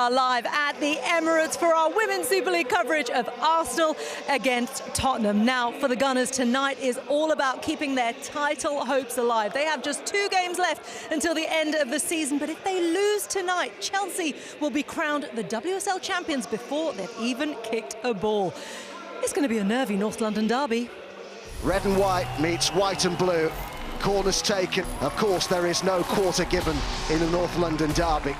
are live at the Emirates for our Women's Super League coverage of Arsenal against Tottenham. Now, for the Gunners, tonight is all about keeping their title hopes alive. They have just 2 games left until the end of the season, but if they lose tonight, Chelsea will be crowned the WSL champions before they've even kicked a ball. It's going to be a nervy North London derby. Red and white meets white and blue. Corners taken. Of course, there is no quarter given in the North London derby.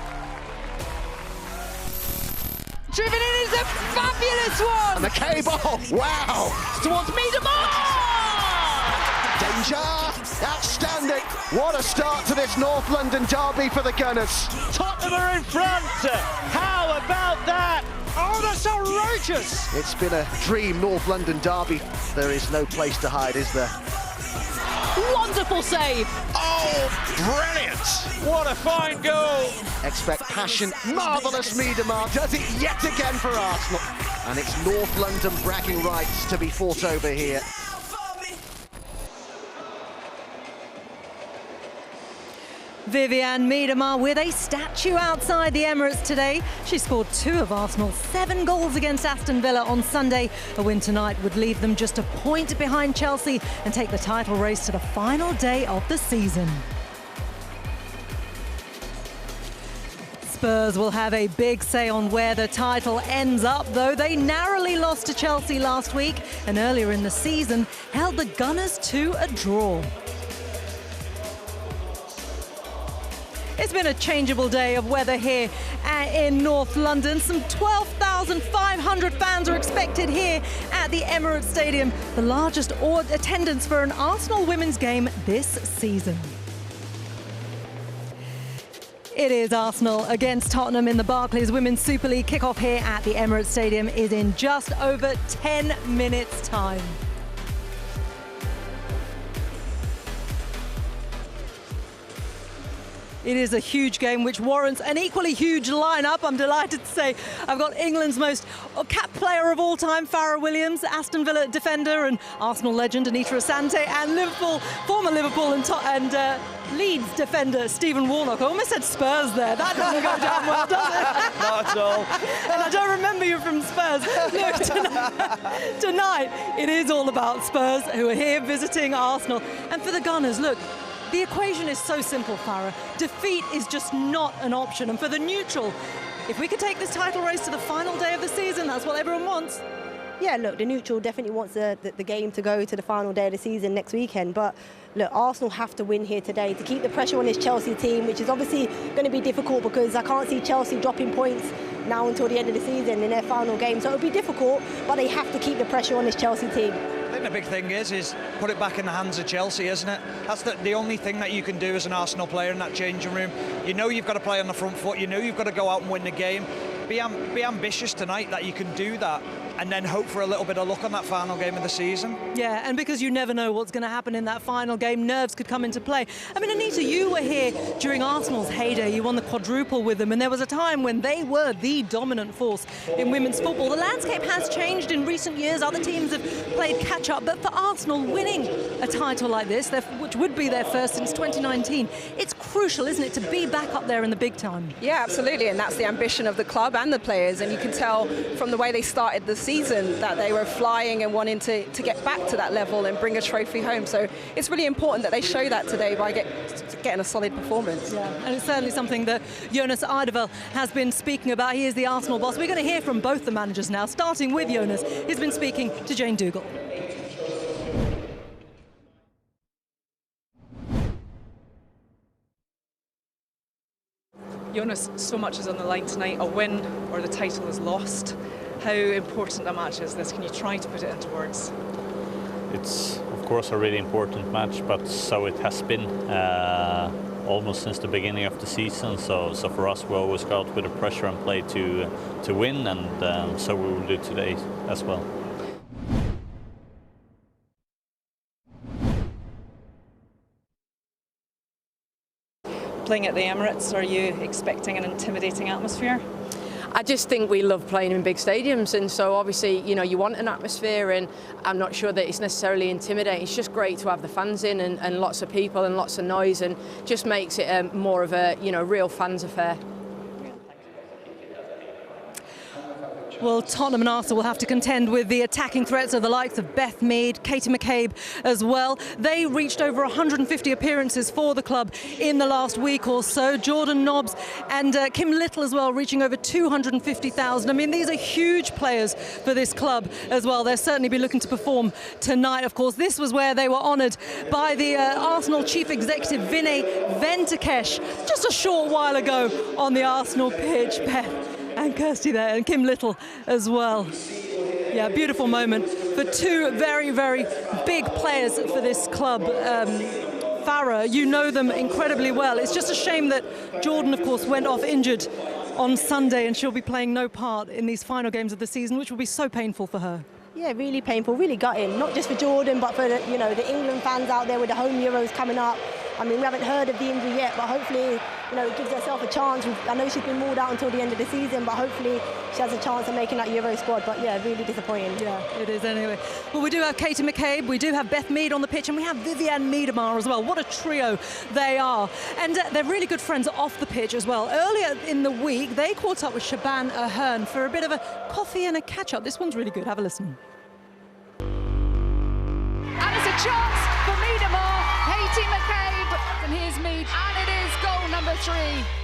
Driven in is a fabulous one! And the K-ball, wow! Towards Miedemar! Danger! Outstanding! What a start to this North London derby for the Gunners. Tottenham are in front! How about that? Oh, that's outrageous! It's been a dream North London derby. There is no place to hide, is there? Wonderful save! Oh, brilliant! What a fine goal! Expect passion. Marvellous Miedemar does it yet again for Arsenal. And it's North London bragging rights to be fought over here. Vivianne Miedemar with a statue outside the Emirates today. She scored 2 of Arsenal's 7 goals against Aston Villa on Sunday. A win tonight would leave them just a point behind Chelsea and take the title race to the final day of the season. Spurs will have a big say on where the title ends up, though. They narrowly lost to Chelsea last week and earlier in the season held the Gunners to a draw. It's been a changeable day of weather here in North London. Some 12,500 fans are expected here at the Emirates Stadium, the largest attendance for an Arsenal women's game this season. It is Arsenal against Tottenham in the Barclays Women's Super League. Kickoff here at the Emirates Stadium is in just over 10 minutes' time. It is a huge game which warrants an equally huge lineup. I'm delighted to say I've got England's most capped player of all time, Farrah Williams, Aston Villa defender and Arsenal legend Anita Asante, and former Liverpool and Leeds defender Stephen Warnock. I almost said Spurs there. That doesn't go down well, does it? Not at all. And I don't remember you from Spurs. Look, tonight it is all about Spurs, who are here visiting Arsenal. And for the Gunners, look, the equation is so simple, Farrah. Defeat is just not an option. And for the neutral, if we could take this title race to the final day of the season, that's what everyone wants. Yeah, look, the neutral definitely wants the game to go to the final day of the season next weekend. But look, Arsenal have to win here today to keep the pressure on this Chelsea team, which is obviously going to be difficult because I can't see Chelsea dropping points now until the end of the season in their final game. So it'll be difficult, but they have to keep the pressure on this Chelsea team. I think the big thing is put it back in the hands of Chelsea, isn't it? That's the only thing that you can do as an Arsenal player in that changing room. You know you've got to play on the front foot. You know you've got to go out and win the game. Be ambitious tonight that you can do that, and then hope for a little bit of luck on that final game of the season. Yeah, and because you never know what's going to happen in that final game, nerves could come into play. I mean, Anita, you were here during Arsenal's heyday. You won the quadruple with them, and there was a time when they were the dominant force in women's football. The landscape has changed in recent years. Other teams have played catch-up, but for Arsenal, winning a title like this, which would be their first since 2019, it's crucial, isn't it, to be back up there in the big time? Yeah, absolutely, and that's the ambition of the club and the players, and you can tell from the way they started the season that they were flying and wanting to get back to that level and bring a trophy home. So it's really important that they show that today by getting a solid performance. Yeah, and it's certainly something that Jonas Eidevall has been speaking about. He is the Arsenal boss. We're going to hear from both the managers now, starting with Jonas. He's been speaking to Jane Dougal. Jonas, so much is on the line tonight. A win or the title is lost. How important a match is this? Can you try to put it into words? It's of course a really important match, but so it has been almost since the beginning of the season. So for us, we always go out with the pressure and play to win, and so we will do today as well. Playing at the Emirates, are you expecting an intimidating atmosphere? I just think we love playing in big stadiums, and so obviously, you know, you want an atmosphere, and I'm not sure that it's necessarily intimidating. It's just great to have the fans in and lots of people and lots of noise, and just makes it more of a, you know, real fans affair. Well, Tottenham and Arsenal will have to contend with the attacking threats of the likes of Beth Mead, Katie McCabe as well. They reached over 150 appearances for the club in the last week or so. Jordan Nobbs and Kim Little as well, reaching over 250,000. I mean, these are huge players for this club as well. They'll certainly be looking to perform tonight. Of course, this was where they were honoured by the Arsenal chief executive, Vinay Venkatesh, just a short while ago on the Arsenal pitch. Beth and Kirsty there, and Kim Little as well. Yeah, beautiful moment for two very, very big players for this club. Farah, you know them incredibly well. It's just a shame that Jordan, of course, went off injured on Sunday, and she'll be playing no part in these final games of the season, which will be so painful for her. Yeah, really painful, really gutting, not just for Jordan, but for the England fans out there with the home Euros coming up. I mean, we haven't heard of the injury yet, but hopefully, it gives herself a chance. I know she's been ruled out until the end of the season, but hopefully she has a chance of making that Euro squad. But yeah, really disappointing. Yeah, it is anyway. Well, we do have Katie McCabe, we do have Beth Mead on the pitch, and we have Vivianne Miedemar as well. What a trio they are. And they're really good friends off the pitch as well. Earlier in the week, they caught up with Shaban Ahern for a bit of a coffee and a catch-up. This one's really good. Have a listen. And it's a chance for Miedemar, Katie McCabe, and here's Mead, and it is goal number 3.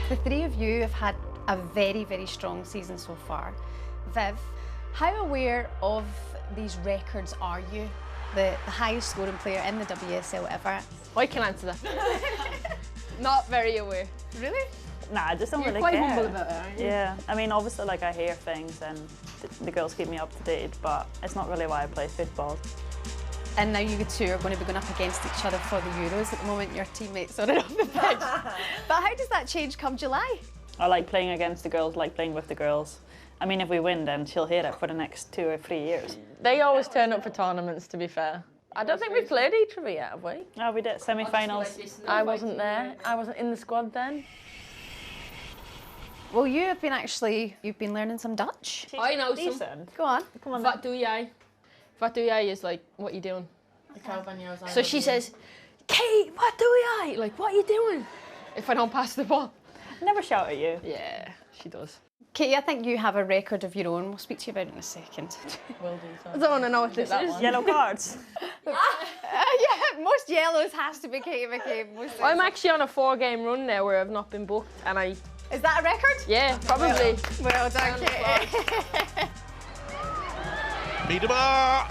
The three of you have had a very, very strong season so far. Viv, how aware of these records are you? The highest scoring player in the WSL ever. I can answer that. Not very aware. Really? Nah, I just don't really care. You're quite humble about it, aren't you? Yeah, I mean, obviously, I hear things and the girls keep me up to date, but it's not really why I play football. And now you two are going to be going up against each other for the Euros at the moment. Your teammates are off the pitch. But how does that change come July? I like playing against the girls, like playing with the girls. I mean, if we win, then she'll hear it for the next 2 or 3 years. They always turn up for tournaments, to be fair. I don't think we've played each other yet, have we? No, we did semi-finals. I wasn't there. I wasn't in the squad then. Well, you've been learning some Dutch. I know decent. some. Go on. Come on. Wat doe jij? Wat doe jij is like, what you doing? So she says, Kate, what do I? Like, what are you doing? If I don't pass the ball. I never shout at you. Yeah, she does. Katie, I think you have a record of your own. We'll speak to you about it in a second. Will do. I don't want to know what this is. Yellow cards. Yeah, most yellows has to be Katie McCabe. I'm actually on a 4-game run now where I've not been booked, and I... Is that a record? Yeah, probably. Well done, Katie. Miedemar!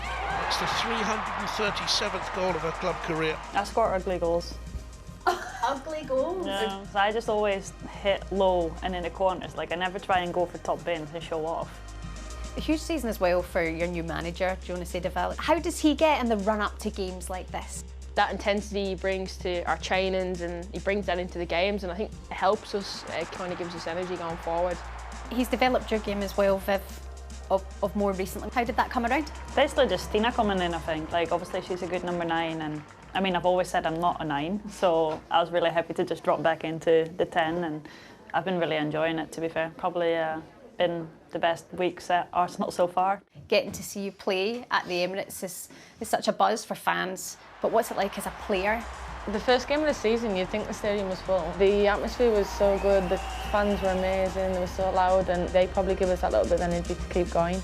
It's the 337th goal of her club career. I score ugly goals. Ugly goals? Yeah, so I just always hit low and in the corners. Like, I never try and go for top bins and show off. A huge season as well for your new manager, Jonas Edevel. How does he get in the run-up to games like this? That intensity he brings to our trainings, and he brings that into the games, and I think it helps us. It kind of gives us energy going forward. He's developed your game as well, Viv, of more recently. How did that come around? Basically just Tina coming in, I think. Like, obviously she's a good number 9, and I mean, I've always said I'm not a 9, so I was really happy to just drop back into the 10, and I've been really enjoying it, to be fair. Probably been the best weeks at Arsenal so far. Getting to see you play at the Emirates is such a buzz for fans, but what's it like as a player? The first game of the season, you'd think the stadium was full. The atmosphere was so good, the fans were amazing, they were so loud, and they probably give us that little bit of energy to keep going.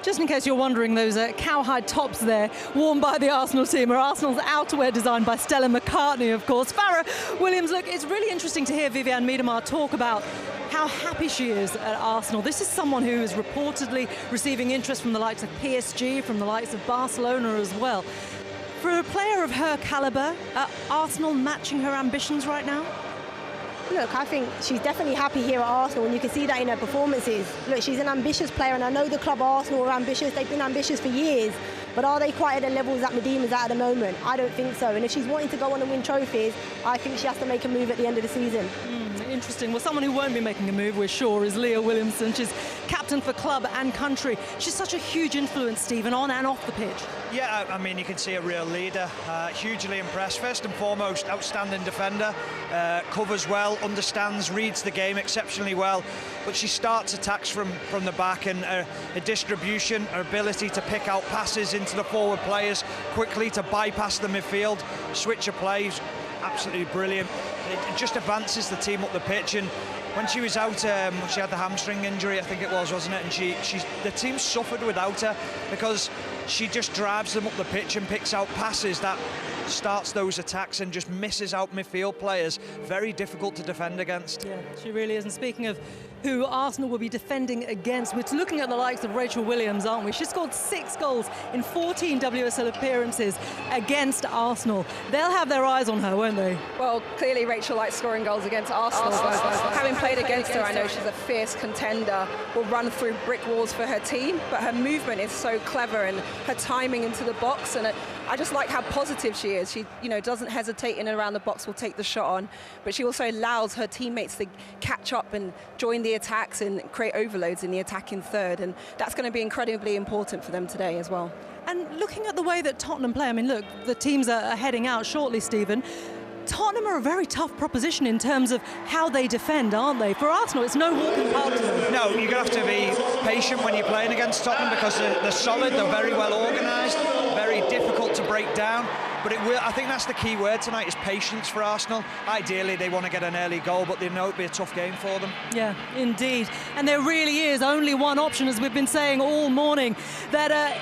Just in case you're wondering, those cowhide tops there, worn by the Arsenal team, are Arsenal's outerwear designed by Stella McCartney, of course. Farah Williams, look, it's really interesting to hear Vivianne Miedemar talk about how happy she is at Arsenal. This is someone who is reportedly receiving interest from the likes of PSG, from the likes of Barcelona as well. For a player of her calibre, are Arsenal matching her ambitions right now? Look, I think she's definitely happy here at Arsenal, and you can see that in her performances. Look, she's an ambitious player, and I know the club Arsenal are ambitious. They've been ambitious for years, but are they quite at the levels that Miedema's at the moment? I don't think so. And if she's wanting to go on and win trophies, I think she has to make a move at the end of the season. Interesting. Well, someone who won't be making a move, we're sure, is Leah Williamson. She's captain for club and country. She's such a huge influence, Stephen, on and off the pitch. Yeah, I mean, you can see a real leader. Hugely impressed. First and foremost, outstanding defender. Covers well, understands, reads the game exceptionally well. But she starts attacks from the back, and her distribution, her ability to pick out passes into the forward players quickly, to bypass the midfield, switch of plays. absolutely brilliant. It just advances the team up the pitch, and when she was out, she had the hamstring injury, I think it was, wasn't it? And the team suffered without her because she just drives them up the pitch and picks out passes that starts those attacks and just misses out midfield players. Very difficult to defend against. Yeah, she really is. And speaking of who Arsenal will be defending against, we're looking at the likes of Rachel Williams, aren't we? She scored 6 goals in 14 WSL appearances against Arsenal. They'll have their eyes on her, won't they? Well, clearly Rachel likes scoring goals against Arsenal. Having played against her, I know she's a fierce contender, will run through brick walls for her team, but her movement is so clever and her timing into the box, and I just like how positive she is. She, doesn't hesitate in and around the box, will take the shot on, but she also allows her teammates to catch up and join the attacks and create overloads in the attacking third, and that's going to be incredibly important for them today as well. And looking at the way that Tottenham play, I mean, look, the teams are heading out shortly, Stephen. Tottenham are a very tough proposition in terms of how they defend, aren't they? For Arsenal, it's no walk in the park to them. No, you're going to have to be patient when you're playing against Tottenham because they're solid, they're very well organised, very difficult to break down. But I think that's the key word tonight, is patience for Arsenal. Ideally, they want to get an early goal, but they know it'll be a tough game for them. Yeah, indeed. And there really is only one option, as we've been saying all morning, that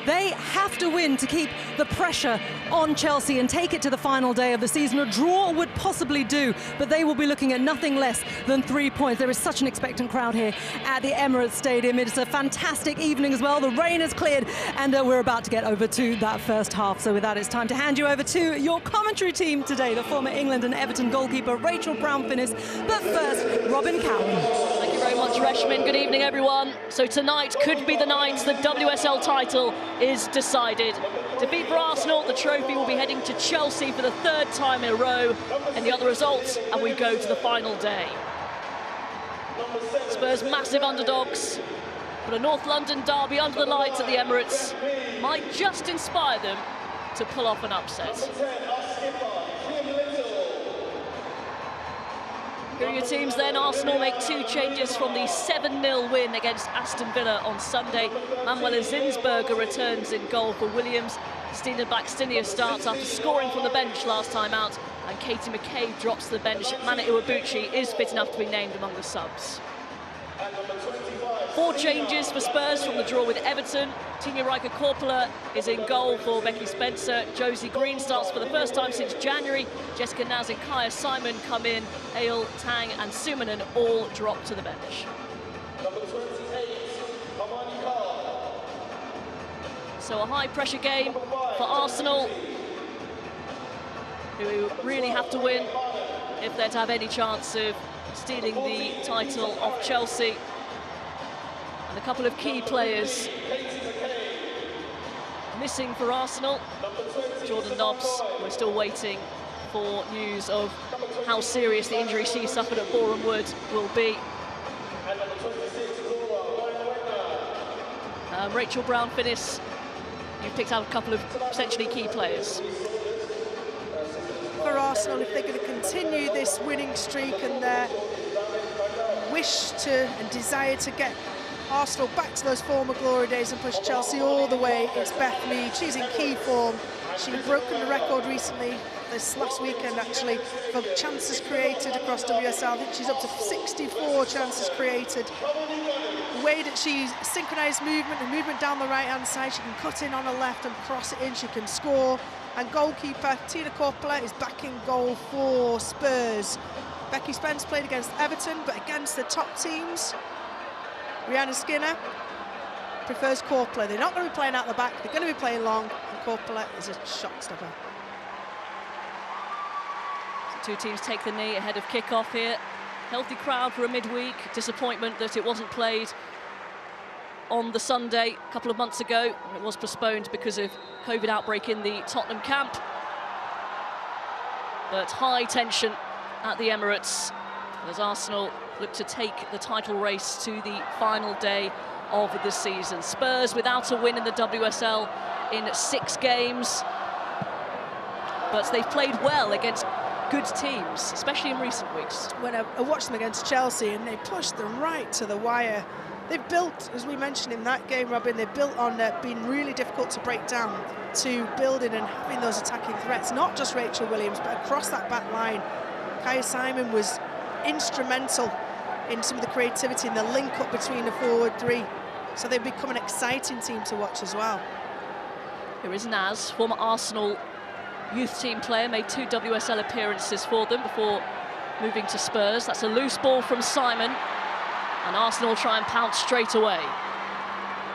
they have to win to keep the pressure on Chelsea and take it to the final day of the season. A draw would possibly do, but they will be looking at nothing less than 3 points. There is such an expectant crowd here at the Emirates Stadium. It's a fantastic evening as well. The rain has cleared, and we're about to get over to that first half. So with that, it's time to hand you over to your commentary team today, the former England and Everton goalkeeper Rachel Brown-Finnis. But first, Robin Cowan. Thank you very much, Reshmin. Good evening, everyone. So tonight could be the night the WSL title is decided. Defeat for Arsenal, the trophy will be heading to Chelsea for the 3rd time in a row, and the other results, and we go to the final day. Spurs massive underdogs, but a North London derby under the lights at the Emirates might just inspire them to pull off an upset. Here are your teams then. Arsenal make 2 changes from the 7-0 win against Aston Villa on Sunday. Manuela Zinsberger returns in goal for Williams. Stina Blackstenius starts after scoring from the bench last time out, and Katie McCabe drops to the bench. Mana Iwabuchi is fit enough to be named among the subs. 4 changes for Spurs from the draw with Everton. Tina Riker-Korpela is in goal for Becky Spencer. Josie Green starts for the first time since January. Jessica Naz and Kaya Simon come in. Ale, Tang and Sumanen all drop to the bench. So a high-pressure game for Arsenal, who really have to win if they're to have any chance of stealing the title off Chelsea. And a couple of key players missing for Arsenal. Jordan Nobbs, we're still waiting for news of how serious the injury she suffered at Boreham Wood will be. Rachel Brown-Finnis, you've picked out a couple of potentially key players. For Arsenal, if they're going to continue this winning streak and their wish to and desire to get Arsenal back to those former glory days and push Chelsea all the way, it's Beth Mead. She's in key form. She's broken the record recently, this last weekend actually, for chances created across WSL. I think she's up to 64 chances created. The way that she's synchronised movement and movement down the right-hand side, she can cut in on her left and cross it in, she can score. And goalkeeper Tina Korpela is back in goal for Spurs. Becky Spence played against Everton, but against the top teams, Rihanna Skinner prefers Korpela. They're not going to be playing out the back, they're going to be playing long, and Korpela is a shot stopper. So 2 teams take the knee ahead of kick-off here. Healthy crowd for a midweek. Disappointment that it wasn't played on the Sunday a couple of months ago. It was postponed because of COVID outbreak in the Tottenham camp. But high tension at the Emirates as Arsenal look to take the title race to the final day of the season. Spurs without a win in the WSL in 6 games, but they've played well against good teams, especially in recent weeks. When I watched them against Chelsea and they pushed them right to the wire, they've built, as we mentioned in that game, Robin, they've built on being really difficult to break down, to building and having those attacking threats, not just Rachel Williams, but across that back line. Kaya Simon was instrumental in some of the creativity and the link-up between the forward three. So they've become an exciting team to watch as well. Here is Naz, former Arsenal youth team player, made 2 WSL appearances for them before moving to Spurs. That's a loose ball from Simon, and Arsenal try and pounce straight away.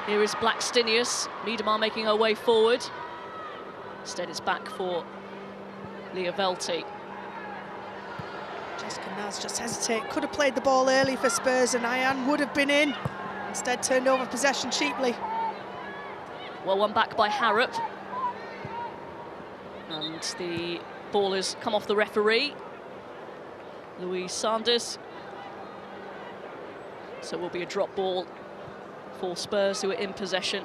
Here is Blackstenius, Miedemar making her way forward. Instead it's back for Leah Velti. Jessica Naz just hesitate, could have played the ball early for Spurs and Ayan would have been in. Instead turned over possession cheaply. Well, one back by Harrop. And the ball has come off the referee, Louise Sanders. So it will be a drop ball for Spurs, who are in possession.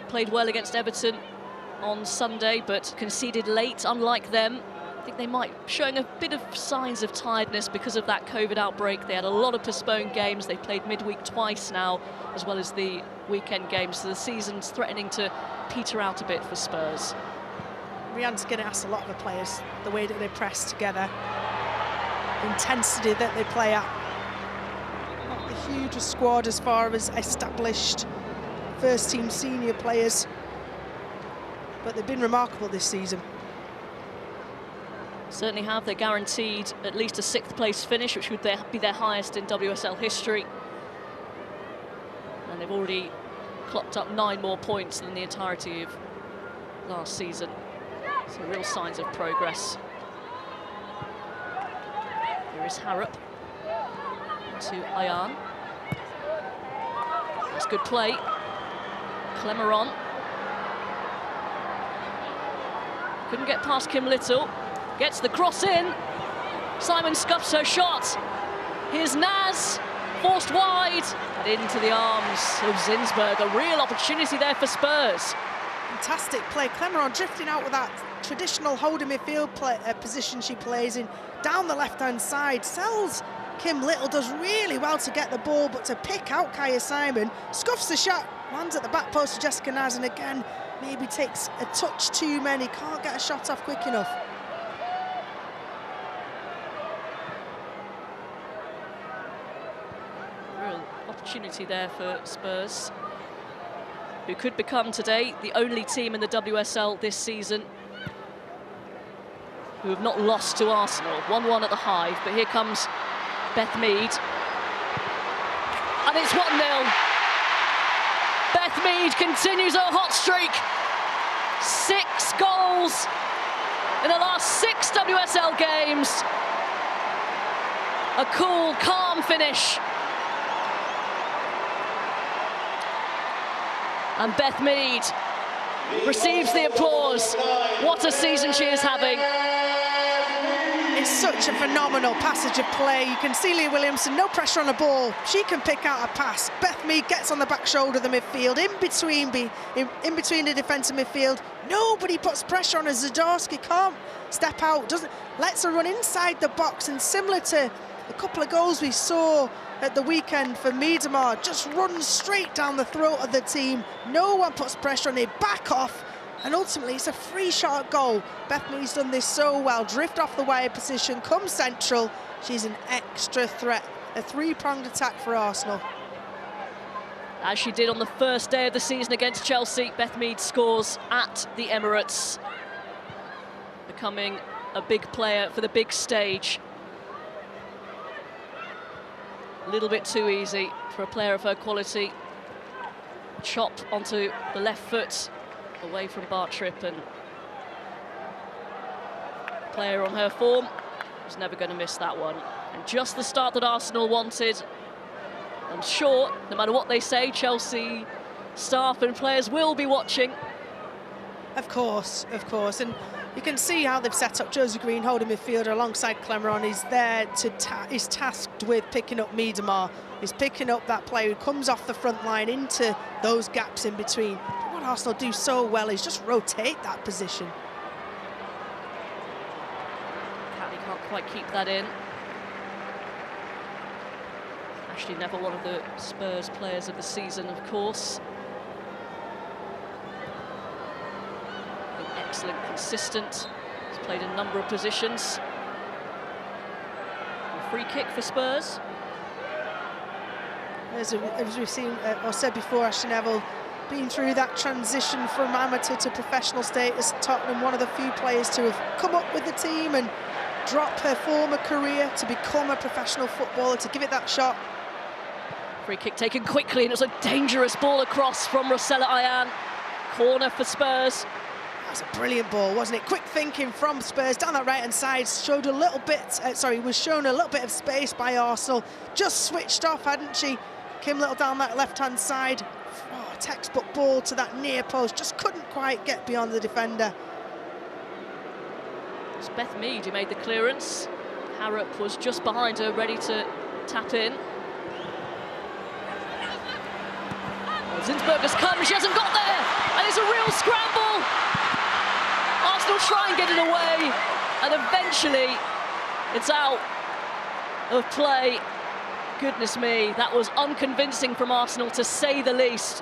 Played well against Everton on Sunday, but conceded late, unlike them. I think they might showing a bit of signs of tiredness because of that COVID outbreak. They had a lot of postponed games. They played midweek twice now, as well as the weekend games. So the season's threatening to peter out a bit for Spurs. Rianne's going to ask a lot of the players, the way that they press together, the intensity that they play at. Not the hugest squad as far as established first-team senior players, but they've been remarkable this season. Certainly have. They're guaranteed at least a 6th place finish, which would be their highest in WSL history. And they've already clocked up 9 more points than the entirety of last season. So real signs of progress. Here is Harrop to Ayan. That's good play. Clemeron. Couldn't get past Kim Little. Gets the cross in. Simon scuffs her shot. Here's Naz, forced wide, and into the arms of Zinsberg. A real opportunity there for Spurs. Fantastic play. Clemeron drifting out with that traditional holding midfield position she plays in, down the left-hand side. Sells Kim Little, does really well to get the ball, but to pick out Kaya Simon, scuffs the shot, lands at the back post to Jessica Naz, and again, maybe takes a touch too many, can't get a shot off quick enough. Opportunity there for Spurs, who could become today the only team in the WSL this season who have not lost to Arsenal. 1-1 at the Hive, but here comes Beth Mead. And it's 1-0. Beth Mead continues her hot streak. 6 goals in the last 6 WSL games. A cool, calm finish. And Beth Mead receives the applause. What a season she is having. It's such a phenomenal passage of play. You can see Leah Williamson, no pressure on the ball. She can pick out a pass. Beth Mead gets on the back shoulder of the midfield, in between the defensive midfield. Nobody puts pressure on her. Zdarsky can't step out, lets her run inside the box, and similar to a couple of goals we saw at the weekend for Miedemar, just runs straight down the throat of the team. No one puts pressure on, they back off, and ultimately it's a free shot goal. Beth Mead's done this so well. Drift off the wide position, come central. She's an extra threat. A 3-pronged attack for Arsenal. As she did on the first day of the season against Chelsea, Beth Mead scores at the Emirates, becoming a big player for the big stage. A little bit too easy for a player of her quality. Chop onto the left foot, away from Bartrip, and player on her form was never going to miss that one. And just the start that Arsenal wanted. I'm sure, no matter what they say, Chelsea staff and players will be watching. Of course, and you can see how they've set up Josie Green, holding midfielder alongside Clemeron. He's there to is tasked with picking up Miedemar. He's picking up that player who comes off the front line into those gaps in between. But what Arsenal do so well is just rotate that position. Catley can't quite keep that in. Ashley Neville, one of the Spurs players of the season, of course. Excellent, consistent. He's played a number of positions. A free kick for Spurs. As we've seen or said before, Ashley Neville been through that transition from amateur to professional status. Tottenham, one of the few players to have come up with the team and drop her former career to become a professional footballer, to give it that shot. Free kick taken quickly, and it was a dangerous ball across from Rosella Ayan. Corner for Spurs. That was a brilliant ball, wasn't it? Quick thinking from Spurs down that right-hand side. Showed a little bit, was shown a little bit of space by Arsenal. Just switched off, hadn't she? Kim Little down that left-hand side. Oh, textbook ball to that near post. Just couldn't quite get beyond the defender. It's Beth Mead who made the clearance. Harrop was just behind her, ready to tap in. Zinsberger's come, she hasn't got there, and it's a real scramble. Arsenal try and get it away, and eventually it's out of play. Goodness me, that was unconvincing from Arsenal, to say the least.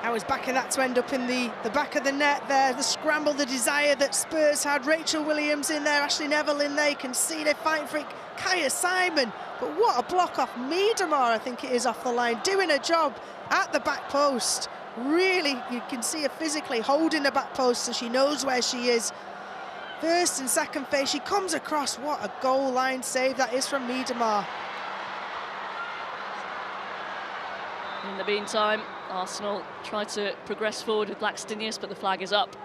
I was backing that to end up in the back of the net there. The scramble, the desire that Spurs had. Rachel Williams in there, Ashley Neville in there. You can see they're fighting for it. Kaya Simon, but what a block off Miedemar, I think it is, off the line, doing a job at the back post. Really, you can see her physically holding the back post so she knows where she is. First and second phase, she comes across. What a goal line save that is from Miedemar. In the meantime, Arsenal try to progress forward with Blackstenius, but the flag is up.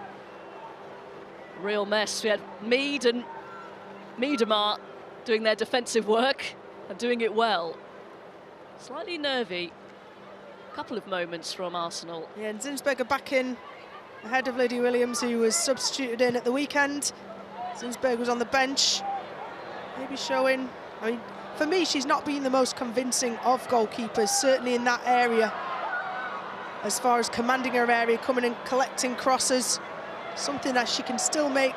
Real mess. We had Mead and Miedemar doing their defensive work and doing it well. Slightly nervy. Couple of moments from Arsenal. Yeah, and Zinsberger back in ahead of Lydia Williams, who was substituted in at the weekend. Zinsberger was on the bench. Maybe showing, I mean, for me, she's not been the most convincing of goalkeepers, certainly in that area. As far as commanding her area, coming and collecting crosses, something that she can still make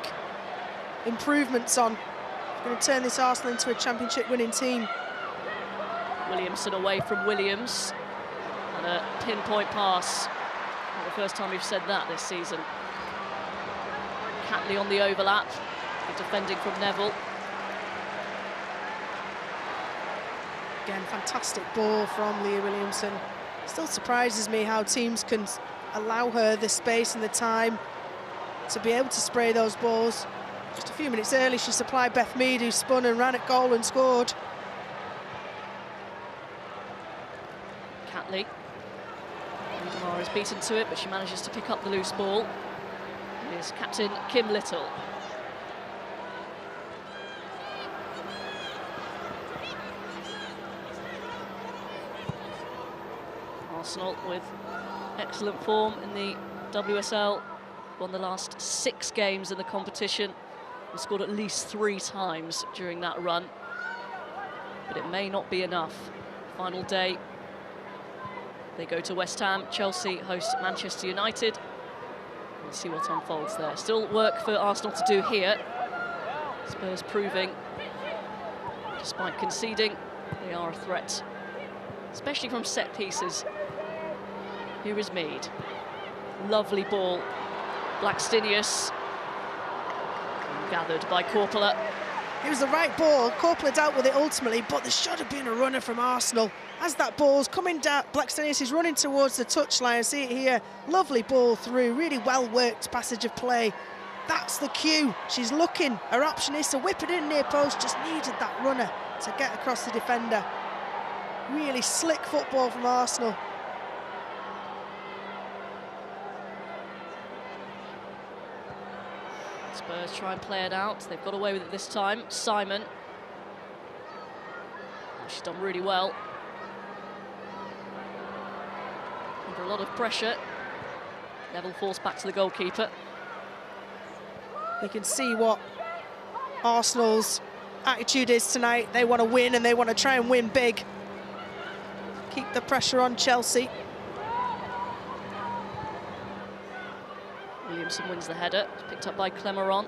improvements on. She's going to turn this Arsenal into a championship winning team. Williamson away from Williams, and a pinpoint pass. Not the first time we've said that this season. Catley on the overlap, defending from Neville. Again, fantastic ball from Leah Williamson. Still surprises me how teams can allow her the space and the time to be able to spray those balls. Just a few minutes early, she supplied Beth Mead, who spun and ran at goal and scored. Catley. Miedemar is beaten to it, but she manages to pick up the loose ball. Here's captain Kim Little. Arsenal with excellent form in the WSL, won the last 6 games in the competition and scored at least 3 times during that run. But it may not be enough. Final day, they go to West Ham. Chelsea host Manchester United. We'll see what unfolds there. Still work for Arsenal to do here. Spurs proving, despite conceding, they are a threat, especially from set pieces. Here is Mead. Lovely ball. Blackstenius. Gathered by Korpela. It was the right ball. Korpela dealt with it ultimately, but there should have been a runner from Arsenal. As that ball's coming down, Blackstenius is running towards the touchline. See it here. Lovely ball through. Really well-worked passage of play. That's the cue. She's looking. Her option is to whip it in near post. Just needed that runner to get across the defender. Really slick football from Arsenal. Spurs try and play it out. They've got away with it this time. Simon. She's done really well. Under a lot of pressure. Neville forced back to the goalkeeper. You can see what Arsenal's attitude is tonight. They want to win, and they want to try and win big. Keep the pressure on Chelsea. Williamson wins the header. It's picked up by Clemeron.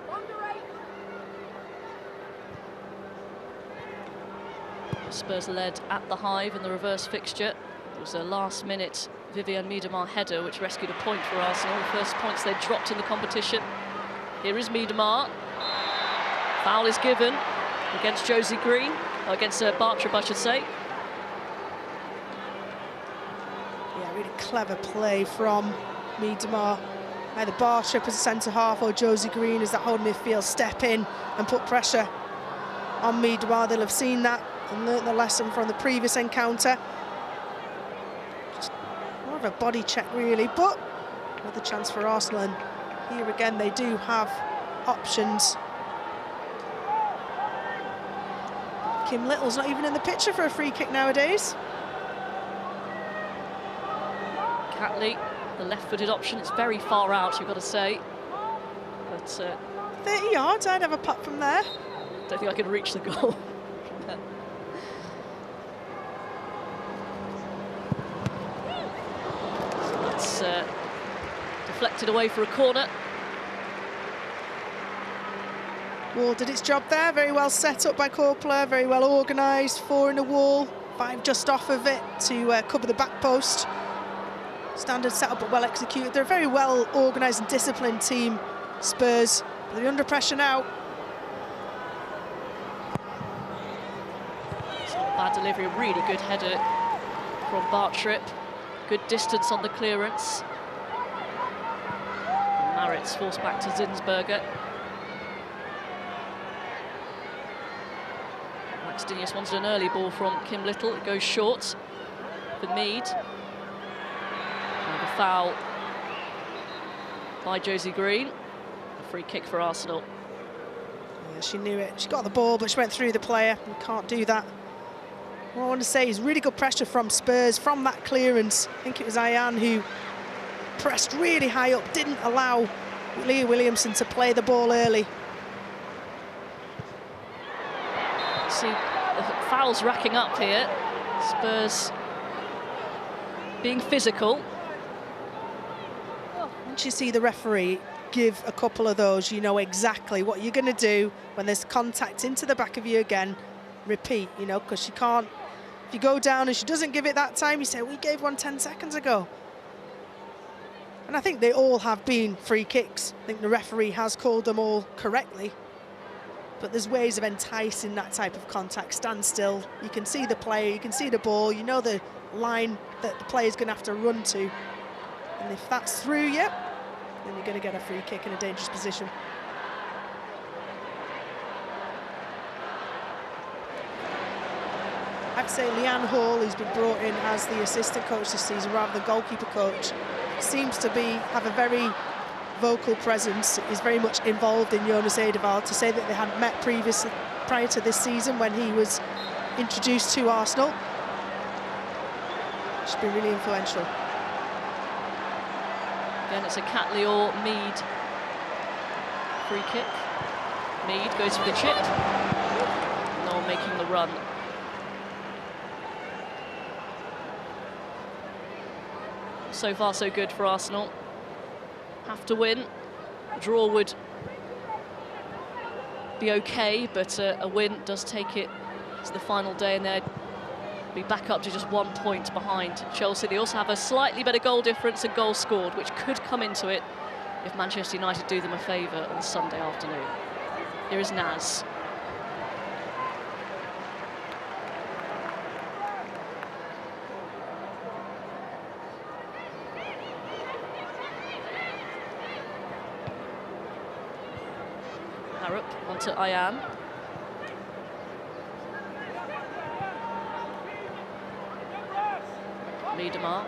Spurs led at the Hive in the reverse fixture. It was a last-minute Viviane Miedema header which rescued a point for Arsenal. The first points they dropped in the competition. Here is Miedema. Foul is given against Josie Green, or against Bartrup, I should say. Yeah, really clever play from Miedema. Either Bartrup as a centre-half or Josie Green as that whole midfield step in and put pressure on Miedema. They'll have seen that and learnt the lesson from the previous encounter. Just more of a body check, really, but another chance for Arsenal. And here again, they do have options. Kim Little's not even in the picture for a free kick nowadays. Catley, the left-footed option. It's very far out, you've got to say. But 30 yards, I'd have a putt from there. Don't think I could reach the goal. It's deflected away for a corner. Wall did its job there, very well set up by Corpler, very well organised, 4 in the wall, 5 just off of it to cover the back post. Standard setup but well executed. They're a very well organised and disciplined team, Spurs. But they're under pressure now. It's not a bad delivery, a really good header from Bartrup. Good distance on the clearance. Maritz forced back to Zinsberger. Maxtinius wanted an early ball from Kim Little. It goes short for Mead. And a foul by Josie Green. A free kick for Arsenal. Yeah, she knew it. She got the ball, but she went through the player. You can't do that. What I want to say is really good pressure from Spurs from that clearance. I think it was Ayan who pressed really high up, didn't allow Leah Williamson to play the ball early. See the fouls racking up here. Spurs being physical. Once you see the referee give a couple of those, you know exactly what you're going to do when there's contact into the back of you again. Repeat, you know, because she can't. If you go down and she doesn't give it that time, you say, we gave one 10 seconds ago. And I think they all have been free kicks. I think the referee has called them all correctly. But there's ways of enticing that type of contact. Stand still, you can see the player, you can see the ball, you know the line that the player's going to have to run to. And if that's through you, then you're going to get a free kick in a dangerous position. I'd say Leanne Hall, who's been brought in as the assistant coach this season rather than goalkeeper coach, seems to have a very vocal presence, is very much involved in Jonas Eidevall. To say that they hadn't met prior to this season when he was introduced to Arsenal, she's been really influential. Again, it's a Catley or Mead free kick. Mead goes for the chip. No one making the run. So far, so good for Arsenal. Have to win. A draw would be okay, but a win does take it to the final day, and they'd be back up to just 1 point behind Chelsea. They also have a slightly better goal difference and goals scored, which could come into it if Manchester United do them a favour on Sunday afternoon. Here is Naz. Harrop onto Ayan. Miedema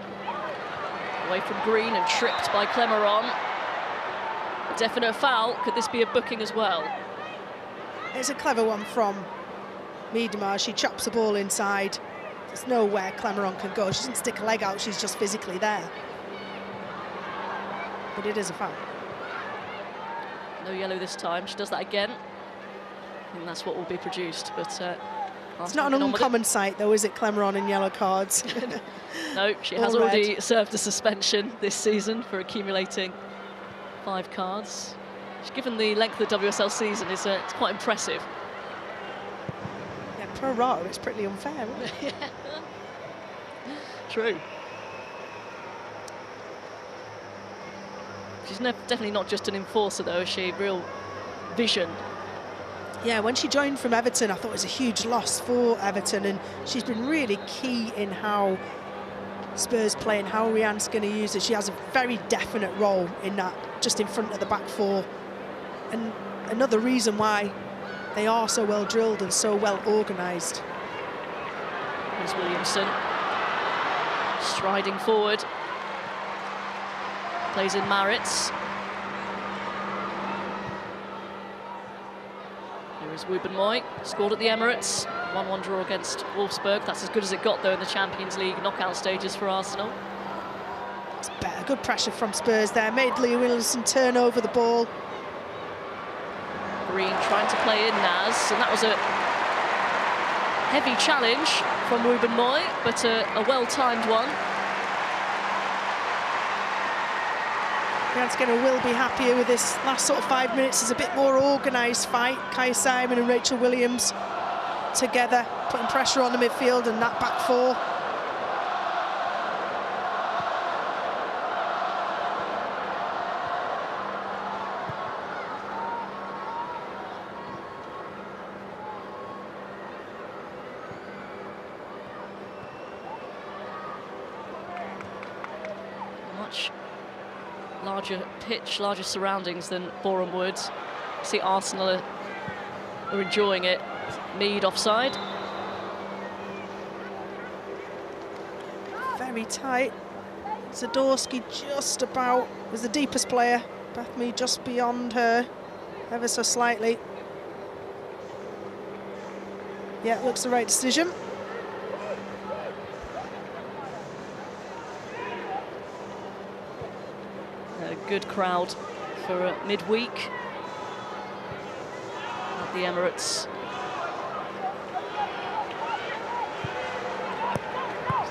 away from Green and tripped by Clemeron. A definite foul. Could this be a booking as well? It's a clever one from Miedema. She chops the ball inside. There's nowhere Clemeron can go. She doesn't stick a leg out, she's just physically there. But it is a foul. No yellow this time. She does that again. I think that's what will be produced. But it's not an uncommon sight, though, is it, Clemeron in yellow cards? No, she has already served a suspension this season for accumulating 5 cards. Given the length of the WSL season, it's quite impressive. Yeah, pro rata, it's pretty unfair, isn't it? Yeah. True. She's definitely not just an enforcer, though, is she? Real vision. Yeah, when she joined from Everton, I thought it was a huge loss for Everton, and she's been really key in how Spurs play and how Rianne's going to use it. She has a very definite role in that, just in front of the back four. And another reason why they are so well drilled and so well organised. Here's Williamson, striding forward. Plays in Maritz. Here is Wubben-Moy, scored at the Emirates. 1-1 draw against Wolfsburg. That's as good as it got, though, in the Champions League knockout stages for Arsenal. It's better. Good pressure from Spurs there. Made Leah Williamson turn over the ball. Green trying to play in Naz, and that was a heavy challenge from Wubben-Moy, but a well-timed one. Skinner will be happier with this last sort of 5 minutes. It's a bit more organised fight. Kaya Simon and Rachel Williams together, putting pressure on the midfield and that back four. Much larger pitch, larger surroundings than Boreham Wood. See Arsenal are enjoying it. Mead offside. Very tight. Zadorsky just about was the deepest player. Beth Mead just beyond her, ever so slightly. Yeah, looks the right decision. A good crowd for midweek at the Emirates.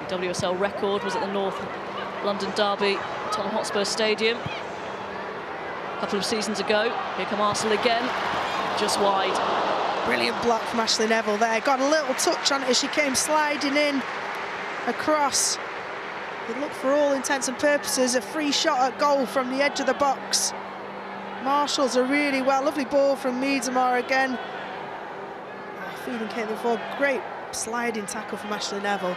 The WSL record was at the North London Derby, Tottenham Hotspur Stadium a couple of seasons ago. Here come Arsenal again, just wide. Brilliant block from Ashley Neville there. Got a little touch on it as she came sliding in across. It looked, for all intents and purposes, a free shot at goal from the edge of the box. Marshals are really well. Lovely ball from Miedema again. Feeding Caitlin Ford. Great sliding tackle from Ashley Neville.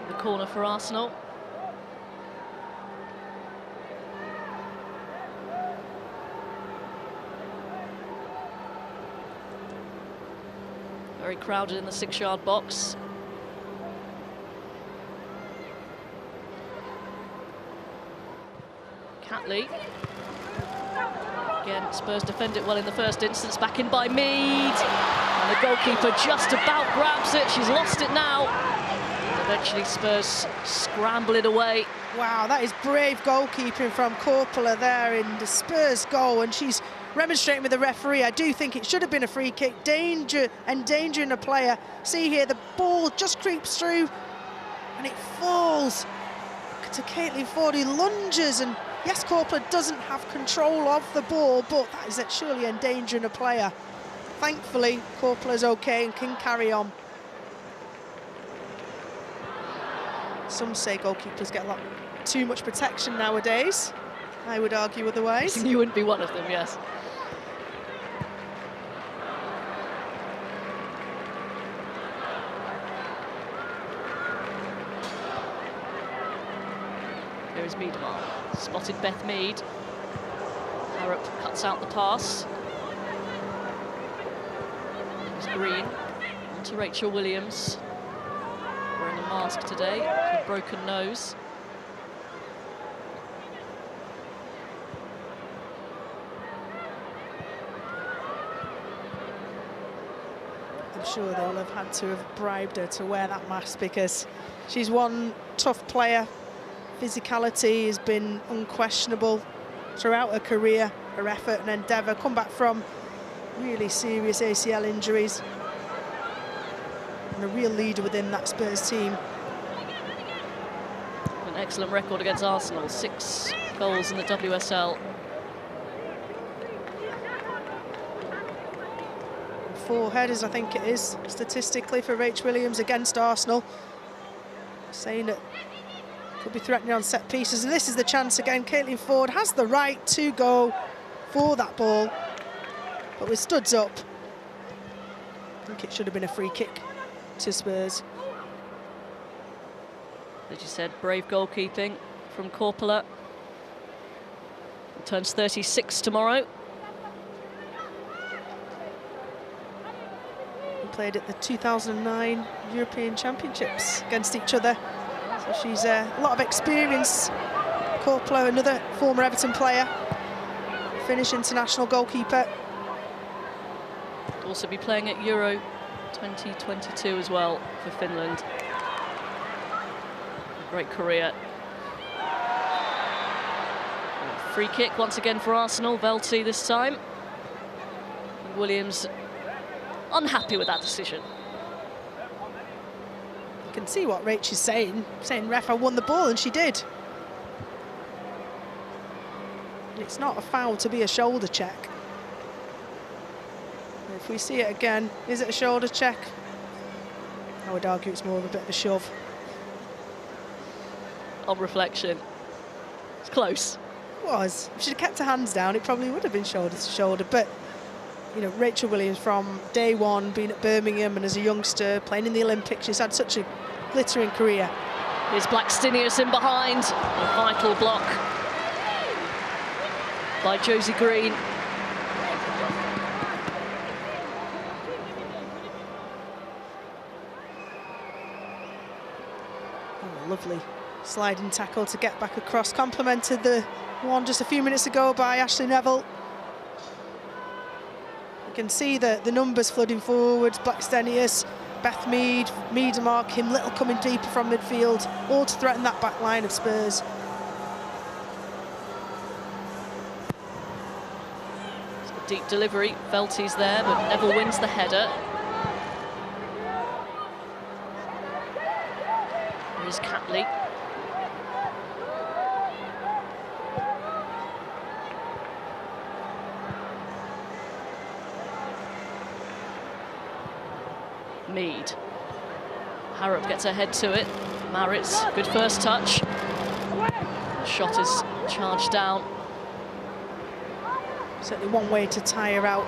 The corner for Arsenal. Very crowded in the 6-yard box. Catley. Again, Spurs defend it well in the first instance. Back in by Mead. And the goalkeeper just about grabs it. She's lost it now. And eventually Spurs scramble it away. Wow, that is brave goalkeeping from Corpola there in the Spurs goal. And she's remonstrating with the referee. I do think it should have been a free kick. Endangering a player. See here, the ball just creeps through and it falls to Caitlin Ford, who lunges, and yes, Corpola doesn't have control of the ball, but that is surely endangering a player. Thankfully, Corpola's okay and can carry on. Some say goalkeepers get a lot too much protection nowadays. I would argue otherwise. You wouldn't be one of them, yes. Here is Miedema. Spotted Beth Mead. Harrop cuts out the pass. Here's Green. On to Rachel Williams. Wearing a mask today, with a broken nose. I'm sure they'll have had to have bribed her to wear that mask, because she's one tough player. Physicality has been unquestionable throughout her career, her effort and endeavour. Come back from really serious ACL injuries. And a real leader within that Spurs team. An excellent record against Arsenal, 6 goals in the WSL. 4 headers, I think it is, statistically for Rach Williams against Arsenal. Saying that could be threatening on set pieces, and this is the chance again. Caitlin Ford has the right to go for that ball, but with studs up, I think it should have been a free kick to Spurs. As you said, brave goalkeeping from Korpela. He turns 36 tomorrow. We played at the 2009 European Championships against each other, so she's a lot of experience. Korpela, another former Everton player, Finnish international goalkeeper. Will also be playing at Euro 2022 as well for Finland. Great career. Free kick once again for Arsenal. Velti this time. Williams unhappy with that decision. You can see what Rach is saying. Ref, I won the ball, and she did. It's not a foul to be a shoulder check. If we see it again, is it a shoulder check? I would argue it's more of a bit of a shove. On reflection, it's close. It was. If she'd kept her hands down, it probably would have been shoulder to shoulder. But, you know, Rachel Williams, from day one, being at Birmingham and as a youngster, playing in the Olympics, she's had such a glittering career. Here's Blackstenius in behind. A vital block by Josie Green. Oh, lovely sliding tackle to get back across, complemented the one just a few minutes ago by Ashley Neville. You can see the numbers flooding forwards. Blackstenius, Beth Mead, Miedema, Kim Little coming deeper from midfield, all to threaten that back line of Spurs. It's a deep delivery. Velti's there, but Neville wins the header. Here's Catley. Mead. Harrop gets her head to it. Maritz, good first touch. Shot is charged down. Certainly one way to tire out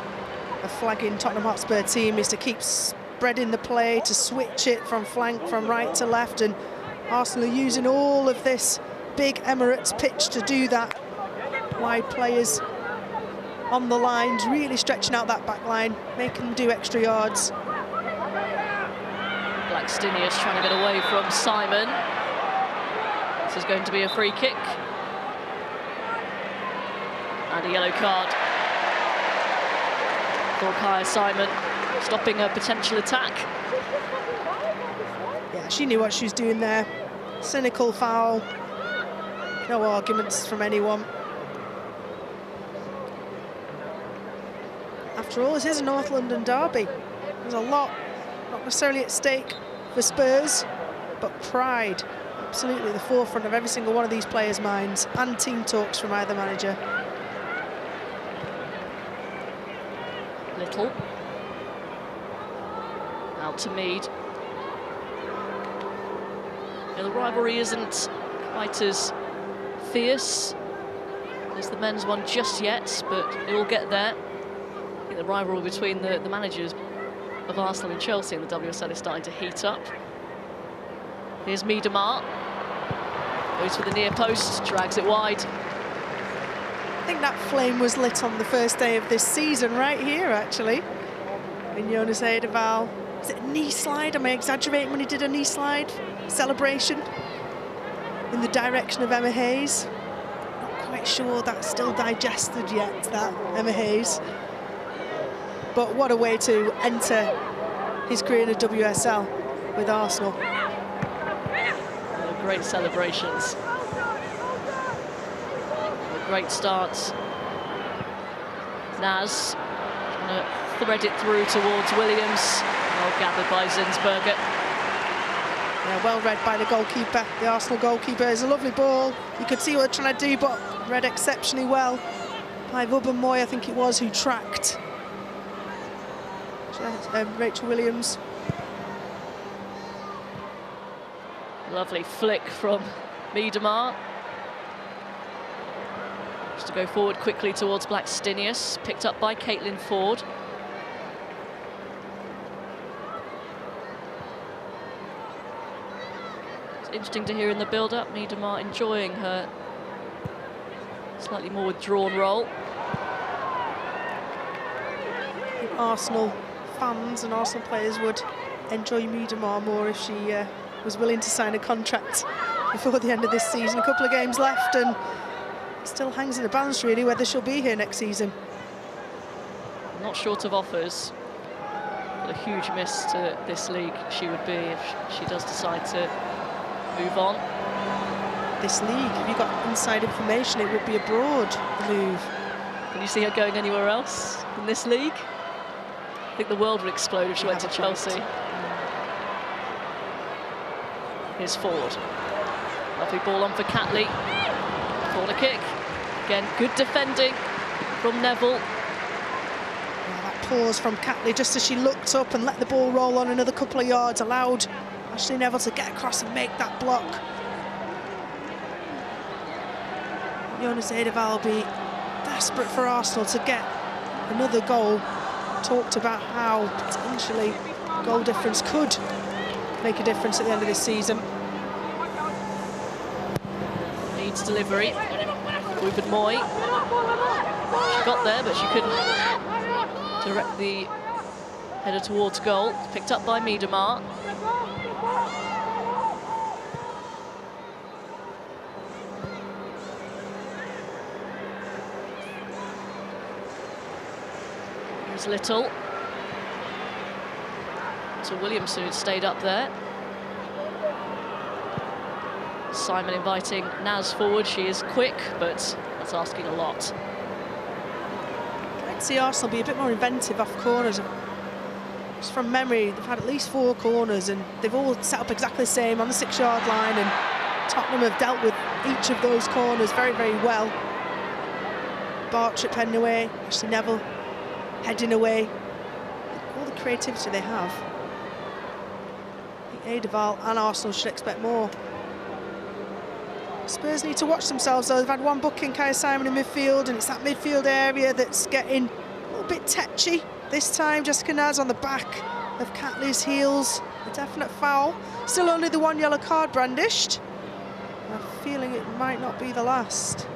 a flagging Tottenham Hotspur team is to keep spreading the play, to switch it from flank, from right to left, and Arsenal are using all of this big Emirates pitch to do that. Wide players on the lines, really stretching out that back line, making them do extra yards. Blackstenius trying to get away from Simon. This is going to be a free kick. And a yellow card for Kaya Simon, stopping a potential attack. Yeah, she knew what she was doing there. Cynical foul. No arguments from anyone. After all, this is a North London derby. There's a lot, not necessarily at stake for Spurs, but pride absolutely at the forefront of every single one of these players' minds, and team talks from either manager. Little. Out to Mead. Now, the rivalry isn't quite as fierce as the men's one just yet, but it will get there. I think the rivalry between the managers of Arsenal and Chelsea in the WSL is starting to heat up. Here's Miedema. Goes for the near post, drags it wide. I think that flame was lit on the first day of this season right here, actually. When Jonas Eidevall, is it a knee slide? Am I exaggerating when he did a knee slide celebration in the direction of Emma Hayes? Not quite sure that's still digested yet, that Emma Hayes. But what a way to enter his career in the WSL with Arsenal. Great celebrations. A great start. Naz trying to thread it through towards Williams. Well gathered by Zinsberger. Yeah, well read by the goalkeeper. The Arsenal goalkeeper. It's a lovely ball. You could see what they're trying to do, but read exceptionally well by Vubben Moy, I think it was, who tracked Rachel Williams. Lovely flick from Miedemar. Just to go forward quickly towards Blackstenius, picked up by Caitlin Ford. It's interesting to hear in the build-up, Miedemar enjoying her slightly more withdrawn role. Arsenal fans and Arsenal players would enjoy Miedemar more if she was willing to sign a contract before the end of this season. A couple of games left and it still hangs in the balance really whether she'll be here next season. Not short of offers, but a huge miss to this league she would be if she does decide to move on. This league, if you got inside information, it would be a broad move. Can you see her going anywhere else in this league? I think the world would explode if she went to Chelsea. Here's Ford. Lovely ball on for Catley. Corner kick. Again, good defending from Neville. That pause from Catley just as she looked up and let the ball roll on another couple of yards, allowed Ashley Neville to get across and make that block. Jonas Eidevall will be desperate for Arsenal to get another goal. Talked about how potentially goal difference could make a difference at the end of this season. Needs delivery. Ruben Moy. She got there, but she couldn't direct the header towards goal. Picked up by Miedemar. Here's Little. To Williams, who had stayed up there. Simon inviting Naz forward. She is quick, but that's asking a lot. I'd see Arsenal be a bit more inventive off corners. Just from memory, they've had at least 4 corners and they've all set up exactly the same on the 6-yard line, and Tottenham have dealt with each of those corners very, very well. Bartrip heading away, Ashley Neville heading away. All the creativity they have. I think Eidevall and Arsenal should expect more. Spurs need to watch themselves though. They've had one booking, Kaya Simon in midfield, and it's that midfield area that's getting a little bit tetchy. This time Jessica Naz on the back of Catley's heels. A definite foul. Still only the 1 yellow card brandished. I have a feeling it might not be the last.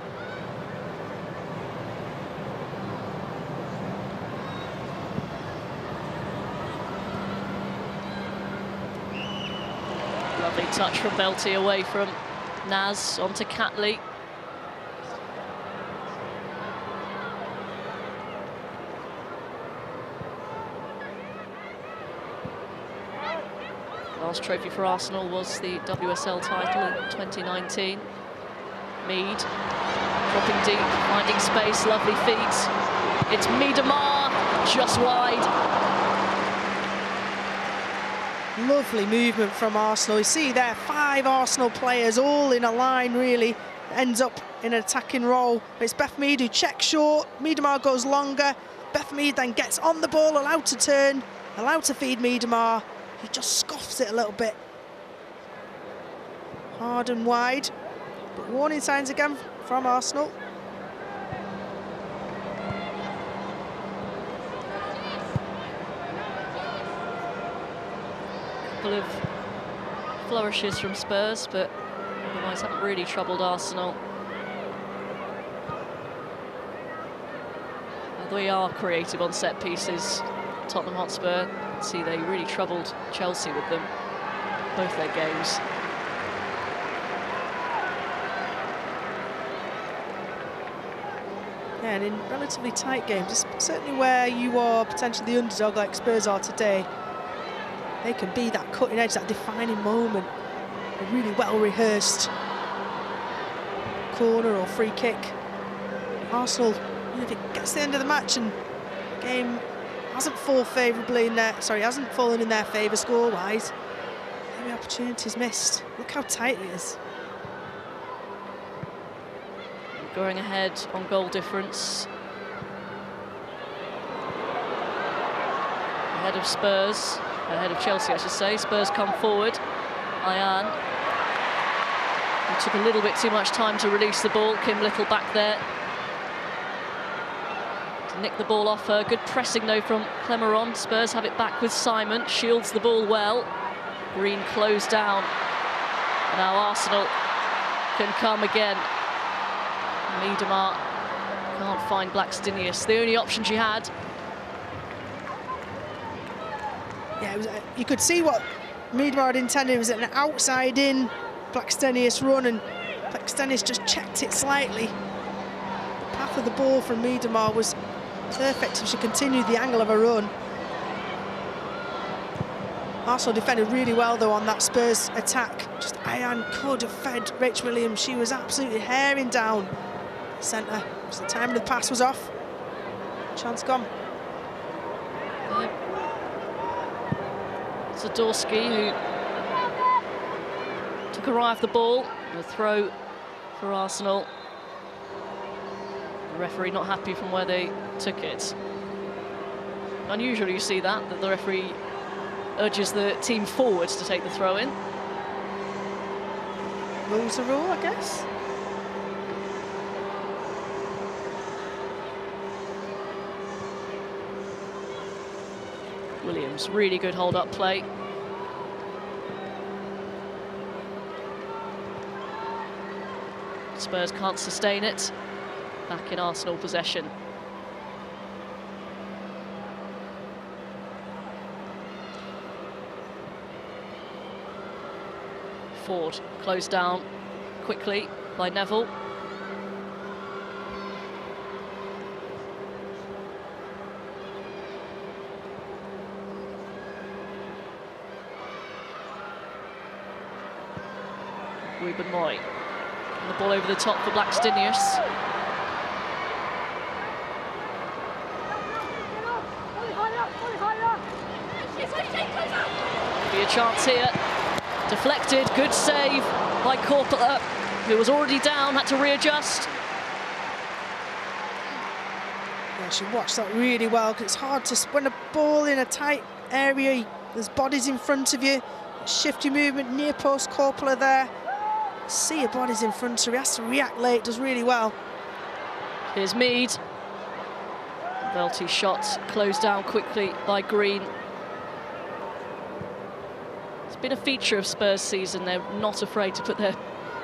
Lovely touch from Belty away from Naz onto Catley. Last trophy for Arsenal was the WSL title in 2019. Mead dropping deep, finding space, lovely feet. It's Miedemar, just wide. Lovely movement from Arsenal. You see there 5 Arsenal players all in a line really. Ends up in an attacking role. It's Beth Mead who checks short. Miedemar goes longer. Beth Mead then gets on the ball, allowed to turn, allowed to feed Miedemar. He just scoffs it a little bit. Hard and wide. But warning signs again from Arsenal. Couple of flourishes from Spurs, but otherwise haven't really troubled Arsenal. They are creative on set pieces. Tottenham Hotspur, see, they really troubled Chelsea with them, both their games. Yeah, and in relatively tight games, certainly where you are potentially the underdog like Spurs are today, they can be that cutting edge, that defining moment. A really well rehearsed corner or free kick. Arsenal, if it gets to the end of the match and the game hasn't fallen favourably in their, hasn't fallen in their favour score-wise, maybe opportunities missed. Look how tight it is. Going ahead on goal difference. ahead of Spurs, ahead of Chelsea, I should say. Spurs come forward. Ayan. He took a little bit too much time to release the ball. Kim Little back there to nick the ball off her. Good pressing, though, from Clemeron. Spurs have it back with Simon. Shields the ball well. Green closed down. Now Arsenal can come again. Miedemar can't find Blackstenius. The only option she had. Yeah, it was, you could see what Miedemar had intended. It was an outside-in Blackstenius run, and Blackstenius just checked it slightly. The path of the ball from Miedemar was perfect if she continued the angle of her run. Arsenal defended really well, though, on that Spurs attack. Just Ayan could have fed Rachel Williams. She was absolutely herring down centre. So the timing of the pass was off. Chance gone. Zadorsky, who took a eye off the ball. A throw for Arsenal. The referee not happy from where they took it. Unusually you see that the referee urges the team forwards to take the throw in. Rules the rule, I guess. Williams, really good hold-up play. Spurs can't sustain it. Back in Arsenal possession. Ford closed down quickly by Neville. Ruben Moy. And the ball over the top for Blackstenius. Could be a chance here. Deflected, good save by Korpela, who was already down, had to readjust. Yeah, she watched that really well, because it's hard to, when a ball in a tight area, there's bodies in front of you, shifty movement, near post Korpela there. See your bodies in front of you, has to react late, does really well. Here's Mead. Velty shot closed down quickly by Green. It's been a feature of Spurs' season. They're not afraid to put their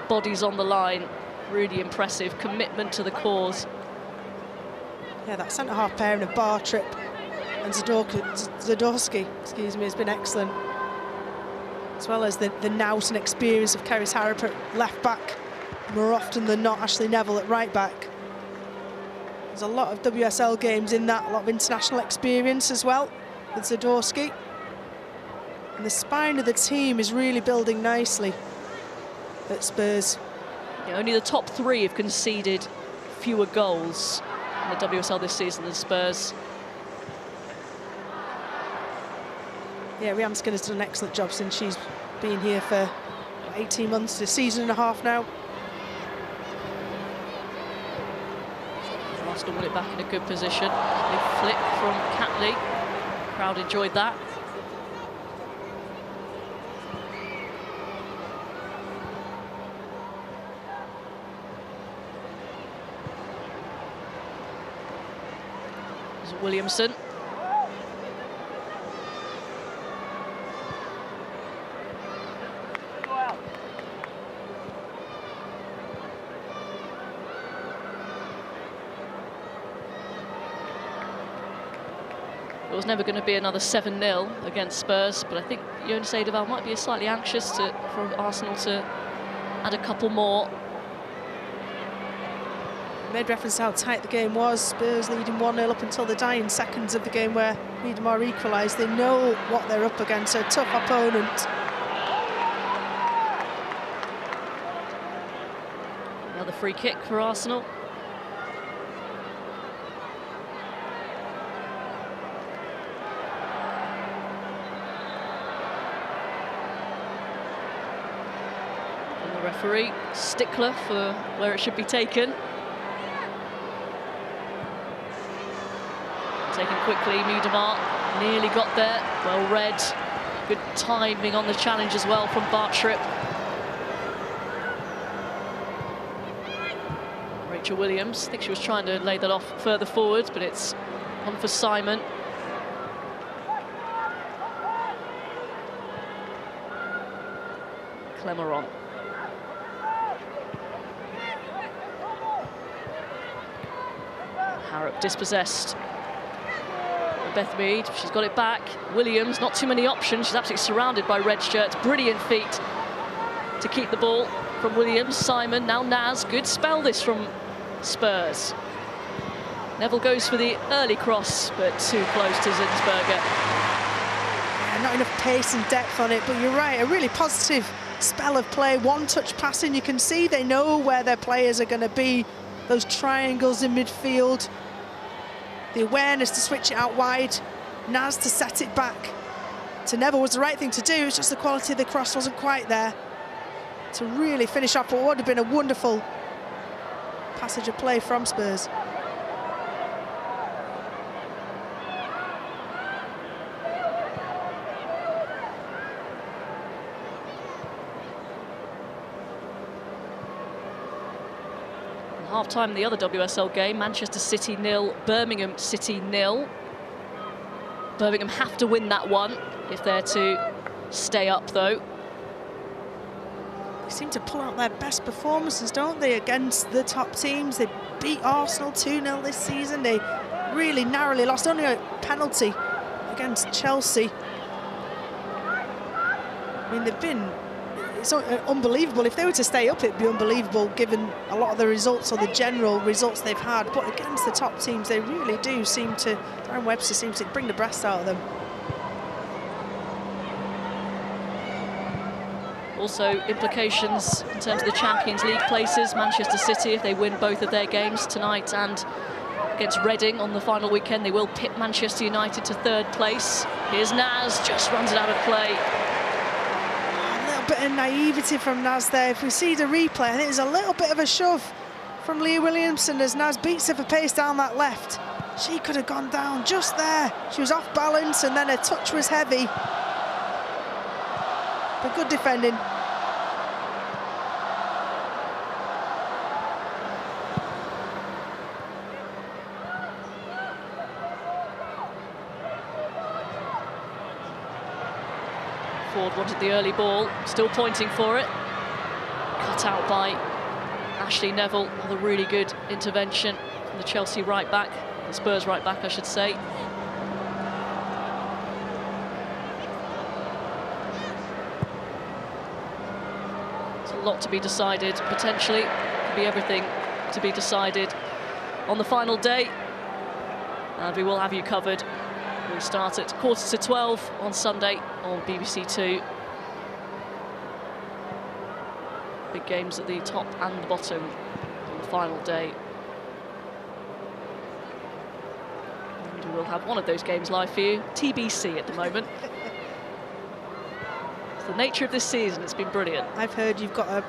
bodies on the line. Really impressive commitment to the cause. Yeah, that centre-half pairing of Bartrip and Zadorsky, excuse me, has been excellent. As well as the nous and experience of Keris Harrop at left-back. More often than not, Ashley Neville at right-back. There's a lot of WSL games in that, a lot of international experience as well with Zadorsky. And the spine of the team is really building nicely at Spurs. Yeah, only the top three have conceded fewer goals in the WSL this season than Spurs. Yeah, Rhian Skinner's done an excellent job since she's been here for 18 months, a season and a half now. Arsenal put it back in a good position. Big flick from Catley. Crowd enjoyed that. There's Williamson. It was never going to be another 7-0 against Spurs, but I think Jon Sedeval might be slightly anxious for Arsenal to add a couple more. Made reference to how tight the game was. Spurs leading 1-0 up until the dying seconds of the game where Miedemar equalised. They know what they're up against, a tough opponent. Another free kick for Arsenal. Referee, stickler for where it should be taken. taken quickly. Miedemar nearly got there. Well read. Good timing on the challenge as well from Bartrip. Rachel Williams, I think she was trying to lay that off further forward, but it's on for Simon. Clemeron. Harrop dispossessed. Beth Mead, she's got it back. Williams, not too many options. She's absolutely surrounded by red shirts. Brilliant feet to keep the ball from Williams. Simon, now Naz. Good spell this from Spurs. Neville goes for the early cross, but too close to Zinsberger. Yeah, not enough pace and depth on it, but you're right, a really positive spell of play. One-touch passing, you can see they know where their players are going to be. Those triangles in midfield. The awareness to switch it out wide. Naz to set it back to Neville was the right thing to do. It's just the quality of the cross wasn't quite there to really finish off what would have been a wonderful passage of play from Spurs. Half-time in the other WSL game, Manchester City 0, Birmingham City 0. Birmingham have to win that one if they're to stay up, though. They seem to pull out their best performances, don't they, against the top teams. They beat Arsenal 2-0 this season. They really narrowly lost, only a penalty against Chelsea. I mean, they've been... It's unbelievable. If they were to stay up, it'd be unbelievable given a lot of the results or the general results they've had. But against the top teams, they really do seem to... Darren Webster seems to bring the best out of them. Also implications in terms of the Champions League places. Manchester City, if they win both of their games tonight and against Reading on the final weekend, they will pit Manchester United to third place. Here's Naz, just runs it out of play. Bit of naivety from Naz there. If we see the replay, I think there's a little bit of a shove from Leah Williamson as Naz beats her for pace down that left. She could have gone down just there. She was off balance and then her touch was heavy. But good defending. Ford wanted the early ball, still pointing for it. Cut out by Ashley Neville with a really good intervention from the Chelsea right back, the Spurs right back, I should say. It's a lot to be decided, potentially. Could be everything to be decided on the final day. And we will have you covered. We start at 11:45 on Sunday on BBC Two. Big games at the top and the bottom on the final day. And we will have one of those games live for you, TBC at the moment. It's the nature of this season, it's been brilliant. I've heard you've got a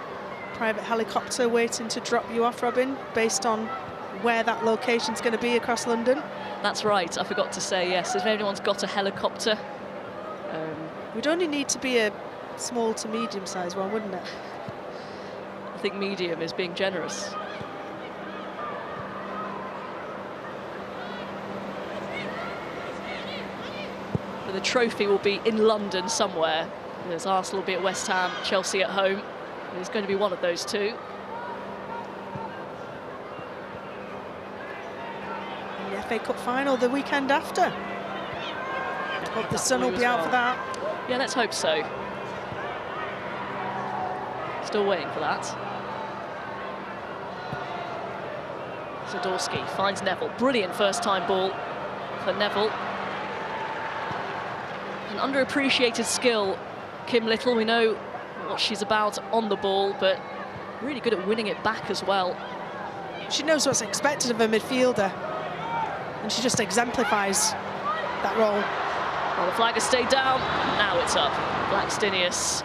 private helicopter waiting to drop you off, Robin, based on where that location's going to be across London. That's right, I forgot to say, yes, if anyone's got a helicopter. Would only need to be a small to medium-sized one, wouldn't it? I think medium is being generous. But the trophy will be in London somewhere. There's Arsenal will be at West Ham, Chelsea at home. It's going to be one of those two. The FA Cup final the weekend after. Hope the sun will be out for that. Yeah, let's hope so. Still waiting for that. Zadorsky finds Neville. Brilliant first-time ball for Neville. An underappreciated skill, Kim Little. We know what she's about on the ball, but really good at winning it back as well. She knows what's expected of a midfielder, and she just exemplifies that role. Well, the flag has stayed down, now it's up. Blackstenius.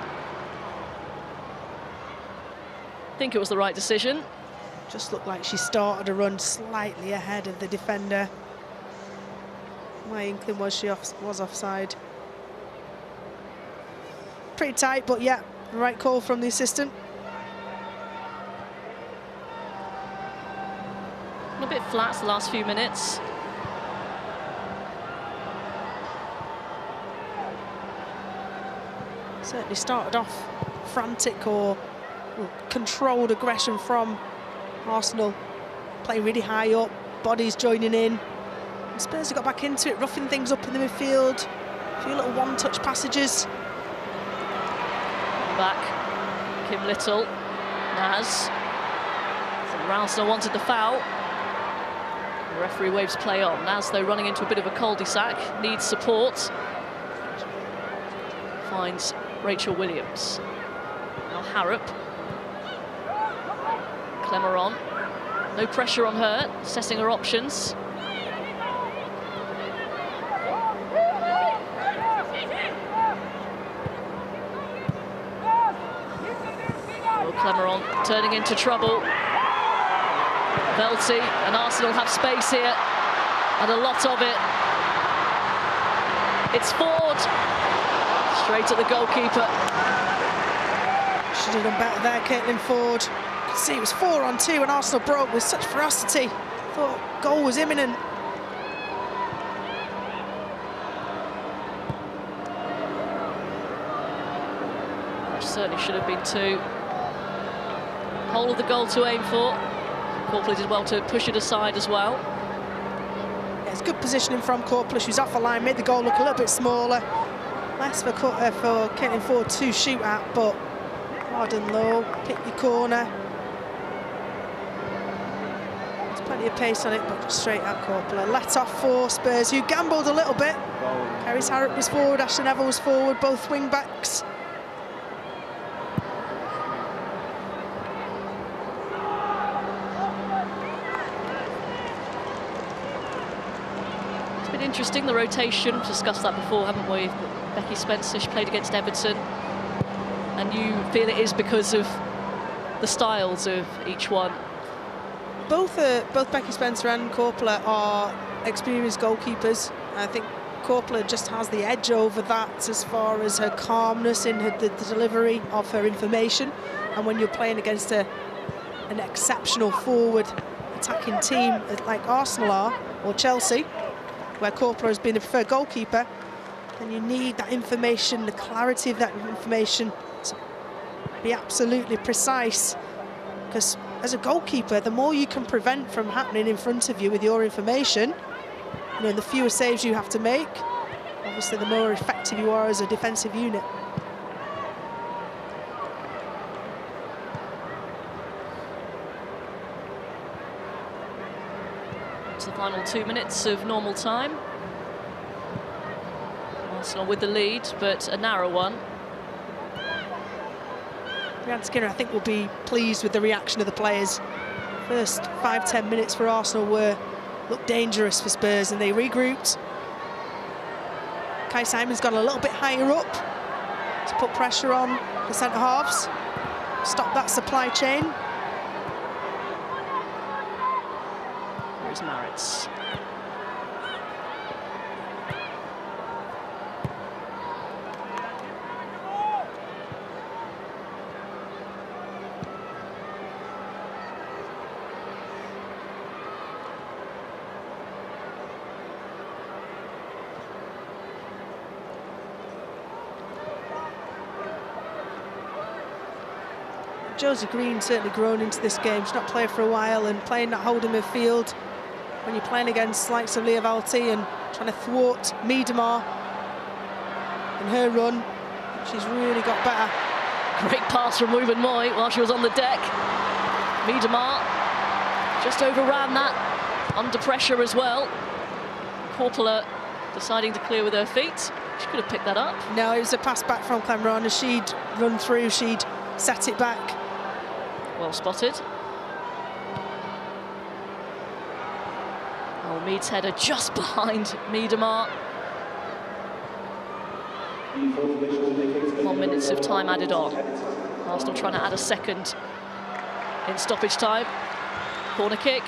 I think it was the right decision. Just looked like she started a run slightly ahead of the defender. My inkling was she was offside. Pretty tight, but yeah, the right call from the assistant. A bit flat the last few minutes. Certainly started off frantic or controlled aggression from Arsenal. Playing really high up, bodies joining in. And Spurs have got back into it, roughing things up in the midfield. A few little one-touch passages. Back, Kim Little, Naz. Arsenal wanted the foul. The referee waves play on. Naz, though, running into a bit of a cul-de-sac, needs support. Finds Rachel Williams. Now Harrop. Clemeron. No pressure on her, assessing her options. Oh, Clemeron turning into trouble. Velty and Arsenal have space here, and a lot of it. It's Ford. Straight at the goalkeeper. Should have done better there, Caitlin Ford. You could see it was 4-on-2 and Arsenal broke with such ferocity. Thought goal was imminent. Which certainly should have been 2. Whole of the goal to aim for. Corpley did well to push it aside as well. Yeah, it's good positioning from Corpley. She's off the line, made the goal look a little bit smaller. Less for Caitlin Ford to shoot at, but hard and low, pick your corner. There's plenty of pace on it, but just straight at Corpley. Let off for Spurs, who gambled a little bit. Kerry's Harrop was forward, Ashton Neville was forward, both wing backs. Interesting, the rotation. We've discussed that before, haven't we? Becky Spencer, she played against Everton. And you feel it is because of the styles of each one. Both Becky Spencer and Corpler are experienced goalkeepers. I think Corpler just has the edge over that as far as her calmness in the delivery of her information. And when you're playing against an exceptional forward attacking team like Arsenal are, or Chelsea, where Corpler has been the preferred goalkeeper, then you need that information, the clarity of that information to be absolutely precise. Because as a goalkeeper, the more you can prevent from happening in front of you with your information, you know, the fewer saves you have to make, obviously the more effective you are as a defensive unit. The final 2 minutes of normal time. Arsenal with the lead, but a narrow one. Brianne Skinner, I think, will be pleased with the reaction of the players. First 5-10 minutes for Arsenal looked dangerous for Spurs, and they regrouped. Kai Simon's gone a little bit higher up to put pressure on the centre halves, stop that supply chain. Here's Maritz. Josie Green certainly grown into this game. She's not played for a while, and playing that holding midfield when you're playing against likes of Leah Valti and trying to thwart Miedemar in her run, she's really got better. Great pass from Ruben Moy while she was on the deck. Miedemar just overran that, under pressure as well. Corpler deciding to clear with her feet. She could have picked that up. No, it was a pass back from Clemeron. As she'd run through, she'd set it back. Well spotted. Oh, Mead's header just behind Miedemar. 1 minute of time added on. Arsenal trying to add a second in stoppage time. Corner kick.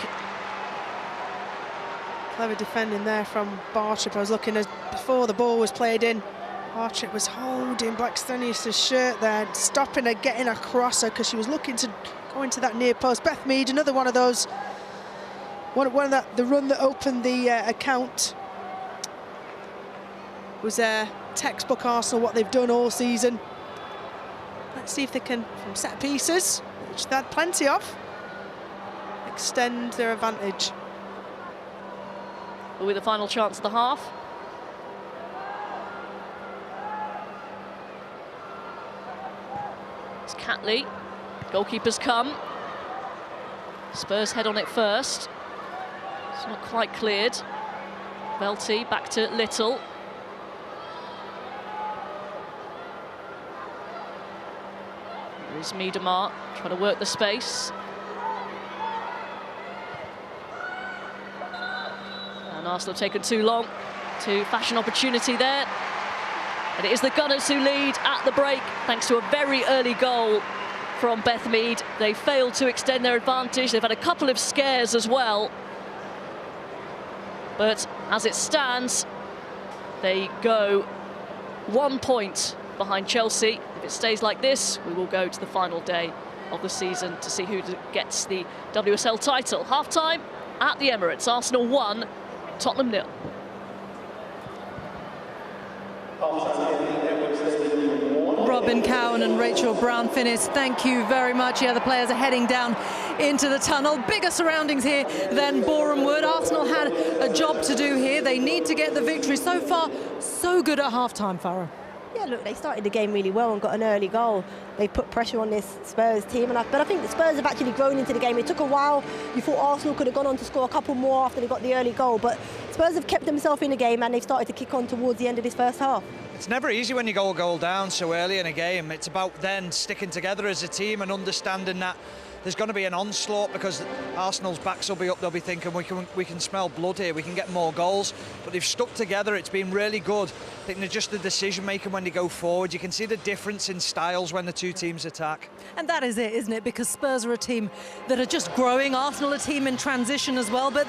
Clever defending there from Bartrip. I was looking as before the ball was played in. Bartrip was holding Blackstenius' shirt there, stopping her, getting across her because she was looking to go into that near post. Beth Mead, another one of those, the run that opened the account was textbook Arsenal, what they've done all season. Let's see if they can, from set pieces, which they had plenty of, extend their advantage. With the final chance of the half. It's Catley. Goalkeeper's come. Spurs head on it first. It's not quite cleared. Velty back to Little. Here's Miedemar trying to work the space. And Arsenal have taken too long to fashion opportunity there. And it is the Gunners who lead at the break thanks to a very early goal from Beth Mead. They failed to extend their advantage. They've had a couple of scares as well. But as it stands, they go 1 point behind Chelsea. If it stays like this, we will go to the final day of the season to see who gets the WSL title. Half-time at the Emirates. Arsenal 1, Tottenham 0. Robin Cowan and Rachel Brown-Finnis, thank you very much. Yeah, the players are heading down into the tunnel. Bigger surroundings here than Boreham Wood. Arsenal had a job to do here. They need to get the victory. So far, so good at half-time, Farah. Yeah, look, they started the game really well and got an early goal. They put pressure on this Spurs team, but I think the Spurs have actually grown into the game. It took a while. You thought Arsenal could have gone on to score a couple more after they got the early goal, but Spurs have kept themselves in the game and they've started to kick on towards the end of this first half. It's never easy when you go a goal down so early in a game. It's about then sticking together as a team and understanding that there's going to be an onslaught because Arsenal's backs will be up. They'll be thinking we can smell blood here, we can get more goals. But they've stuck together. It's been really good. I think they're just the decision making when they go forward. You can see the difference in styles when the two teams attack. And that is it, isn't it? Because Spurs are a team that are just growing. Arsenal a team in transition as well. But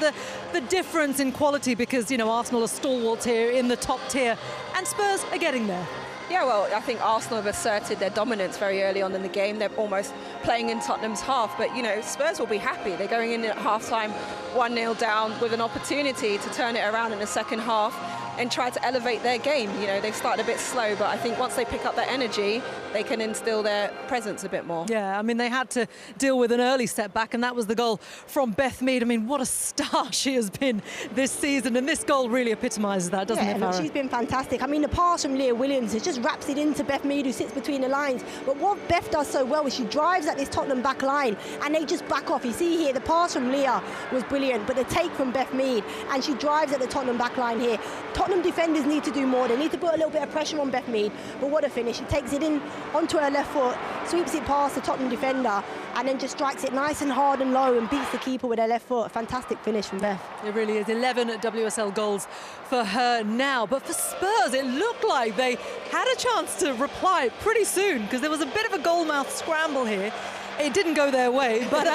the difference in quality, because, you know, Arsenal are stalwarts here in the top tier and Spurs are getting there. Yeah, well, I think Arsenal have asserted their dominance very early on in the game. They're almost playing in Tottenham's half. But, you know, Spurs will be happy. They're going in at half-time 1-0 down with an opportunity to turn it around in the second half and try to elevate their game. You know, they've started a bit slow, but I think once they pick up that energy, they can instill their presence a bit more. Yeah, I mean, they had to deal with an early setback, and that was the goal from Beth Mead. I mean, what a star she has been this season, and this goal really epitomises that, doesn't it, Farah? She's been fantastic. I mean, the pass from Leah Williams, it just wraps it into Beth Mead, who sits between the lines. But what Beth does so well is she drives at this Tottenham back line, and they just back off. You see here, the pass from Leah was brilliant, but the take from Beth Mead, and she drives at the Tottenham back line here. Tottenham defenders need to do more. They need to put a little bit of pressure on Beth Mead. But what a finish. She takes it in onto her left foot, sweeps it past the Tottenham defender, and then just strikes it nice and hard and low and beats the keeper with her left foot. A fantastic finish from Beth. It really is. 11 WSL goals for her now. But for Spurs, it looked like they had a chance to reply pretty soon, because there was a bit of a goalmouth scramble here. It didn't go their way, but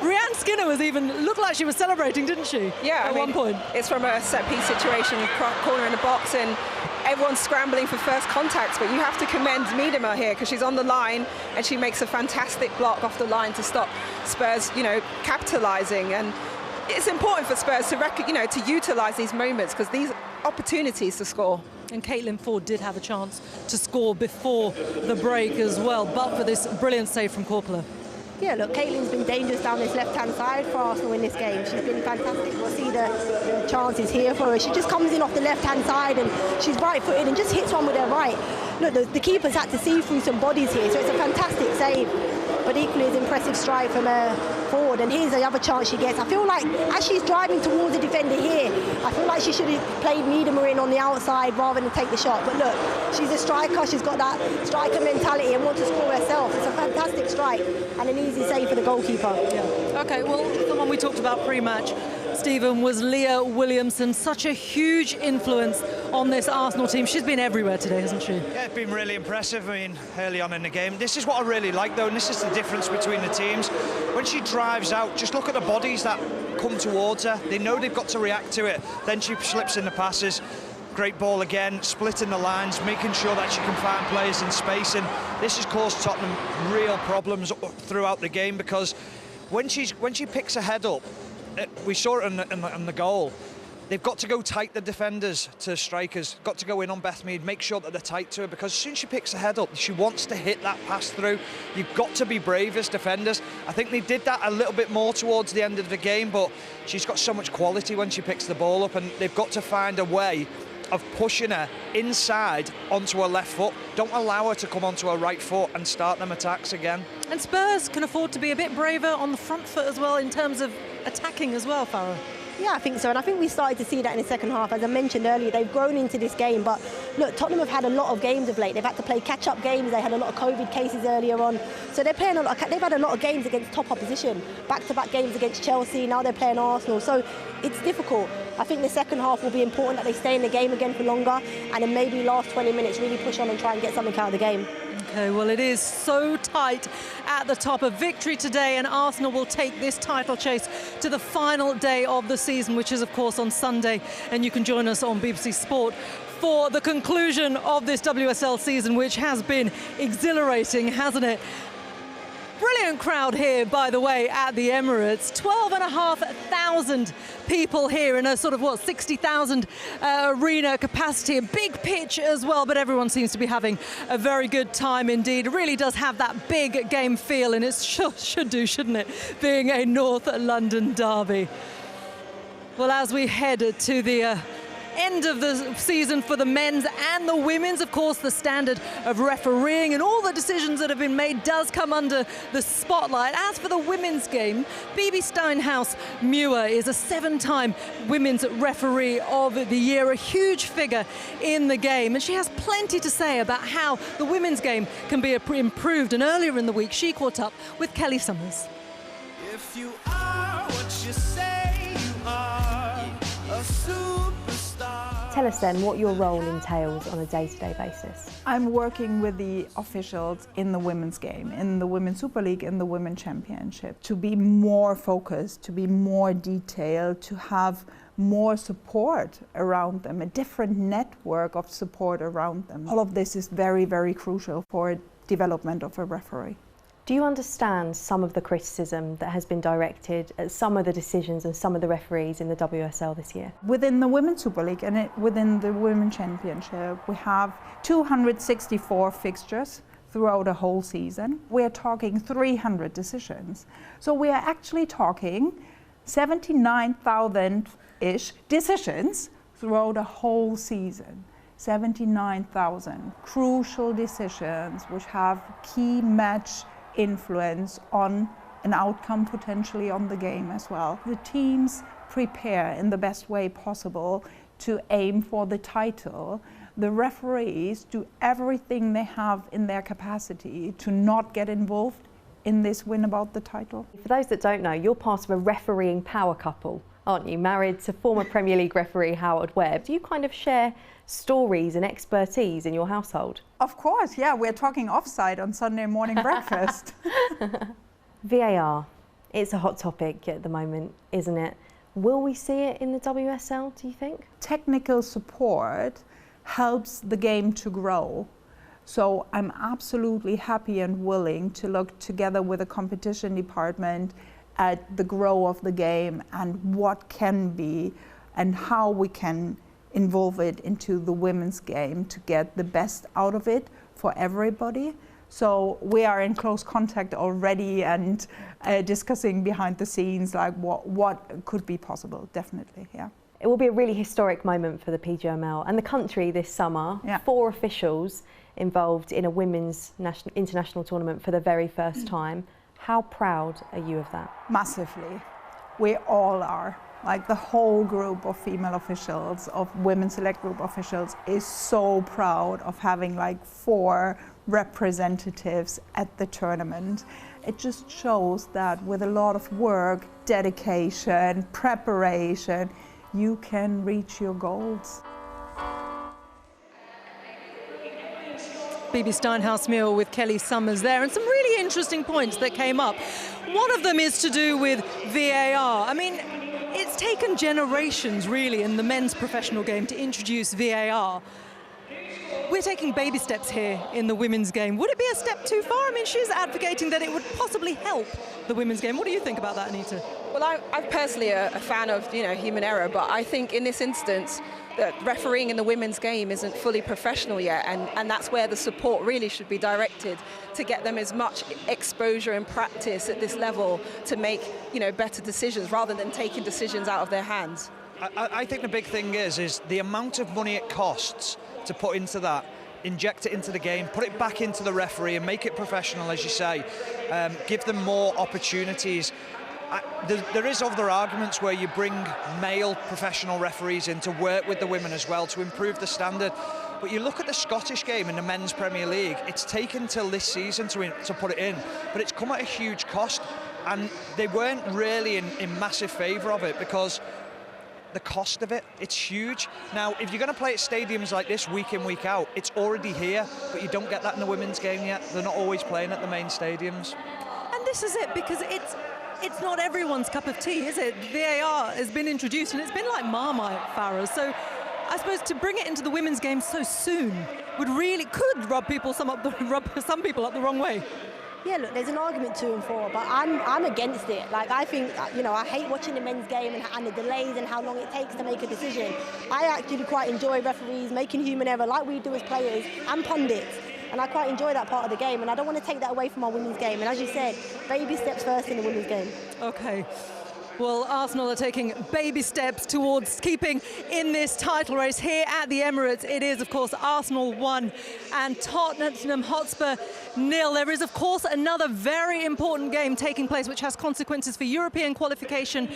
Rhiannon Skinner looked like she was celebrating, didn't she? Yeah, at one point. It's from a set-piece situation, corner in the box, and everyone's scrambling for first contacts, but you have to commend Miedemar here because she's on the line and she makes a fantastic block off the line to stop Spurs, you know, capitalising. And it's important for Spurs to to utilise these moments, because these opportunities to score. And Caitlin Ford did have a chance to score before the break as well, but for this brilliant save from Korpela. Yeah, look, Caitlin's been dangerous down this left-hand side for Arsenal in this game. She's been fantastic. We'll see the chances here for her. She just comes in off the left-hand side and she's right-footed and just hits one with her right. Look, the keeper's had to see through some bodies here, so it's a fantastic save. But equally as impressive strike from her forward. And here's the other chance she gets. I feel like as she's driving towards the defender here, I feel like she should have played Miedemar in on the outside rather than take the shot. But look, she's a striker. She's got that striker mentality and wants to score herself. It's a fantastic strike and an easy save for the goalkeeper. Yeah. Okay, well, the one we talked about pre-match, Stephen, was Leah Williamson. Such a huge influence on this Arsenal team. She's been everywhere today, hasn't she? Yeah, it's been really impressive. I mean, early on in the game. This is what I really like, though, and this is the difference between the teams. When she drives out, just look at the bodies that come towards her. They know they've got to react to it. Then she slips in the passes. Great ball again, splitting the lines, making sure that she can find players in space, and this has caused Tottenham real problems throughout the game, because when she picks her head up, we saw it in the goal. They've got to go tight, the defenders, to strikers, got to go in on Beth Mead, make sure that they're tight to her, because as soon as she picks her head up, she wants to hit that pass through. You've got to be brave as defenders. I think they did that a little bit more towards the end of the game, but she's got so much quality when she picks the ball up, and they've got to find a way of pushing her inside onto her left foot. Don't allow her to come onto her right foot and start them attacks again. And Spurs can afford to be a bit braver on the front foot as well in terms of attacking as well, Farah. Yeah, I think so, and I think we started to see that in the second half. As I mentioned earlier, they've grown into this game, but look, Tottenham have had a lot of games of late. They've had to play catch-up games. They had a lot of COVID cases earlier on, so they're playing they've had a lot of games against top opposition, back-to-back games against Chelsea. Now they're playing Arsenal, so it's difficult. I think the second half will be important, that they stay in the game again for longer, and then maybe last 20 minutes really push on and try and get something out of the game. Okay, well, it is so tight at the top. A victory today and Arsenal will take this title chase to the final day of the season, which is, of course, on Sunday. And you can join us on BBC Sport for the conclusion of this WSL season, which has been exhilarating, hasn't it? Brilliant crowd here, by the way, at the Emirates. 12,500 people here in a sort of, 60,000 arena capacity. A big pitch as well, but everyone seems to be having a very good time indeed. It really does have that big game feel, and it should do, shouldn't it, being a North London derby. Well, as we head to the end of the season for the men's and the women's, of course, the standard of refereeing and all the decisions that have been made does come under the spotlight. As for the women's game, Bibi Steinhaus-Muir is a 7-time women's referee of the year, a huge figure in the game, and she has plenty to say about how the women's game can be improved. And earlier in the week, she caught up with Kelly Summers. If you are what you say you are, a superstar. Tell us then what your role entails on a day-to-day basis. I'm working with the officials in the women's game, in the Women's Super League, in the Women's Championship, to be more focused, to be more detailed, to have more support around them, a different network of support around them. All of this is very, very crucial for development of a referee. Do you understand some of the criticism that has been directed at some of the decisions and some of the referees in the WSL this year? Within the Women's Super League and within the Women's Championship, we have 264 fixtures throughout a whole season. We're talking 300 decisions. So we are actually talking 79,000-ish decisions throughout a whole season. 79,000 crucial decisions which have key match influence on an outcome potentially on the game as well. The teams prepare in the best way possible to aim for the title. The referees do everything they have in their capacity to not get involved in this win about the title. For those that don't know, you're part of a refereeing power couple, aren't you? Married to former Premier League referee Howard Webb. Do you kind of share stories and expertise in your household? Of course, yeah. We're talking offside on Sunday morning breakfast. VAR, it's a hot topic at the moment, isn't it? Will we see it in the WSL, do you think? Technical support helps the game to grow. So I'm absolutely happy and willing to look together with the competition department at the growth of the game and what can be and how we can involve it into the women's game to get the best out of it for everybody. So we are in close contact already and discussing behind the scenes like what could be possible, definitely, yeah. It will be a really historic moment for the PGML and the country this summer. Yeah. 4 officials involved in a women's international tournament for the very first time. How proud are you of that? Massively. We all are. Like the whole group of female officials, of women's select group officials is so proud of having like 4 representatives at the tournament. It just shows that with a lot of work, dedication, preparation, you can reach your goals. Bibi Steinhaus-Muir with Kelly Summers there, and some really interesting points that came up. One of them is to do with VAR. I mean, It's taken generations, really, in the men's professional game to introduce VAR. We're taking baby steps here in the women's game. Would it be a step too far? I mean, she's advocating that it would possibly help the women's game. What do you think about that, Anita? Well, I'm personally a fan of, human error, but I think in this instance, that refereeing in the women's game isn't fully professional yet, and that's where the support really should be directed to get them as much exposure and practice at this level to make, better decisions rather than taking decisions out of their hands. I think the big thing is the amount of money it costs to put into that, inject it into the game, put it back into the referee and make it professional, as you say, give them more opportunities. There is other arguments where you bring male professional referees in to work with the women as well to improve the standard. But you look at the Scottish game in the Men's Premier League, it's taken till this season to put it in, but it's come at a huge cost, and they weren't really in massive favour of it because the cost of it, it's huge. Now, if you're going to play at stadiums like this week in, week out, it's already here, but you don't get that in the women's game yet. They're not always playing at the main stadiums. And this is it, because it's not everyone's cup of tea, is it? VAR has been introduced, and it's been like Marmite, Farah. So I suppose to bring it into the women's game so soon could rub some people up the wrong way. Yeah, look, there's an argument 2 and 4, but I'm against it. Like, I think, I hate watching the men's game and the delays and how long it takes to make a decision. I actually quite enjoy referees making human error like we do as players and pundits. And I quite enjoy that part of the game, and I don't want to take that away from our women's game. And as you said, baby steps first in the women's game. Okay. Well, Arsenal are taking baby steps towards keeping in this title race here at the Emirates. It is, of course, Arsenal 1 and Tottenham Hotspur 0. There is, of course, another very important game taking place, which has consequences for European qualification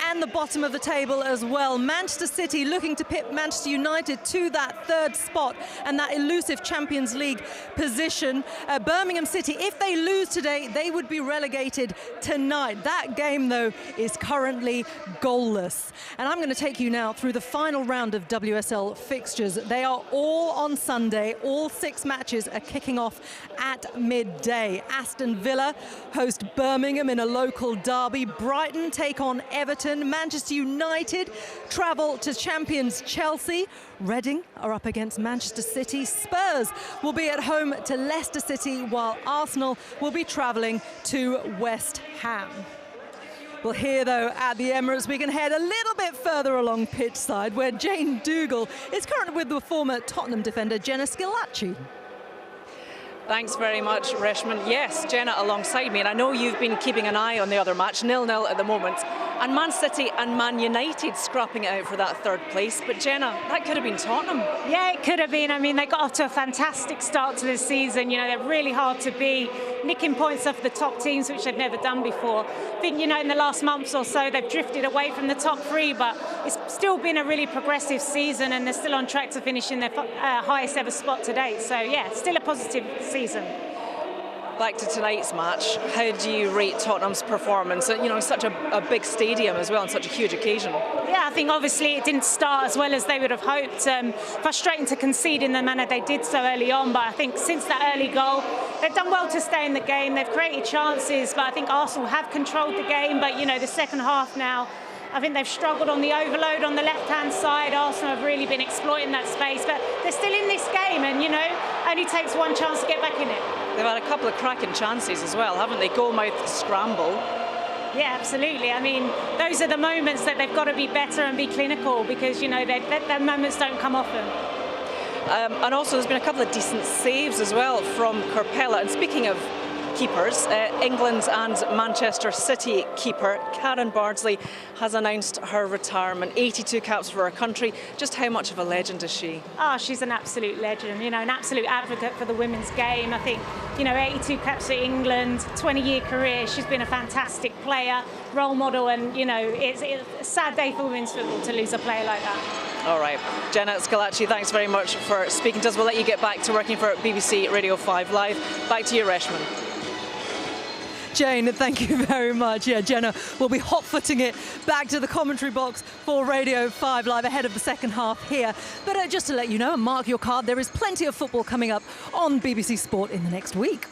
and the bottom of the table as well. Manchester City looking to pip Manchester United to that 3rd spot and that elusive Champions League position. Birmingham City, if they lose today, they would be relegated tonight. That game, though, is currently goalless. And I'm going to take you now through the final round of WSL fixtures. They are all on Sunday. All 6 matches are kicking off at midday. Aston Villa host Birmingham in a local derby. Brighton take on Everton. Manchester United travel to champions Chelsea. Reading are up against Manchester City. Spurs will be at home to Leicester City, while Arsenal will be travelling to West Ham. Well, here, though, at the Emirates, we can head a little bit further along pitch side, where Jane Dougal is currently with the former Tottenham defender Jenna Schillaci. Thanks very much, Reshman. Yes, Jenna alongside me, and I know you've been keeping an eye on the other match, 0-0 at the moment, and Man City and Man United scrapping it out for that 3rd place. But Jenna, that could have been Tottenham. Yeah, it could have been. I mean, they got off to a fantastic start to this season. They're really hard to beat, nicking points off the top teams, which they've never done before. I think, in the last months or so, they've drifted away from the top 3, but it's still been a really progressive season, and they're still on track to finish in their highest ever spot to date. So, yeah, still a positive season. Back to tonight's match, how do you rate Tottenham's performance? Such a big stadium as well, and such a huge occasion. Yeah, I think obviously it didn't start as well as they would have hoped. Frustrating to concede in the manner they did so early on, but I think since that early goal, they've done well to stay in the game. They've created chances, but I think Arsenal have controlled the game. But, the second half now, I think they've struggled on the overload on the left-hand side. Arsenal have really been exploiting that space, but they're still in this game, and, only takes one chance to get back in it. They've had a couple of cracking chances as well, haven't they? Goal-mouth scramble. Yeah, absolutely. I mean, those are the moments that they've got to be better and be clinical, because, their moments don't come often. And also there's been a couple of decent saves as well from Corpella. And speaking of keepers, England's and Manchester City keeper Karen Bardsley has announced her retirement. 82 caps for her country. Just how much of a legend is she? Oh, she's an absolute legend, an absolute advocate for the women's game. I think, 82 caps for England, 20-year career. She's been a fantastic player, role model, and, it's a sad day for women's football to lose a player like that. All right, Jenna Schillaci, thanks very much for speaking to us. We'll let you get back to working for BBC Radio 5 Live. Back to you, Reshman. Jane, thank you very much. Yeah, Jenna will be hot-footing it back to the commentary box for Radio 5 Live ahead of the second half here. But just to let you know and mark your card, there is plenty of football coming up on BBC Sport in the next week.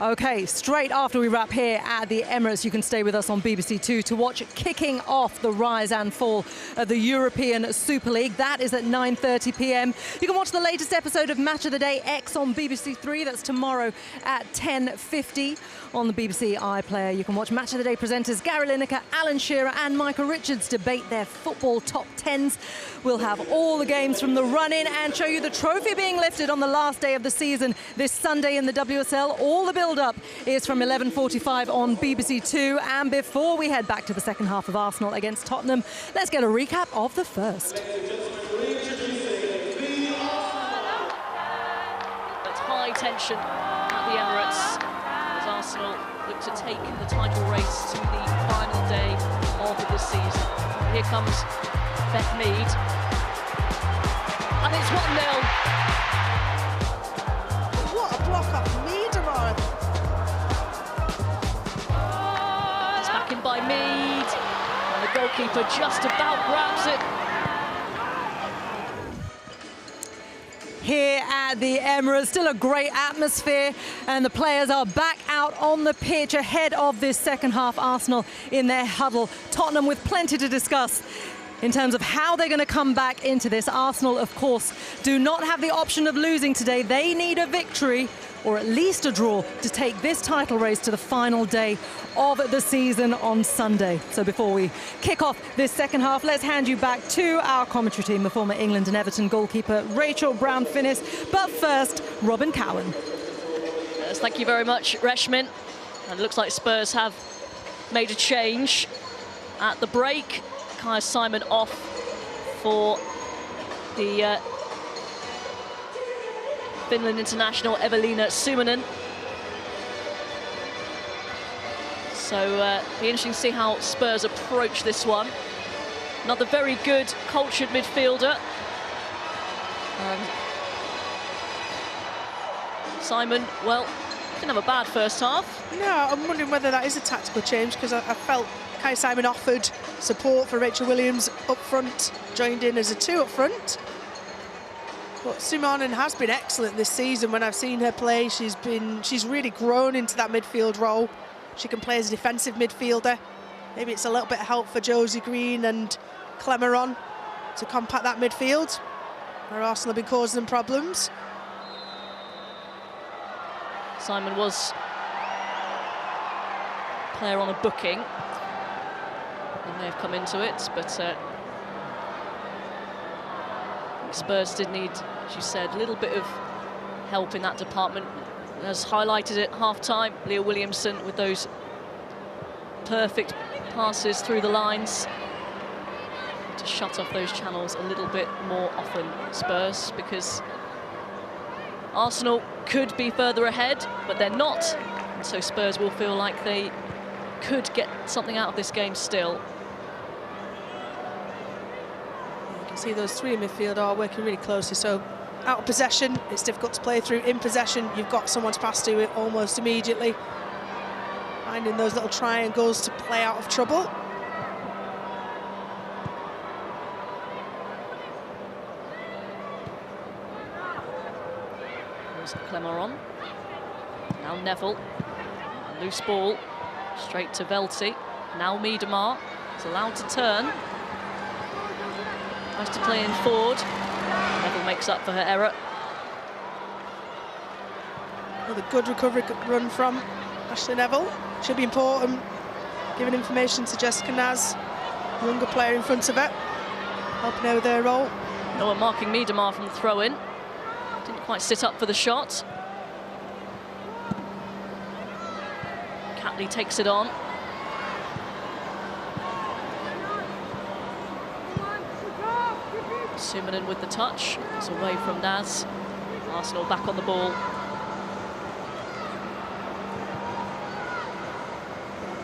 Okay, straight after we wrap here at the Emirates, you can stay with us on BBC Two to watch kicking off the rise and fall of the European Super League. That is at 9:30 p.m. You can watch the latest episode of Match of the Day X on BBC Three. That's tomorrow at 10:50 on the BBC iPlayer. You can watch Match of the Day presenters Gary Lineker, Alan Shearer and Michael Richards debate their football top 10s. We'll have all the games from the run-in and show you the trophy being lifted on the last day of the season this Sunday in the WSL. All the build-up is from 11:45 on BBC Two. And before we head back to the second half of Arsenal against Tottenham, let's get a recap of the first. It's high tension at the Emirates as Arsenal look to take the title race to the final day of the season. Here comes Beth Mead, and it's 1-0. What a block off Miedema. It's back in by Mead, and the goalkeeper just about grabs it. Here at the Emirates, still a great atmosphere, and the players are back out on the pitch ahead of this second half. Arsenal in their huddle. Tottenham with plenty to discuss in terms of how they're going to come back into this. Arsenal, of course, do not have the option of losing today. They need a victory or at least a draw to take this title race to the final day of the season on Sunday. So before we kick off this second half, let's hand you back to our commentary team, the former England and Everton goalkeeper Rachel Brown-Finnis. But first, Robin Cowan. Yes, thank you very much, Reshmin. And it looks like Spurs have made a change at the break. Kaya Simon off for the Finland international Evelina Summanen. So be interesting to see how Spurs approach this one. Another very good, cultured midfielder. Simon, well, didn't have a bad first half. No, I'm wondering whether that is a tactical change, because I felt Kaya Simon offered support for Rachel Williams up front, joined in as a 2 up front. But Summanen has been excellent this season. When I've seen her play, she's really grown into that midfield role. She can play as a defensive midfielder. Maybe it's a little bit of help for Josie Green and Clemeron to compact that midfield, where Arsenal have been causing them problems. Simon was player on a booking. He may have come into it, but Spurs did need, as you said, a little bit of help in that department. As highlighted at half-time, Leah Williamson with those perfect passes through the lines to shut off those channels a little bit more often, Spurs, because Arsenal could be further ahead, but they're not. And so Spurs will feel like they could get something out of this game still. You can see those three in midfield are working really closely. So out of possession, it's difficult to play through. In possession, you've got someone to pass to it almost immediately. Finding those little triangles to play out of trouble. There's Clemeron. Now Neville. A loose ball. Straight to Velti. Now Miedema is allowed to turn. Tries to play in forward. Neville makes up for her error. With a good recovery run from Ashley Neville. Should be important. Giving information to Jessica Naz, younger player in front of her, helping her with her role. No one marking Miedema from the throw-in. Didn't quite sit up for the shot. Catley takes it on. Summanen with the touch. It's away from Naz. Arsenal back on the ball.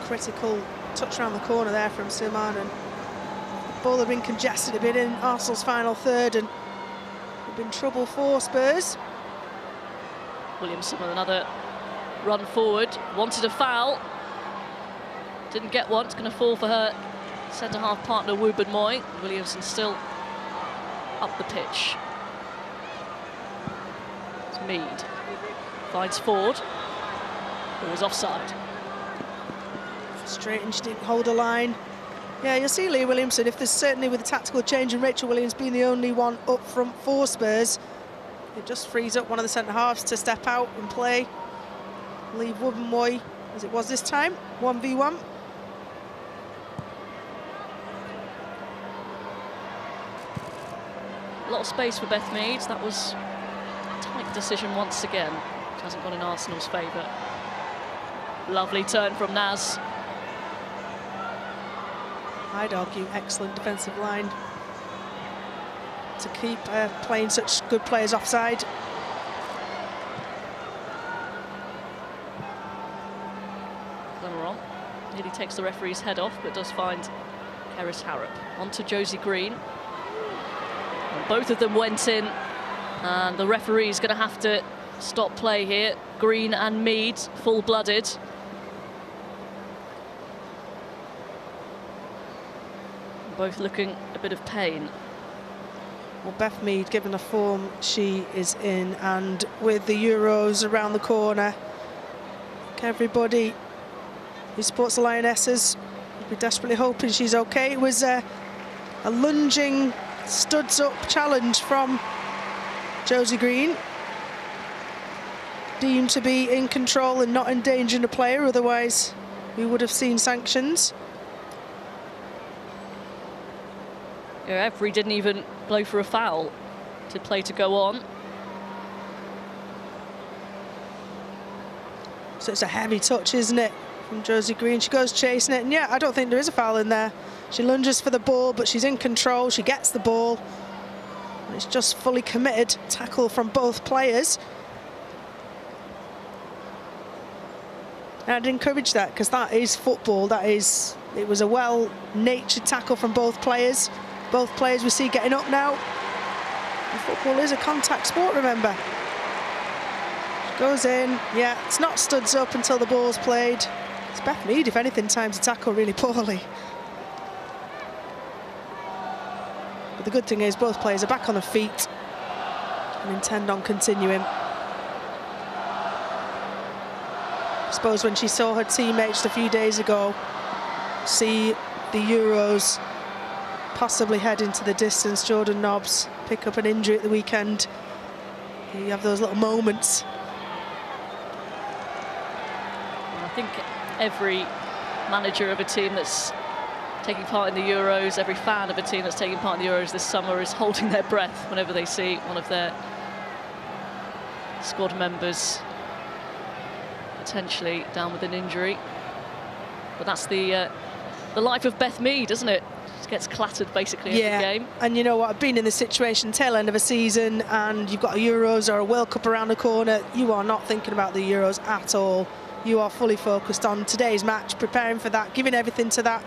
Critical touch around the corner there from Summanen. The ball had been congested a bit in Arsenal's final third, and there'd been trouble for Spurs. Williamson with another run forward. Wanted a foul. Didn't get one. It's going to fall for her centre-half partner, Wooburn Moy. Williamson still up the pitch. It's Mead. Finds Ford. It was offside. Frustrating, she didn't hold a line. Yeah, you'll see Leah Williamson, if there's certainly with the tactical change and Rachel Williams being the only one up front for Spurs, it just frees up one of the centre-halves to step out and play. Leave Wubbenmoy, as it was this time, 1v1. A lot of space for Beth Mead. That was a tight decision once again, which hasn't gone in Arsenal's favour. Lovely turn from Naz. I'd argue excellent defensive line to keep playing such good players offside. Glamorant nearly takes the referee's head off, but does find Keris Harrop. On to Josie Green. And both of them went in, and the referee's going to have to stop play here. Green and Mead, full-blooded. Both looking a bit of pain. Well, Beth Mead, given the form she is in, and with the Euros around the corner, everybody who supports the Lionesses will be desperately hoping she's okay. It was a lunging, studs-up challenge from Josie Green, deemed to be in control and not endangering the player, otherwise we would have seen sanctions. Yeah, referee didn't even blow for a foul to play to go on. So it's a heavy touch, isn't it, from Josie Green? She goes chasing it, and yeah, I don't think there is a foul in there. She lunges for the ball, but she's in control. She gets the ball. And it's just fully committed tackle from both players. And I'd encourage that, because that is football. It was a well-natured tackle from both players. Both players we see getting up now. And football is a contact sport, remember. She goes in, yeah, it's not studs up until the ball's played. It's Beth Mead, if anything, times the tackle really poorly. But the good thing is both players are back on their feet and intend on continuing. I suppose when she saw her teammates a few days ago see the Euros possibly head into the distance, Jordan Nobbs pick up an injury at the weekend, you have those little moments. I think every manager of a team that's taking part in the Euros, every fan of a team that's taking part in the Euros this summer is holding their breath whenever they see one of their squad members potentially down with an injury. But that's the life of Beth Mead, isn't it? She gets clattered basically every game. And you know what, I've been in the situation tail end of a season and you've got a Euros or a World Cup around the corner. You are not thinking about the Euros at all. You are fully focused on today's match, preparing for that, giving everything to that.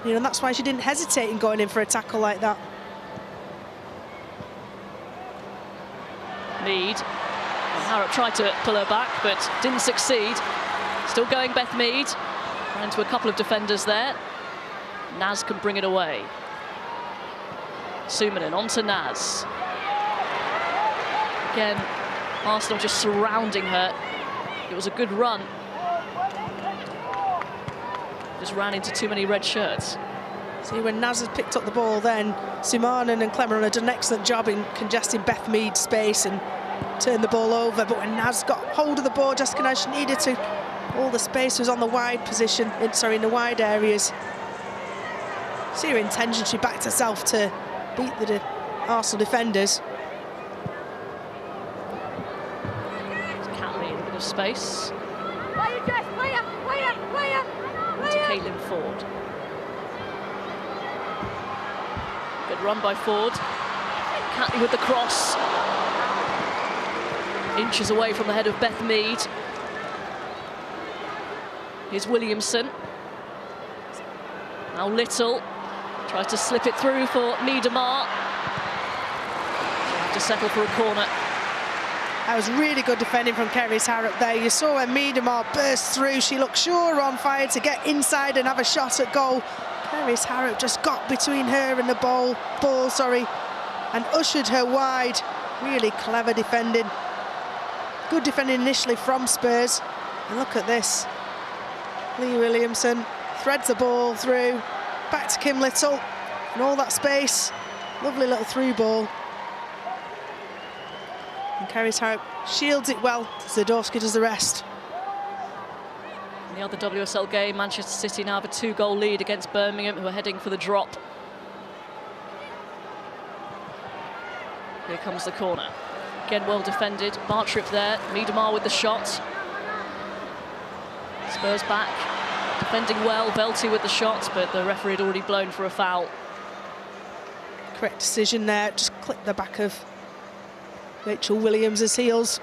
You know, and that's why she didn't hesitate in going in for a tackle like that. Mead. Harrop tried to pull her back, but didn't succeed. Still going Beth Mead. Ran into a couple of defenders there. Naz can bring it away. Suominen on to Naz. Again, Arsenal just surrounding her. It was a good run. Just ran into too many red shirts. See, when Naz has picked up the ball then, Suominen and Clemmer have done an excellent job in congesting Beth Mead's space and turned the ball over. But when Naz got hold of the ball just as she needed to, all the space was on the wide position, in the wide areas. See her intention, she backed herself to beat the Arsenal defenders. Catley in a bit of space. To Caitlin Ford. Good run by Ford. Catley with the cross. Inches away from the head of Beth Mead. Here's Williamson. Now Little tries to slip it through for Miedemar. She'll have to settle for a corner. That was really good defending from Keris Harrop there. You saw when Miedemar burst through, she looked sure on fire to get inside and have a shot at goal. Keris Harrop just got between her and the ball, and ushered her wide. Really clever defending. Good defending initially from Spurs. And look at this. Lee Williamson threads the ball through, back to Kim Little, and all that space. Lovely little through ball. And Kerry's Harrop shields it well. Zadorsky does the rest. In the other WSL game, Manchester City now have a 2-goal lead against Birmingham, who are heading for the drop. Here comes the corner. Again, well defended. Bartrip there. Miedemar with the shot. Spurs back. Defending well. Velty with the shot, but the referee had already blown for a foul. Correct decision there. Just clip the back of Rachel Williams' heels.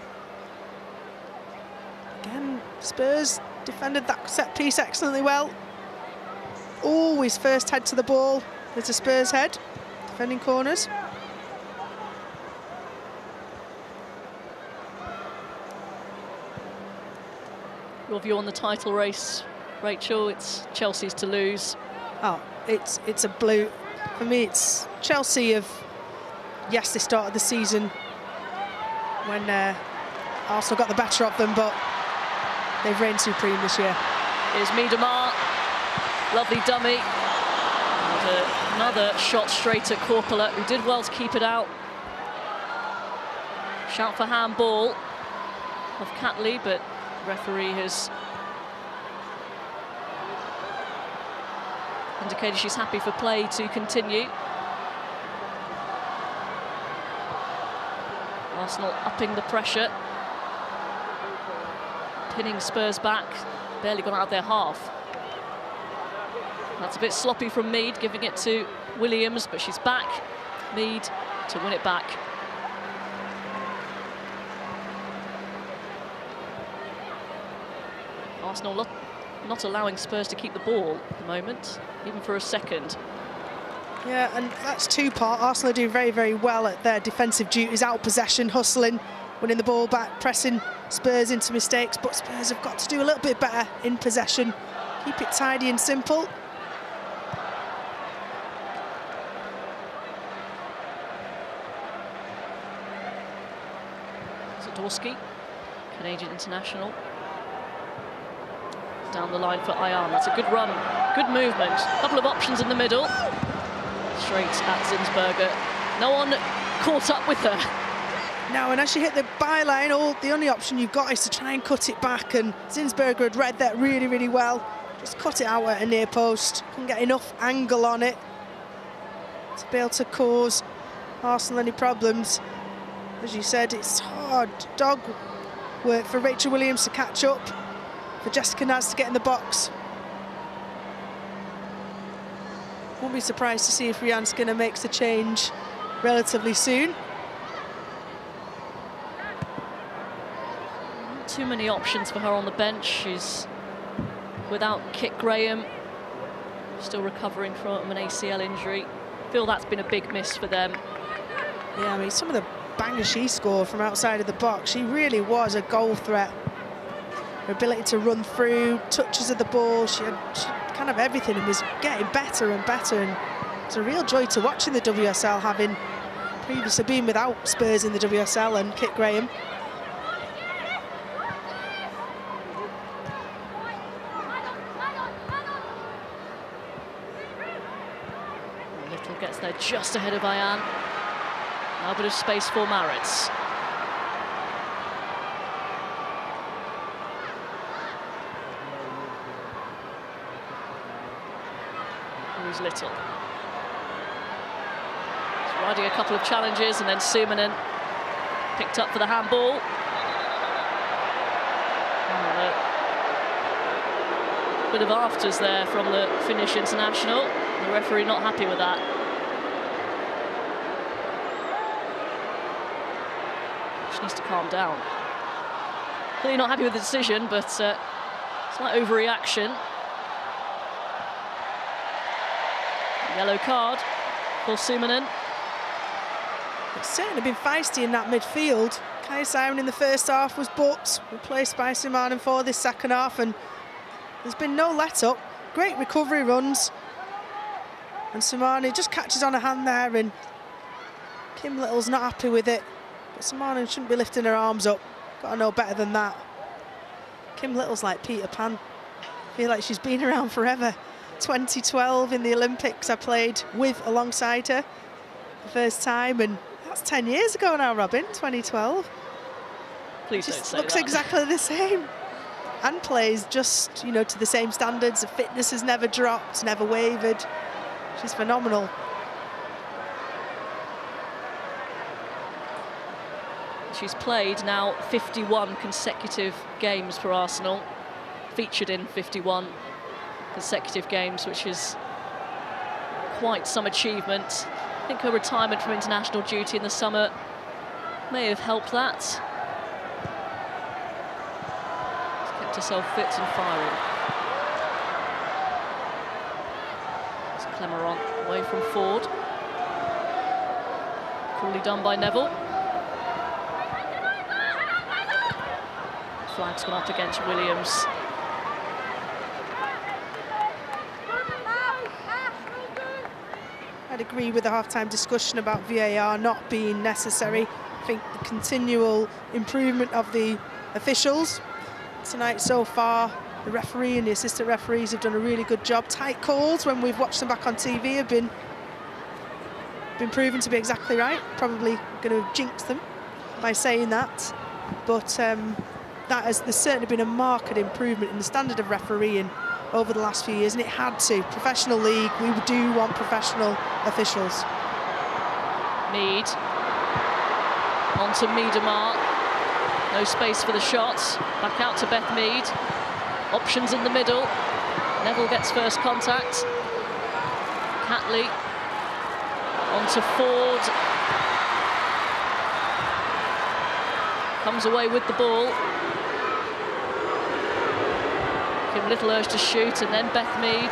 Again, Spurs defended that set piece excellently well. Always first head to the ball. There's a Spurs head. Defending corners. Your view on the title race, Rachel? It's Chelsea's to lose. Oh, it's a blue. For me, it's Chelsea of, yes, they started the season when Arsenal got the better of them, but they've reigned supreme this year. Here's Miedemar. Lovely dummy. And another shot straight at Korpela, who did well to keep it out. Shout for handball of Catley, but referee has indicated she's happy for play to continue. Arsenal upping the pressure, pinning Spurs back, barely gone out of their half. That's a bit sloppy from Mead, giving it to Williams, but she's back. Mead to win it back. Arsenal not allowing Spurs to keep the ball at the moment, even for a second. Yeah, and that's two-part. Arsenal are doing very, very well at their defensive duties, out possession, hustling, winning the ball back, pressing Spurs into mistakes, but Spurs have got to do a little bit better in possession. Keep it tidy and simple. Zadorsky, Canadian international. Down the line for Ayan. That's a good run, good movement. A couple of options in the middle. Straight at Zinsberger. No one caught up with her. No, and as you hit the byline, the only option you've got is to try and cut it back, and Zinsberger had read that really, really well. Just cut it out at a near post. Couldn't get enough angle on it to be able to cause Arsenal any problems. As you said, it's hard dog work for Rachel Williams to catch up, for Jessica Naz to get in the box. Won't be surprised to see if Rianne Skinner makes the change relatively soon. Not too many options for her on the bench. She's without Kit Graham, still recovering from an ACL injury. I feel that's been a big miss for them. Yeah, I mean, some of the bangers she scored from outside of the box, she really was a goal threat. Her ability to run through, touches of the ball, she had kind of everything and was getting better and better, and it's a real joy to watch in the WSL, having previously been without Spurs in the WSL and Kit Graham. Little gets there just ahead of Ayan. Now a bit of space for Maritz. Here's Little. He's riding a couple of challenges, and then Suominen picked up for the handball. A bit of afters there from the Finnish international. The referee not happy with that. She needs to calm down. Clearly not happy with the decision, but slight overreaction. Yellow card for Suominen. It's certainly been feisty in that midfield. Kai Simon in the first half was booked, replaced by Simanen for this second half, and there's been no let-up. Great recovery runs. And Simanen just catches on a hand there, and Kim Little's not happy with it. But Simanen shouldn't be lifting her arms up. Got to know better than that. Kim Little's like Peter Pan. I feel like she's been around forever. 2012 in the Olympics, I played alongside her the first time, and that's 10 years ago now, Robin, 2012. Please just don't say looks that. exactly the same. And plays just, you know, to the same standards. The fitness has never dropped, never wavered. She's phenomenal. She's played now 51 consecutive games for Arsenal, featured in 51 consecutive games, which is quite some achievement. I think her retirement from international duty in the summer may have helped that. She's kept herself fit and firing. It's Clemeron away from Ford. Coolly done by Neville. Flag's gone up against Williams. I'd agree with the half-time discussion about VAR not being necessary. I think the continual improvement of the officials tonight so far, the referee and the assistant referees have done a really good job. Tight calls when we've watched them back on TV have been proven to be exactly right. Probably going to jinx them by saying that, but there's certainly been a marked improvement in the standard of refereeing over the last few years, and it had to. Professional league, we do want professional officials. Mead. On to Miedemar. No space for the shot. Back out to Beth Mead. Options in the middle. Neville gets first contact. Catley. On to Ford. Comes away with the ball. Kim Little urged to shoot, and then Beth Mead.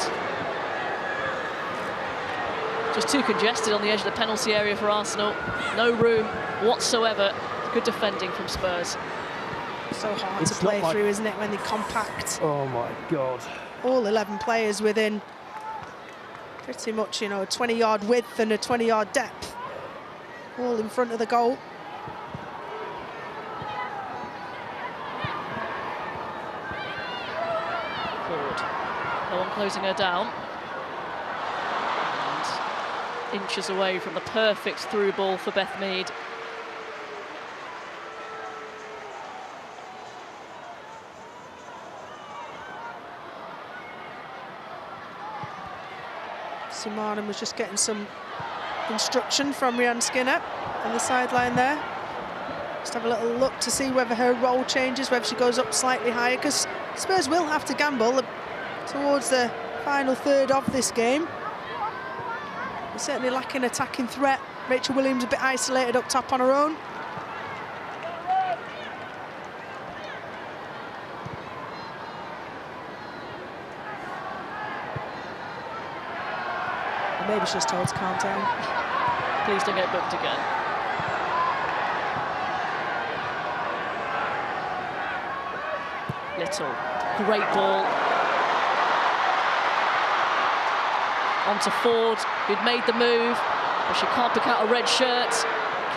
Just too congested on the edge of the penalty area for Arsenal. No room whatsoever. Good defending from Spurs. So hard to play through, isn't it, when they compact? Oh my God. All 11 players within pretty much, you know, a 20-yard width and a 20-yard depth. All in front of the goal. No one closing her down. And inches away from the perfect through ball for Beth Mead. Simanen was just getting some instruction from Rhian Skinner on the sideline there. Just have a little look to see whether her role changes, whether she goes up slightly higher, because Spurs will have to gamble towards the final third of this game. They're certainly lacking attacking threat. Rachel Williams a bit isolated up top on her own. Or maybe she's told to calm down. Please don't get booked again. Little, great ball. On to Ford, who'd made the move, but she can't pick out a red shirt.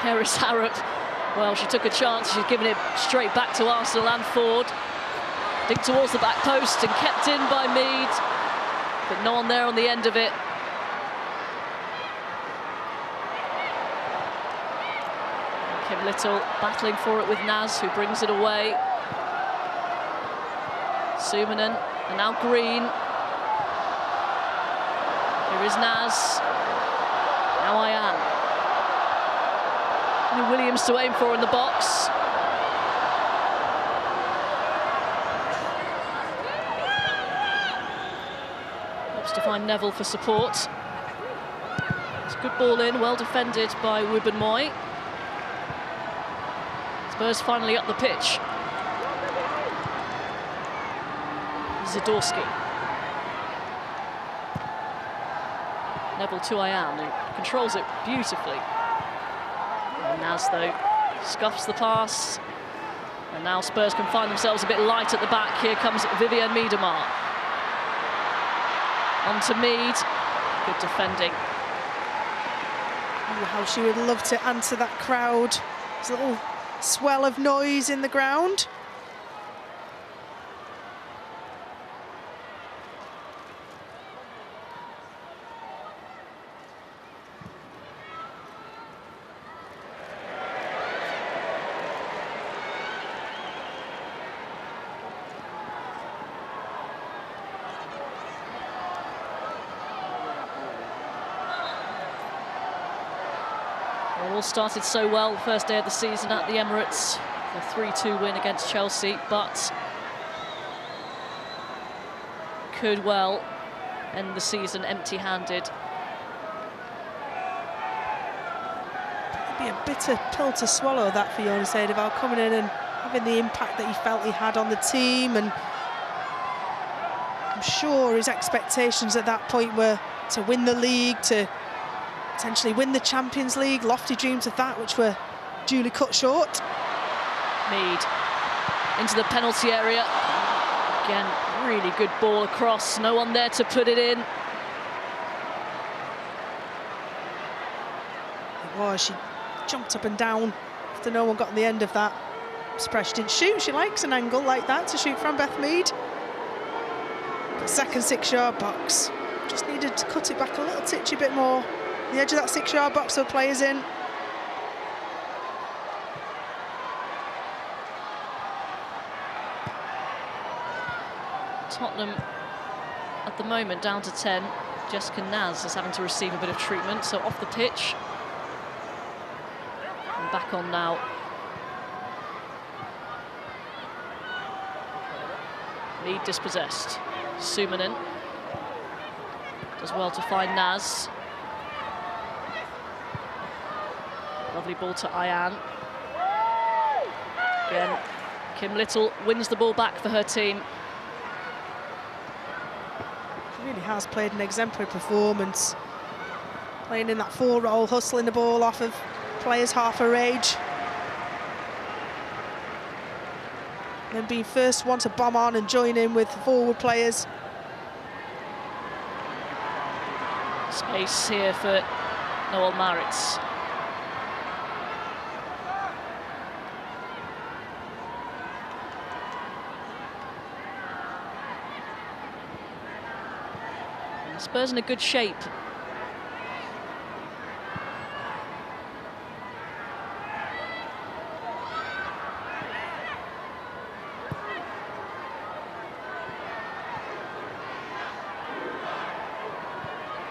Keris Harrop, well, she took a chance. She's given it straight back to Arsenal and Ford. Dig towards the back post and kept in by Mead, but no one there on the end of it. Kim Little battling for it with Naz, who brings it away. Sumanen, and now Green. Here is Naz. Now Ayan. Williams to aim for in the box. Helps to find Neville for support. It's a good ball in, well defended by Wubben-Moy. Spurs finally up the pitch. Zadorsky. Neville to Ayan, who controls it beautifully. And Naz, though, scuffs the pass. And now Spurs can find themselves a bit light at the back. Here comes Vivianne Miedemar. On to Mead. Good defending. Oh, how she would love to answer that crowd. There's a little swell of noise in the ground. Well, all started so well first day of the season at the Emirates. The 3-2 win against Chelsea, but could well end the season empty-handed. It'd be a bitter pill to swallow, that, for Jonas Eidevall, coming in and having the impact that he felt he had on the team, and I'm sure his expectations at that point were to win the league, to potentially win the Champions League, lofty dreams of that, which were duly cut short. Mead into the penalty area. Again, really good ball across, no one there to put it in. It was, she jumped up and down after no one got on the end of that. I'm surprised she didn't shoot. She likes an angle like that to shoot from, Beth Mead. But second 6-yard box, just needed to cut it back a little titchy bit more. The edge of that 6-yard box, so players in. Tottenham at the moment down to 10. Jessica Naz is having to receive a bit of treatment, so off the pitch. And back on now. Mead dispossessed. Suominen does well to find Naz. Lovely ball to Ayan. Again, Kim Little wins the ball back for her team. She really has played an exemplary performance, playing in that 4 role, hustling the ball off of players half her age. Then being first one to bomb on and join in with forward players. Space here for Noel Maritz. Spurs in a good shape.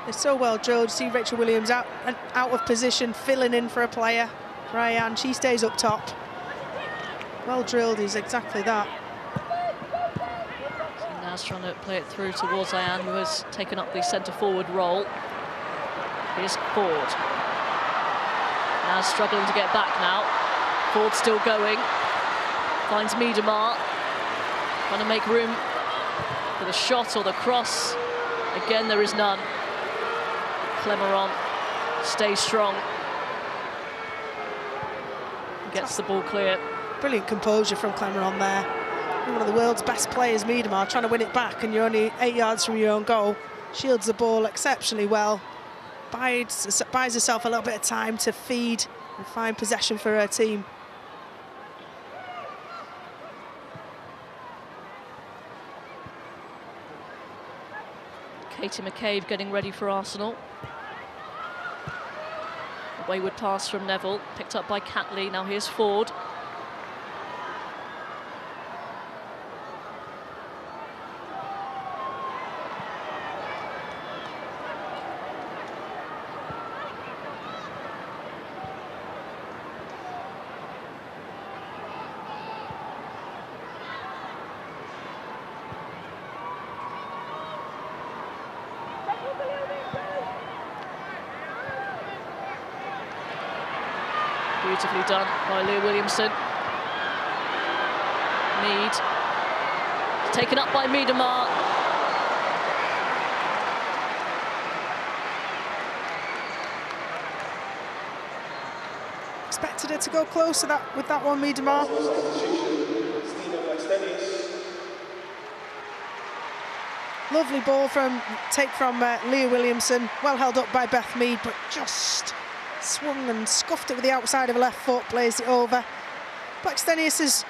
They're so well drilled. You see Rachel Williams out of position, filling in for a player. Ryan, she stays up top. Well drilled is exactly that. Naz trying to play it through towards Ayan, who has taken up the centre-forward role. Here's Ford. Naz struggling to get back now. Ford still going. Finds Miedemar. Trying to make room for the shot or the cross. Again, there is none. Clemeron stays strong. Gets the ball clear. Brilliant composure from Clemeron there. One of the world's best players, Miedemar, trying to win it back, and you're only 8 yards from your own goal. Shields the ball exceptionally well. Buys herself a little bit of time to feed and find possession for her team. Katie McCabe getting ready for Arsenal. A wayward pass from Neville, picked up by Catley. Now here's Ford. Beautifully done by Leah Williamson. Mead. Taken up by Miedemar. Expected her to go close to that with that one, Miedemar. Lovely ball from Leah Williamson. Well held up by Beth Mead, but just swung and scuffed it with the outside of her left foot, plays it over. Blackstenius has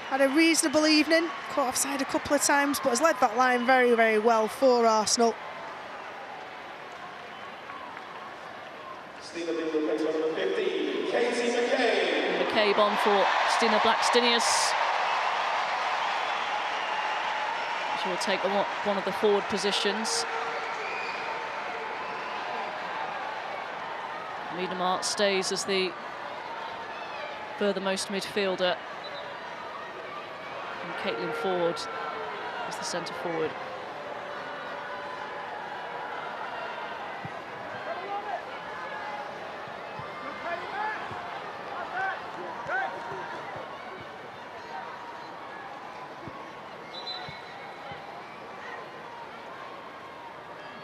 had a reasonable evening, caught offside a couple of times, but has led that line very, very well for Arsenal. McCabe on for Stina Blackstenius. She will take one of the forward positions. Miedemar stays as the furthermost midfielder. And Caitlin Ford as the centre forward.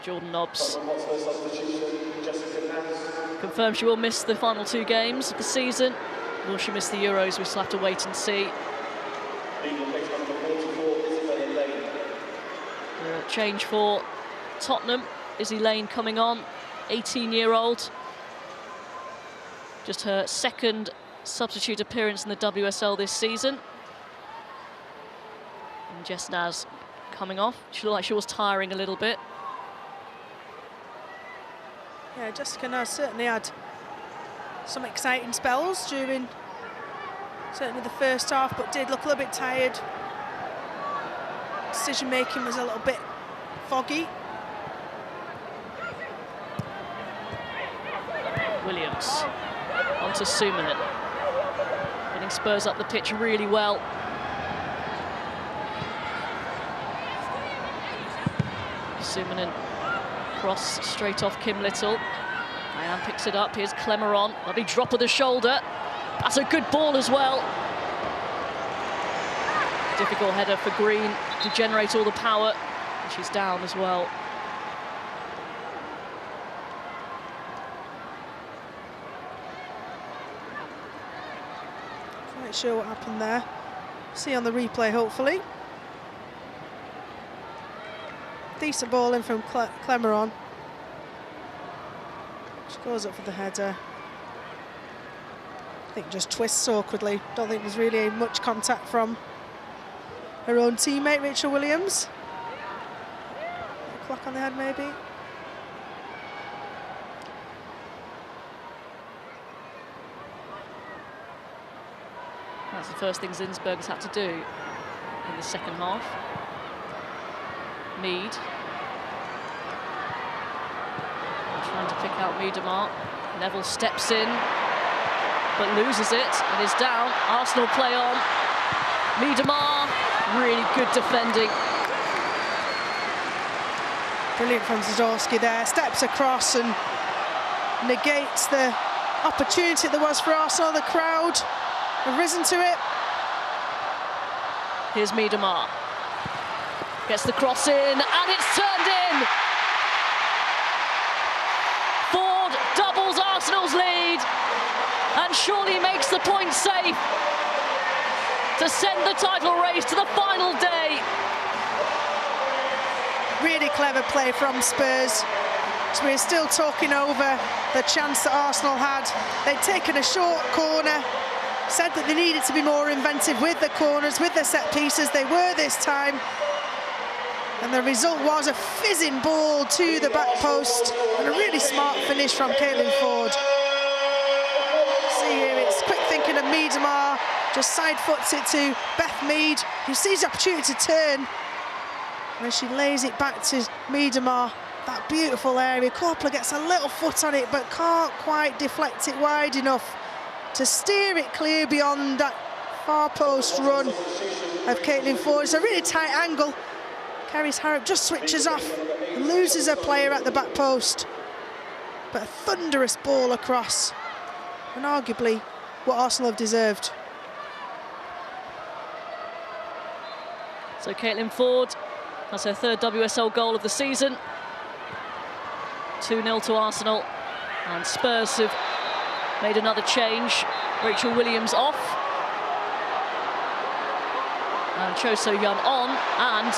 Jordan Nobbs confirmed she will miss the final 2 games of the season. Will she miss the Euros? We still have to wait and see. Change for Tottenham. Izzy Lane coming on, 18-year-old. Just her 2nd substitute appearance in the WSL this season. And Jess Naz coming off. She looked like she was tiring a little bit. Yeah, Jessica Naz certainly had some exciting spells during certainly the first half, but did look a little bit tired. Decision making was a little bit foggy. Williams onto Suominen. Getting Spurs up the pitch really well. Suominen cross straight off Kim Little. Diane picks it up. Here's Clemeron. Lovely drop of the shoulder. That's a good ball as well. Difficult header for Green to generate all the power. And she's down as well. Quite sure what happened there. See on the replay, hopefully. Decent ball in from Clemeron. She goes up for the header. I think just twists awkwardly. Don't think there's really much contact from her own teammate, Rachel Williams. Clock on the head, maybe. That's the first thing Zinsberg has had to do in the second half. Mead. Trying to pick out Miedemar. Neville steps in, but loses it and is down. Arsenal play on. Miedemar, really good defending. Brilliant from Zadorsky there. Steps across and negates the opportunity there was for Arsenal. The crowd have risen to it. Here's Miedemar. Gets the cross in, and it's turned in! Ford doubles Arsenal's lead, and surely makes the point safe to send the title race to the final day. Really clever play from Spurs. So we're still talking over the chance that Arsenal had. They'd taken a short corner, said that they needed to be more inventive with the corners, with the set pieces. They were this time. And the result was a fizzing ball to the back post and a really smart finish from Caitlin Ford. See here, it's quick thinking of Miedemar, just side foots it to Beth Mead, who sees the opportunity to turn. And she lays it back to Miedemar, that beautiful area. Corpler gets a little foot on it, but can't quite deflect it wide enough to steer it clear beyond that far post run of Caitlin Ford. It's a really tight angle. Kerry Harrop just switches off and loses a player at the back post. But a thunderous ball across, and arguably what Arsenal have deserved. So Caitlin Ford has her 3rd WSL goal of the season. 2-0 to Arsenal, and Spurs have made another change. Rachel Williams off, and Cho So-Yun on, and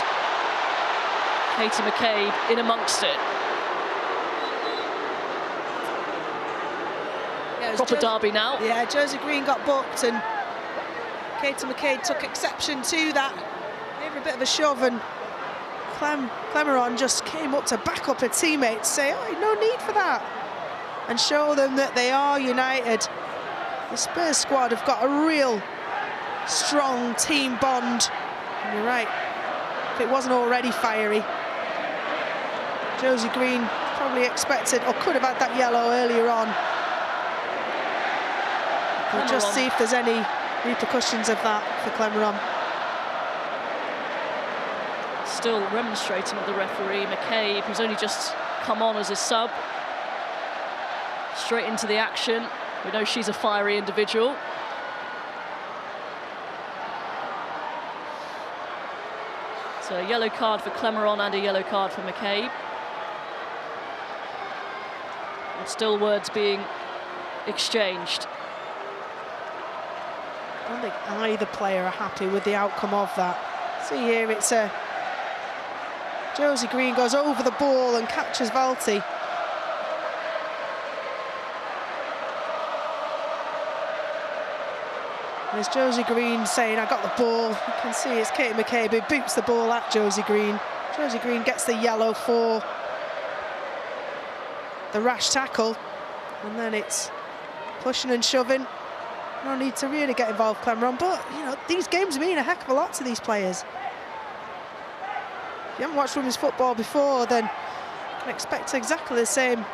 Katie McCabe in amongst it. Yeah, proper derby now. Yeah, Josie Green got booked, and Katie McCabe took exception to that. Gave her a bit of a shove, and Clemeron just came up to back up her teammates, say, oh, no need for that, and show them that they are united. The Spurs squad have got a real strong team bond. And you're right, if it wasn't already fiery, Josie Green probably expected or could have had that yellow earlier on. We'll just see if there's any repercussions of that for Clemeron. Still remonstrating with the referee. McCabe, who's only just come on as a sub. Straight into the action. We know she's a fiery individual. So a yellow card for Clemeron and a yellow card for McCabe. And still words being exchanged. I don't think either player are happy with the outcome of that. See here, it's a Josie Green goes over the ball and catches Valti. There's Josie Green saying, I got the ball. You can see it's Katie McCabe who boots the ball at Josie Green. Josie Green gets the yellow for the rash tackle. And then it's pushing and shoving. No need to really get involved, Clemeron, but you know, these games mean a heck of a lot to these players. If you haven't watched women's football before, then you can expect exactly the same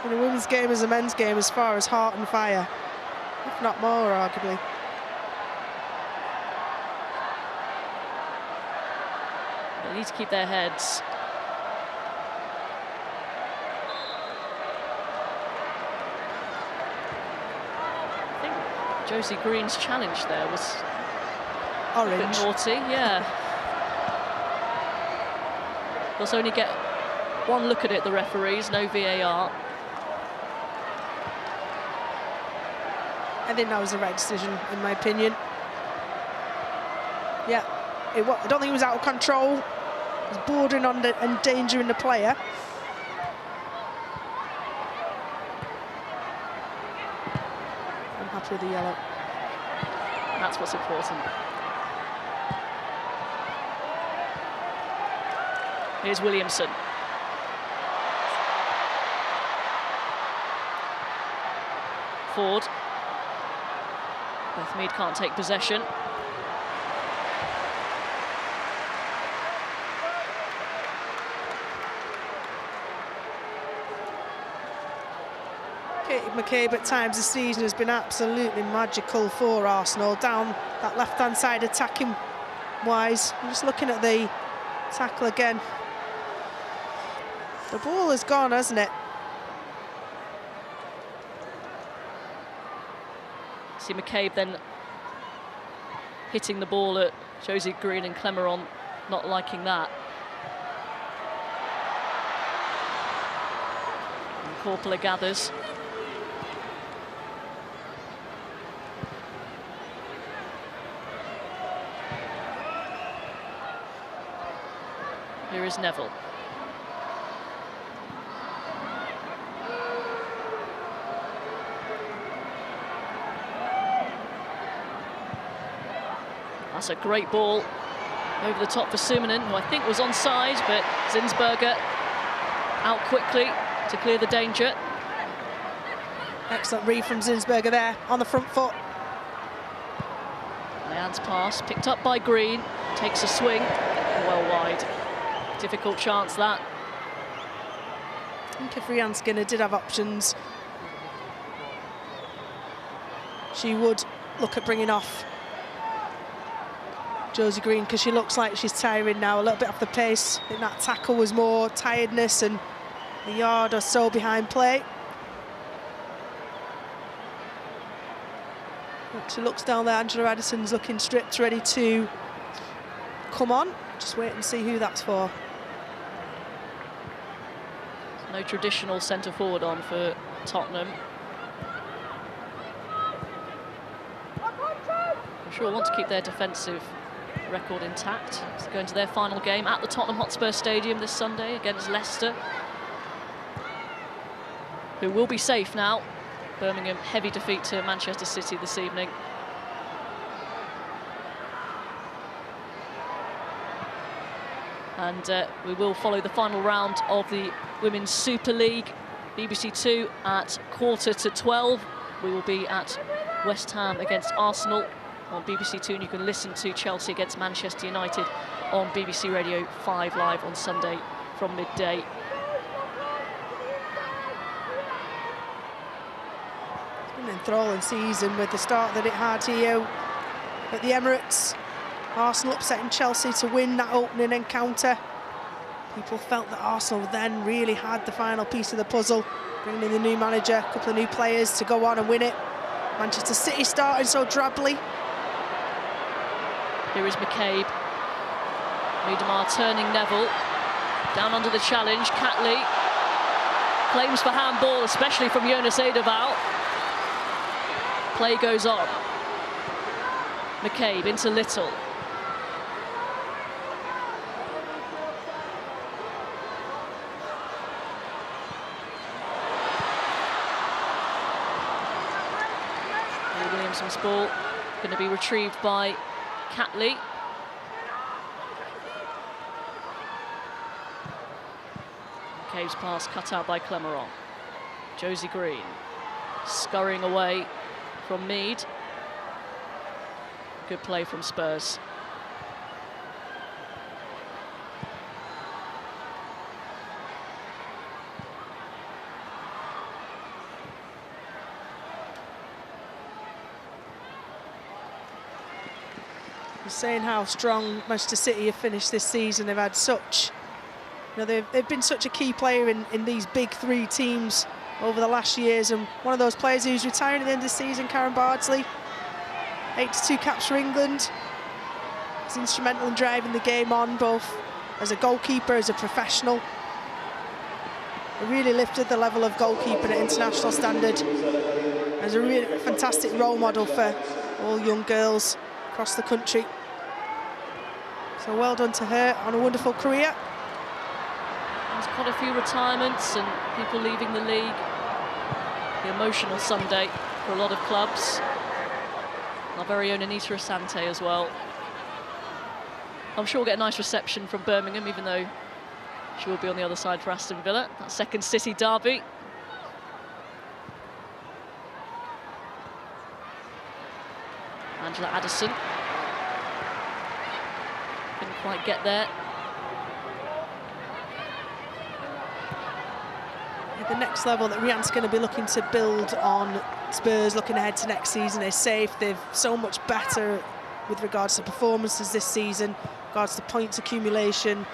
in a women's game as a men's game as far as heart and fire, if not more, arguably. They need to keep their heads. Josie Green's challenge there was orange. A bit naughty, yeah. They'll only get one look at it, the referees, no VAR. I think that was the right decision, in my opinion. Yeah, I don't think it was out of control. It was bordering on endangering the player. I'm happy with the yellow. That's what's important. Here's Williamson. Ford. Beth Mead can't take possession. Katie McCabe at times this season has been absolutely magical for Arsenal. Down that left-hand side attacking wise. I'm just looking at the tackle again. The ball has gone, hasn't it? See McCabe then hitting the ball at Josie Green and Clemeron not liking that. And Corpola gathers. Here is Neville. That's a great ball over the top for Suminen, who I think was onside, but Zinsberger out quickly to clear the danger. Excellent read from Zinsberger there on the front foot. Leanne's pass picked up by Green, takes a swing, well wide. Difficult chance that. I think if Rianne Skinner did have options, she would look at bringing off Josie Green, because she looks like she's tiring now, a little bit off the pace. I think that tackle was more tiredness and a yard or so behind play. She looks down there, Angela Addison's looking stripped, ready to come on. Just wait and see who that's for. No traditional centre forward on for Tottenham. I'm sure want to keep their defensive record intact. So going to their final game at the Tottenham Hotspur Stadium this Sunday against Leicester, who will be safe now. Birmingham heavy defeat to Manchester City this evening. And we will follow the final round of the Women's Super League. BBC 2 at 11:45. We will be at West Ham against Arsenal on BBC 2, and you can listen to Chelsea against Manchester United on BBC Radio 5 live on Sunday from midday. It's An enthralling season with the start that it had here at the Emirates. Arsenal upsetting Chelsea to win that opening encounter. People felt that Arsenal then really had the final piece of the puzzle, bringing in the new manager, a couple of new players to go on and win it. Manchester City starting so drably. Here is McCabe. Miedemar turning Neville. Down under the challenge, Catley. Claims for handball, especially from Jonas Eidevall. Play goes on. McCabe into Little. Williamson's ball going to be retrieved by Catley. McCabe's pass cut out by Clemeron. Josie Green scurrying away from Mead. Good play from Spurs. Saying how strong Manchester City have finished this season. They've had such, they've been such a key player in these big three teams over the last years, and one of those players who's retiring at the end of the season, Karen Bardsley, 82 caps for England. He's instrumental in driving the game on, both as a goalkeeper, as a professional. He really lifted the level of goalkeeping at international standard, as a really fantastic role model for all young girls across the country. So well done to her on a wonderful career. There's quite a few retirements and people leaving the league. The emotional Sunday for a lot of clubs. Our very own Anita Asante as well. I'm sure we'll get a nice reception from Birmingham, even though she will be on the other side for Aston Villa. That second City derby. Angela Addison. Couldn't quite get there. The next level that Rian's going to be looking to build on, Spurs looking ahead to next season, is safe. They've so much better with regards to performances this season, regards to points accumulation,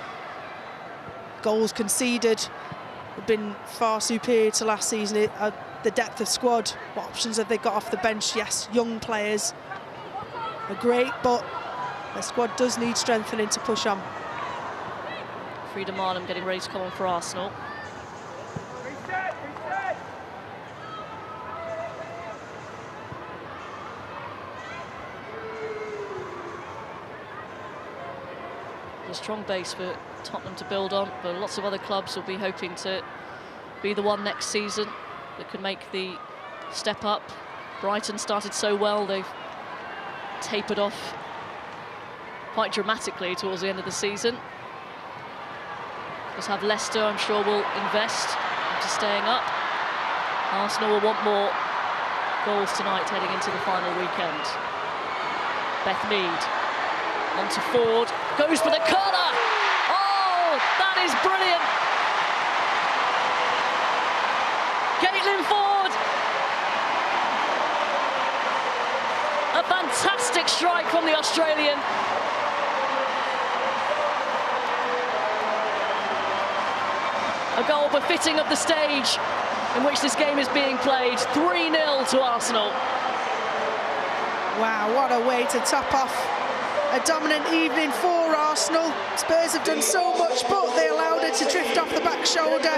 goals conceded have been far superior to last season. The depth of squad, what options have they got off the bench? Yes, young players are great, but the squad does need strengthening to push on. Frida Marnham getting ready to come on for Arsenal. A strong base for Tottenham to build on, but lots of other clubs will be hoping to be the one next season that can make the step up. Brighton started so well, they've tapered off quite dramatically towards the end of the season. Just have Leicester, I'm sure, will invest into staying up. Arsenal will want more goals tonight heading into the final weekend. Beth Mead onto Ford, goes for the corner. Oh, that is brilliant. Caitlin Ford. A fantastic strike from the Australian. A goal befitting of the stage in which this game is being played. 3-0 to Arsenal. Wow, what a way to top off a dominant evening for Arsenal. Spurs have done so much, but they allowed her to drift off the back shoulder.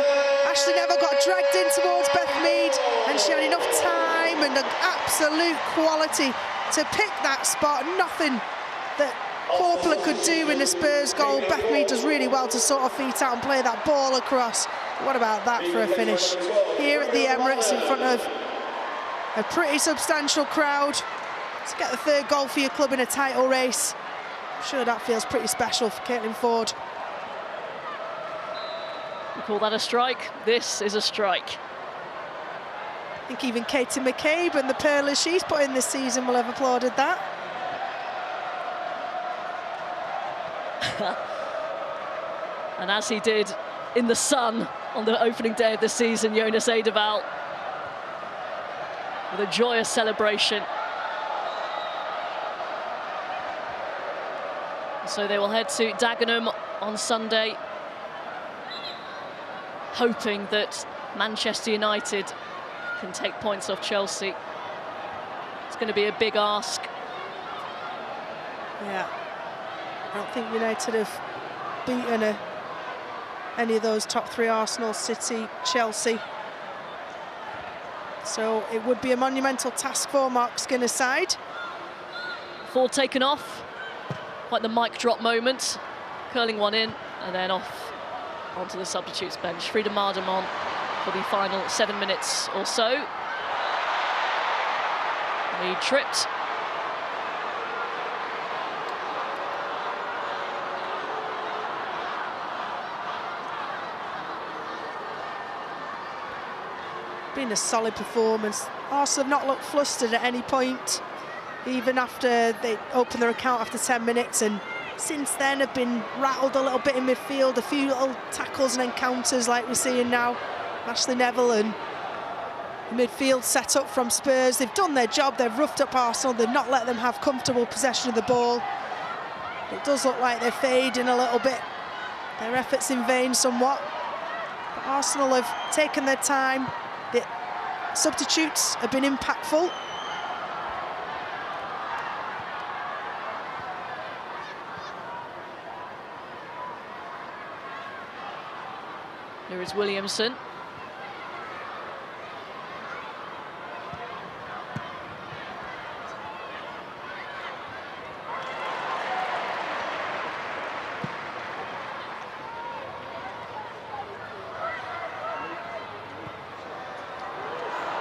Ashley Neville got dragged in towards Beth Mead, and she had enough time and an absolute quality to pick that spot. Nothing that Corpler could do in the Spurs goal. Beth Mead does really well to sort her feet out and play that ball across. What about that for a finish? Here at the Emirates in front of a pretty substantial crowd. To get the third goal for your club in a title race, I'm sure that feels pretty special for Caitlin Ford. You call that a strike? This is a strike. I think even Katie McCabe and the pearlers she's put in this season will have applauded that. And as he did in the sun on the opening day of the season, Jonas Eidevall. with a joyous celebration. So they will head to Dagenham on Sunday, hoping that Manchester United can take points off Chelsea. It's going to be a big ask. Yeah, I don't think United have beaten any of those top three: Arsenal, City, Chelsea. So it would be a monumental task for Mark Skinner's side. Ford taken off, quite the mic drop moment, curling one in and then off onto the substitutes bench. Frida Mardam on for the final 7 minutes or so. He tripped. Been a solid performance. Arsenal have not looked flustered at any point, even after they opened their account after 10 minutes, and since then have been rattled a little bit in midfield, a few little tackles and encounters like we're seeing now. Ashley Neville and the midfield set up from Spurs. They've done their job, they've roughed up Arsenal, they've not let them have comfortable possession of the ball. It does look like they're fading a little bit, their efforts in vain somewhat. But Arsenal have taken their time. The substitutes have been impactful. Here is Williamson.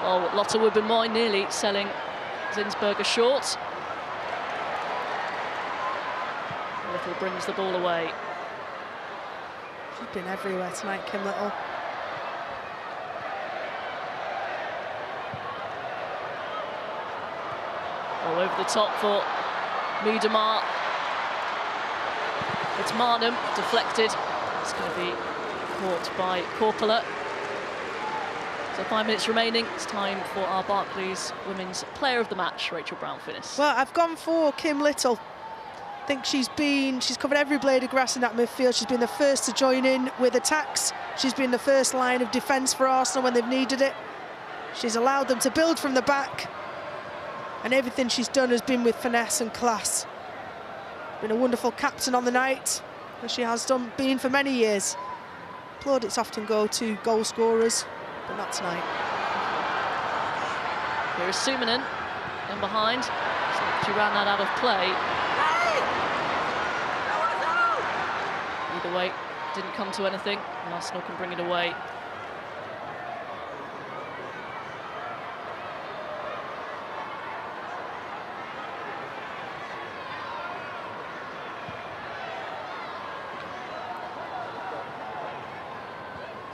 Oh, Lotte Wubben-Moy nearly selling Zinsberger short. Little brings the ball away. She's been everywhere tonight, Kim Little. All over the top for Miedema. It's Marnham, deflected. It's going to be caught by Korpela. So 5 minutes remaining. It's time for our Barclays Women's Player of the Match, Rachel Brown-Finnis. Well, I've gone for Kim Little. I think she's covered every blade of grass in that midfield. She's been the first to join in with attacks. She's been the first line of defence for Arsenal when they've needed it. She's allowed them to build from the back, and everything she's done has been with finesse and class. Been a wonderful captain on the night, as she has been for many years. Plaudits often go to goal scorers, but not tonight. Here is Sumanen in behind. She ran that out of play. Either way, didn't come to anything, and Arsenal can bring it away.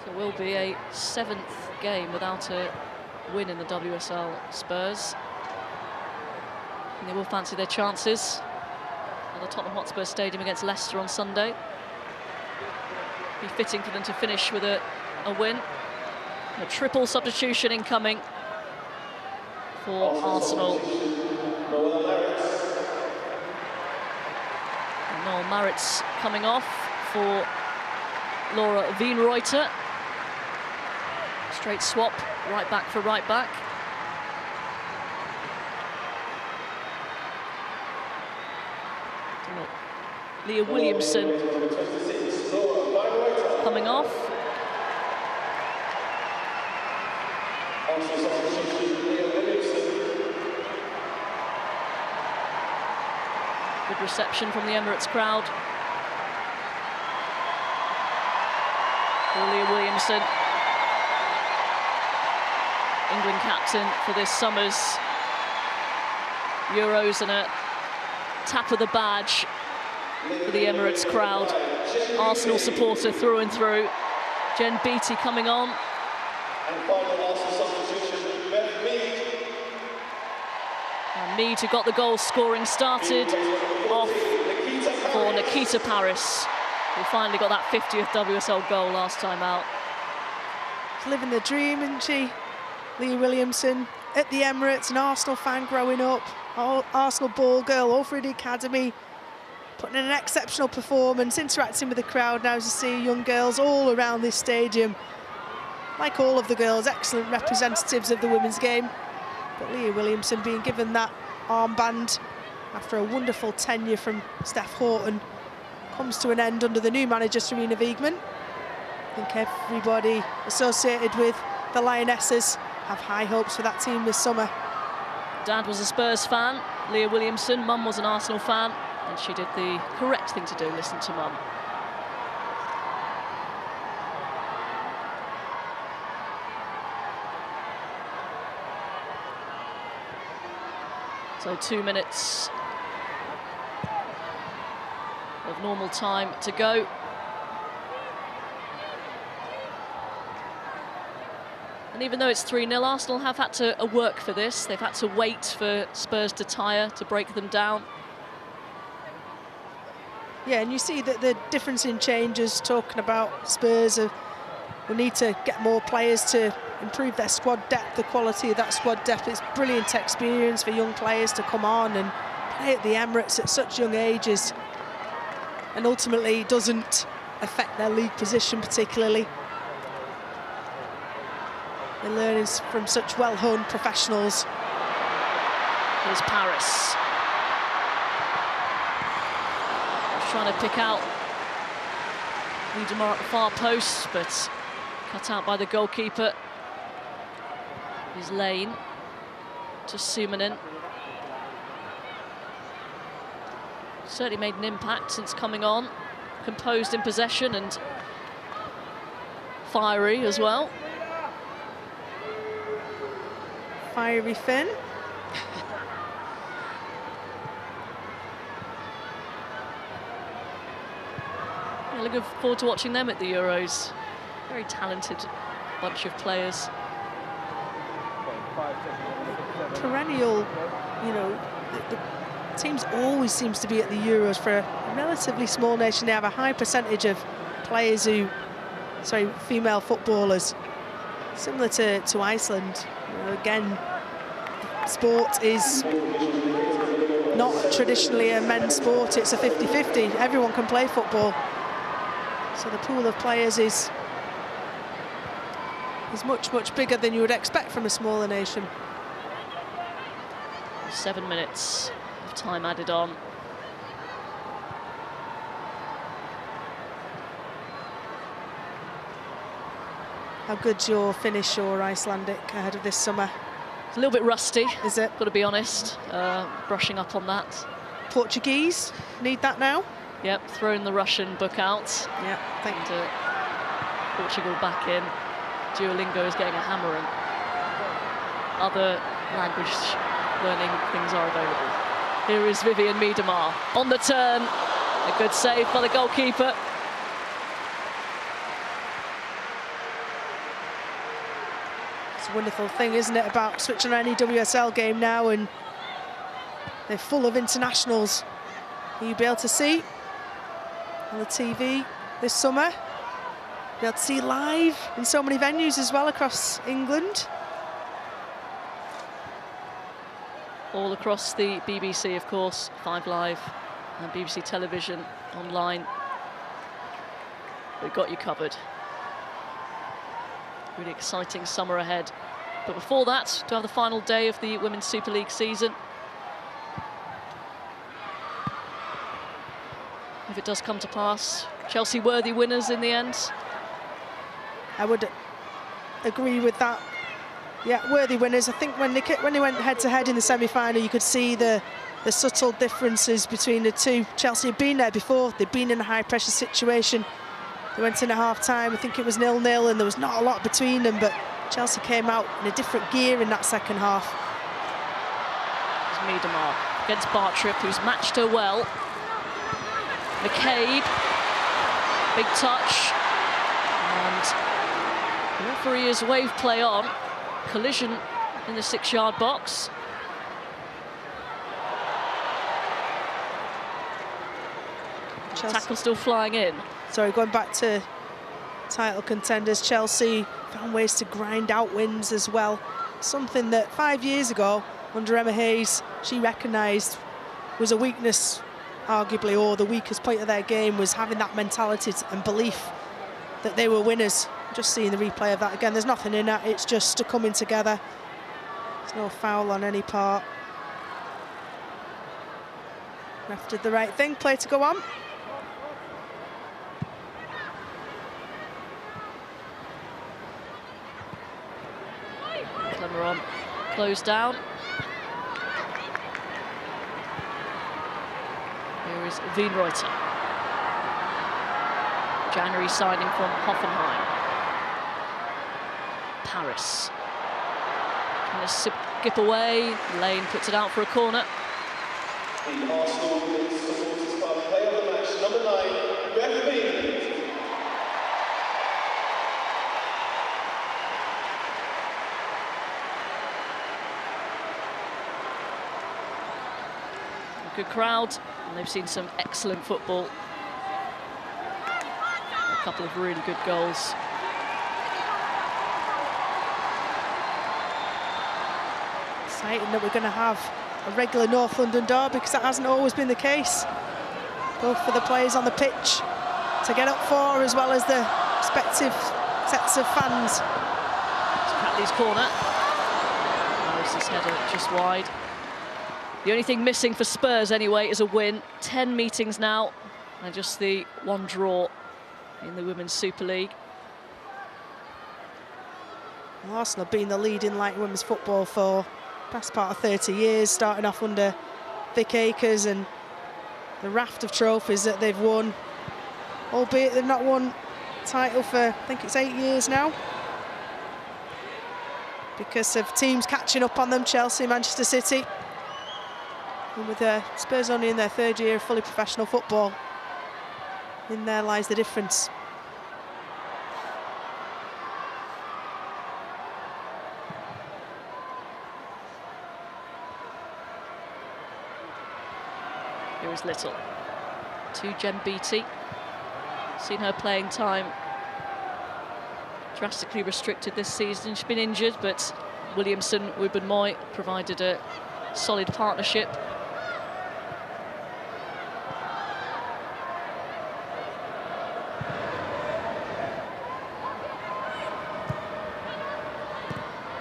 So it will be a 7th game without a win in the WSL Spurs. And they will fancy their chances at the Tottenham Hotspur Stadium against Leicester on Sunday. Be fitting for them to finish with a win. A triple substitution incoming for Arsenal. And Noel Maritz coming off for Laura Wienreuter. Straight swap, right back for right back. Leah Williamson coming off. Good reception from the Emirates crowd. For Leah Williamson, England captain for this summer's Euros, and a tap of the badge for the Emirates crowd. Arsenal supporter through and through. Jen Beattie coming on. And Mead, who got the goal scoring started off for Nikita Paris, who finally got that 50th WSL goal last time out. She's living the dream, isn't she? Leah Williamson, at the Emirates, an Arsenal fan growing up, Arsenal ball girl, all through the academy, putting in an exceptional performance, interacting with the crowd. Now as you see young girls all around this stadium, like all of the girls, excellent representatives of the women's game. But Leah Williamson being given that armband after a wonderful tenure from Steph Horton comes to an end under the new manager, Serena Wiegman. I think everybody associated with the Lionesses have high hopes for that team this summer. Dad was a Spurs fan, Leah Williamson. Mum was an Arsenal fan, and she did the correct thing to do, listen to Mum. So 2 minutes of normal time to go. And even though it's 3-0, Arsenal have had to work for this. They've had to wait for Spurs to tire, to break them down. Yeah, and you see that the difference in changes, talking about Spurs, will need to get more players to improve their squad depth, the quality of that squad depth. It's brilliant experience for young players to come on and play at the Emirates at such young ages, and ultimately doesn't affect their league position particularly. They're learning from such well-honed professionals. Here's Paris. Trying to pick out Wiedemar at the far post, but cut out by the goalkeeper. His lane to Sumanen. Certainly made an impact since coming on. Composed in possession and fiery as well. Fiery Finn. Yeah, looking forward to watching them at the Euros. Very talented bunch of players. Perennial, you know, the teams always seems to be at the Euros. For a relatively small nation, they have a high percentage of players who, female footballers, similar to Iceland. You know, again, sport is not traditionally a men's sport, it's a 50-50. Everyone can play football. So the pool of players is much, much bigger than you would expect from a smaller nation. 7 minutes of time added on. How good's your Finnish or Icelandic ahead of this summer? It's a little bit rusty. Is it? Got to be honest. Brushing up on that. Portuguese, need that now? Yep, throwing the Russian book out. Yeah, thank you. Portugal back in. Duolingo is getting a hammering. Other language learning things are available. Here is Vivian Miedemar on the turn. A good save by the goalkeeper. It's a wonderful thing, isn't it, about switching on any WSL game now, and they're full of internationals who you'll be able to see on the TV this summer. Be able to see live in so many venues as well across England. All across the BBC, of course, 5 Live and BBC Television online. We've got you covered. Really exciting summer ahead. But before that, to have the final day of the Women's Super League season. If it does come to pass, Chelsea worthy winners in the end. I would agree with that. Yeah, worthy winners. I think when they went head-to-head in the semi-final, you could see the subtle differences between the two. Chelsea had been there before. They'd been in a high-pressure situation. They went in at half-time. I think it was 0-0, and there was not a lot between them, but Chelsea came out in a different gear in that second half. It's Miedemar against Bartrip, who's matched her well. McCabe, big touch, and the referee has waved play on. Collision in the 6-yard box. Chelsea. Tackle still flying in. Sorry, going back to title contenders, Chelsea found ways to grind out wins as well. something that 5 years ago, under Emma Hayes, she recognised was a weakness, arguably, or the weakest point of their game was having that mentality and belief that they were winners. Just seeing the replay of that again, there's nothing in that, it's just coming together. There's no foul on any part. Ref did the right thing, play to go on. Clemeron closed down. Here is Wienreuter. January signing from Hoffenheim. Paris. Trying to skip away. Lane puts it out for a corner. The Arsenal Women's Supporters Club player of the match, number 9, Beth Mead. A good crowd, and they've seen some excellent football. A couple of really good goals. Exciting that we're going to have a regular North London derby, because that hasn't always been the case. Both for the players on the pitch to get up for, as well as the respective sets of fans. Catley's corner. Harris's header just wide. The only thing missing for Spurs anyway is a win. 10 meetings now, and just the one draw in the Women's Super League. Well, Arsenal have been the leading light women's football for the past part of 30 years, starting off under Vic Akers, and the raft of trophies that they've won, albeit they've not won a title for, I think it's 8 years now, because of teams catching up on them, Chelsea, Manchester City. And with Spurs only in their 3rd year of fully professional football, in there lies the difference. Here is Little to Jen Beattie. Seen her playing time drastically restricted this season. She's been injured, but Williamson, Wubben-Moy provided a solid partnership.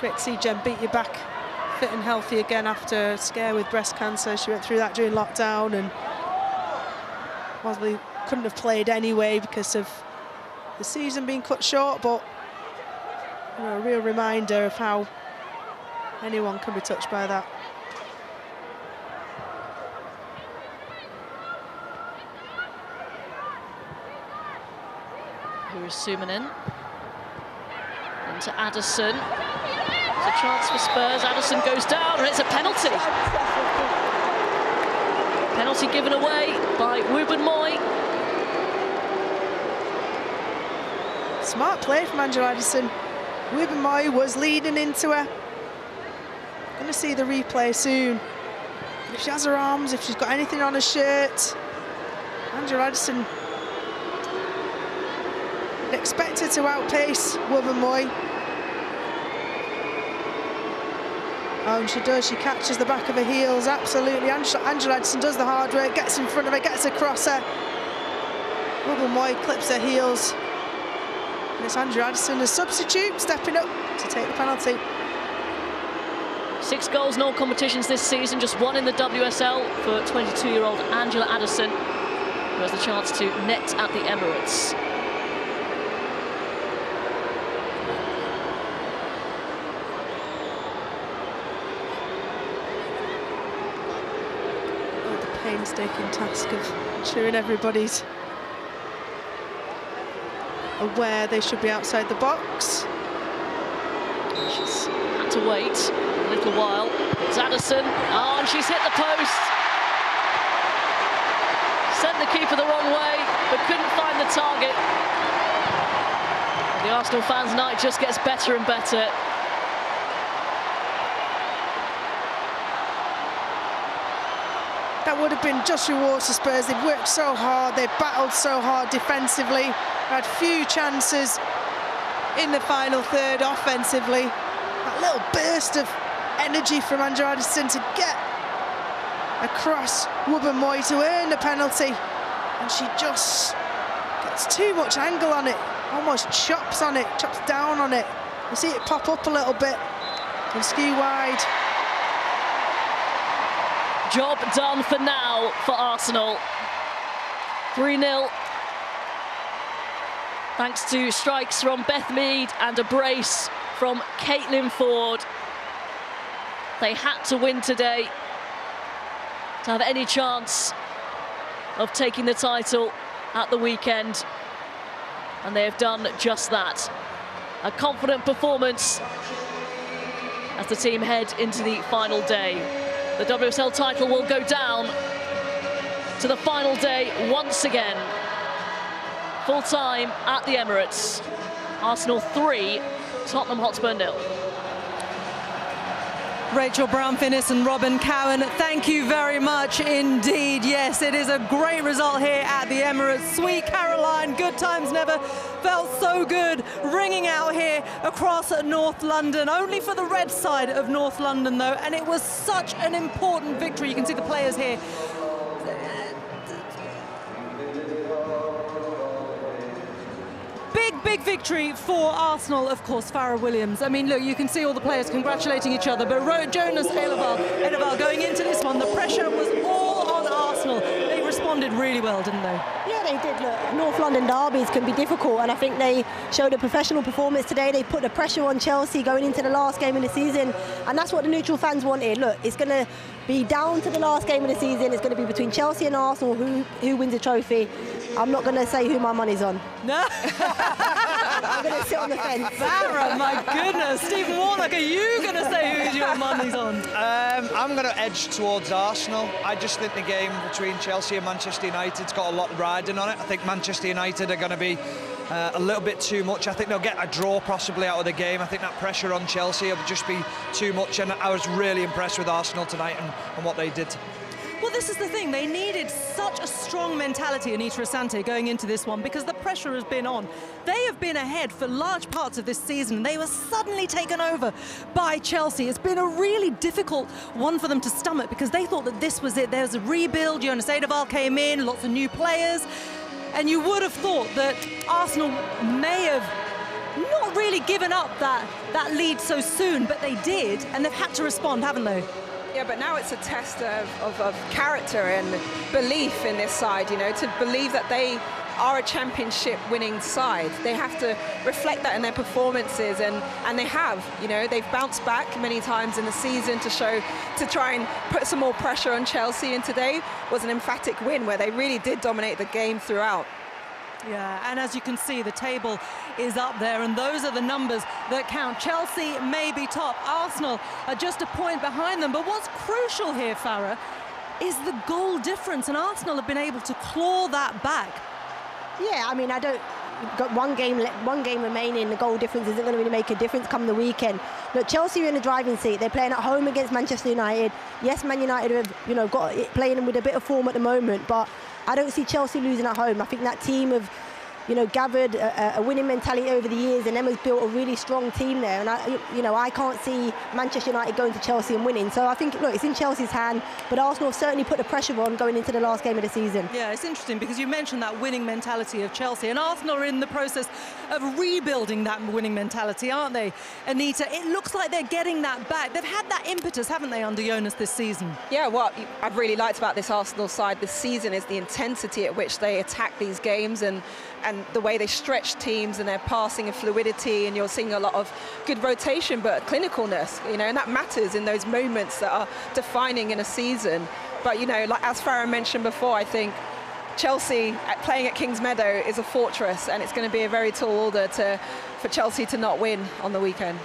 Great to see Jen Beattie back fit and healthy again after a scare with breast cancer. She went through that during lockdown and possibly couldn't have played anyway because of the season being cut short, but you know, a real reminder of how anyone can be touched by that. Here is Sumanen. Into Addison. There's a chance for Spurs. Addison goes down, and it's a penalty. Penalty given away by Wubben-Moy. Smart play from Angela Addison. Wubben-Moy was leading into her. Going to see the replay soon. If she has her arms, if she's got anything on her shirt, Angela Addison expected to outpace Wubben-Moy. Oh, and she does, she catches the back of her heels, absolutely. Angela Addison does the hard work, gets in front of her, gets across her. Wubben-Moy clips her heels. And it's Angela Addison, a substitute, stepping up to take the penalty. 6 goals in all competitions this season, just 1 in the WSL for 22-year-old Angela Addison, who has the chance to net at the Emirates. Painstaking task of ensuring everybody's aware they should be outside the box. She's had to wait a little while. It's Addison. Oh, and she's hit the post. Sent the keeper the wrong way, but couldn't find the target. And the Arsenal fans' night just gets better and better. That would have been just rewards to Spurs. They've worked so hard, they've battled so hard defensively, had few chances in the final third offensively. That that little burst of energy from Andrew Addison to get across Wubben-Moy to earn the penalty, and she just gets too much angle on it, almost chops down on it. You see it pop up a little bit and skew wide. Job done for now for Arsenal. 3-0. Thanks to strikes from Beth Mead and a brace from Caitlin Ford. They had to win today to have any chance of taking the title at the weekend, and they have done just that. A confident performance as the team head into the final day. The WSL title will go down to the final day once again. Full time at the Emirates. Arsenal 3, Tottenham Hotspur 0. Rachel Brown-Finnis and Robin Cowan, thank you very much indeed. Yes, it is a great result here at the Emirates. Sweet Caroline, good times never felt so good, ringing out here across North London. Only for the red side of North London, though, and it was such an important victory. You can see the players here. Big victory for Arsenal, of course. Farrah Williams. I mean, look, you can see all the players congratulating each other, but Jonas Edeval going into this one, the pressure was all on Arsenal. They responded really well, didn't they? Yeah, they did. Look, North London derbies can be difficult, and I think they showed a professional performance today. They put the pressure on Chelsea going into the last game of the season, and that's what the neutral fans wanted. Look, it's going to be down to the last game of the season. It's going to be between Chelsea and Arsenal who wins the trophy. I'm not going to say who my money's on. No. I'm going to sit on the fence. Farrah, my goodness. Stephen Warnock, are you going to say who your money's on? I'm going to edge towards Arsenal. I just think the game between Chelsea and Manchester United's got a lot riding on it. I think Manchester United are going to be a little bit too much. I think they'll get a draw possibly out of the game. I think that pressure on Chelsea will just be too much, and I was really impressed with Arsenal tonight and what they did. Well, this is the thing. They needed such a strong mentality, Anita Asante, going into this one, because the pressure has been on. They have been ahead for large parts of this season. They were suddenly taken over by Chelsea. It's been a really difficult one for them to stomach, because they thought that this was it. There was a rebuild. Jonas Edeval came in, lots of new players. And you would have thought that Arsenal may have not really given up that lead so soon, but they did, and they've had to respond, haven't they? Yeah, but now it's a test of character and belief in this side, you know, to believe that they are a championship winning side. They have to reflect that in their performances, and they have, you know, they've bounced back many times in the season to try and put some more pressure on Chelsea, and today was an emphatic win where they really did dominate the game throughout. Yeah, and as you can see, the table is up there, and those are the numbers that count. Chelsea may be top. Arsenal are just a point behind them. But what's crucial here, Farrah, is the goal difference, and Arsenal have been able to claw that back. Yeah, I mean, got one game remaining. The goal difference isn't going to really make a difference come the weekend. Look, Chelsea are in the driving seat. They're playing at home against Manchester United. Yes, Man United have, you know, got it playing with a bit of form at the moment, but I don't see Chelsea losing at home. I think that team have, you know, gathered a winning mentality over the years, and Emma's built a really strong team there. And I can't see Manchester United going to Chelsea and winning. So I think, look, it's in Chelsea's hand, but Arsenal have certainly put the pressure on going into the last game of the season. Yeah, it's interesting because you mentioned that winning mentality of Chelsea, and Arsenal are in the process of rebuilding that winning mentality, aren't they, Anita? It looks like they're getting that back. They've had that impetus, haven't they, under Jonas this season? Yeah, what I've really liked about this Arsenal side this season is the intensity at which they attack these games, and the way they stretch teams, and their passing and fluidity, and you're seeing a lot of good rotation, but clinicalness, you know, and that matters in those moments that are defining in a season. But, you know, like as Farrah mentioned before, I think Chelsea playing at Kings Meadow is a fortress, and it's going to be a very tall order for Chelsea to not win on the weekend.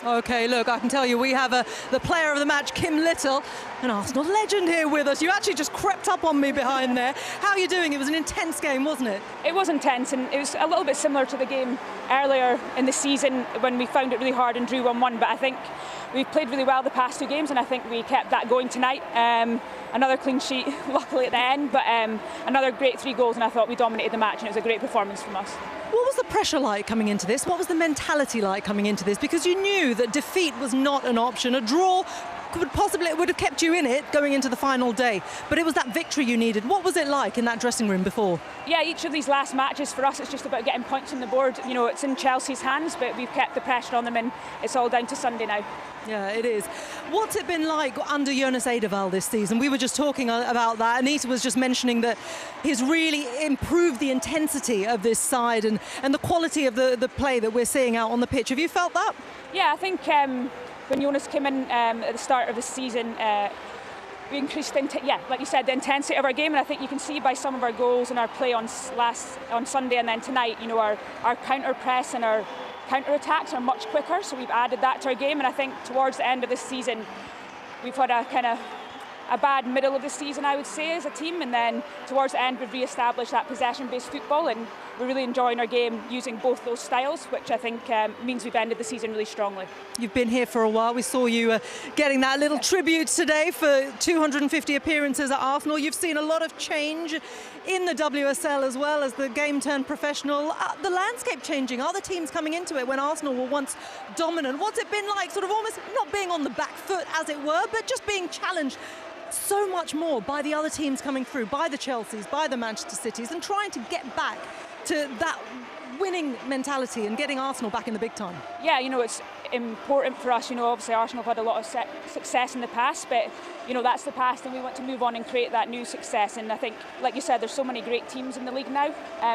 Okay, look, I can tell you we have the player of the match, Kim Little, an Arsenal legend here with us. You actually just crept up on me behind there. How are you doing? It was an intense game, wasn't it? It was intense, and it was a little bit similar to the game earlier in the season when we found it really hard and drew 1-1, but I think we've played really well the past two games, and I think we kept that going tonight. Another clean sheet, luckily at the end, but another great 3 goals, and I thought we dominated the match, and it was a great performance from us. What was the pressure like coming into this? What was the mentality like coming into this? Because you knew that defeat was not an option. A draw would have kept you in it going into the final day, but it was that victory you needed. What was it like in that dressing room before? Yeah, each of these last matches for us, it's just about getting points on the board. You know, it's in Chelsea's hands, but we've kept the pressure on them, and it's all down to Sunday now. Yeah, it is. What's it been like under Jonas Eidevall this season? We were just talking about that. Anita was just mentioning that he's really improved the intensity of this side and the quality of the play that we're seeing out on the pitch. Have you felt that? Yeah, I think when Jonas came in at the start of the season, we increased, like you said, the intensity of our game, and I think you can see by some of our goals and our play on Sunday and then tonight, you know, our counter press and our counter attacks are much quicker, so we've added that to our game. And I think towards the end of this season, we've had a kind of a bad middle of the season, I would say, as a team, and then towards the end we've re-established that possession-based football, and we're really enjoying our game using both those styles, which I think means we've ended the season really strongly. You've been here for a while. We saw you getting that little tribute today for 250 appearances at Arsenal. You've seen a lot of change in the WSL as well as the game turned professional. The landscape changing. Are the teams coming into it when Arsenal were once dominant? What's it been like, sort of almost not being on the back foot as it were, but just being challenged so much more by the other teams coming through, by the Chelseas, by the Manchester Cities, and trying to get back to that winning mentality and getting Arsenal back in the big time? Yeah, you know, it's important for us. You know, obviously Arsenal have had a lot of success in the past, but you know, that's the past, and we want to move on and create that new success. And I think, like you said, there's so many great teams in the league now.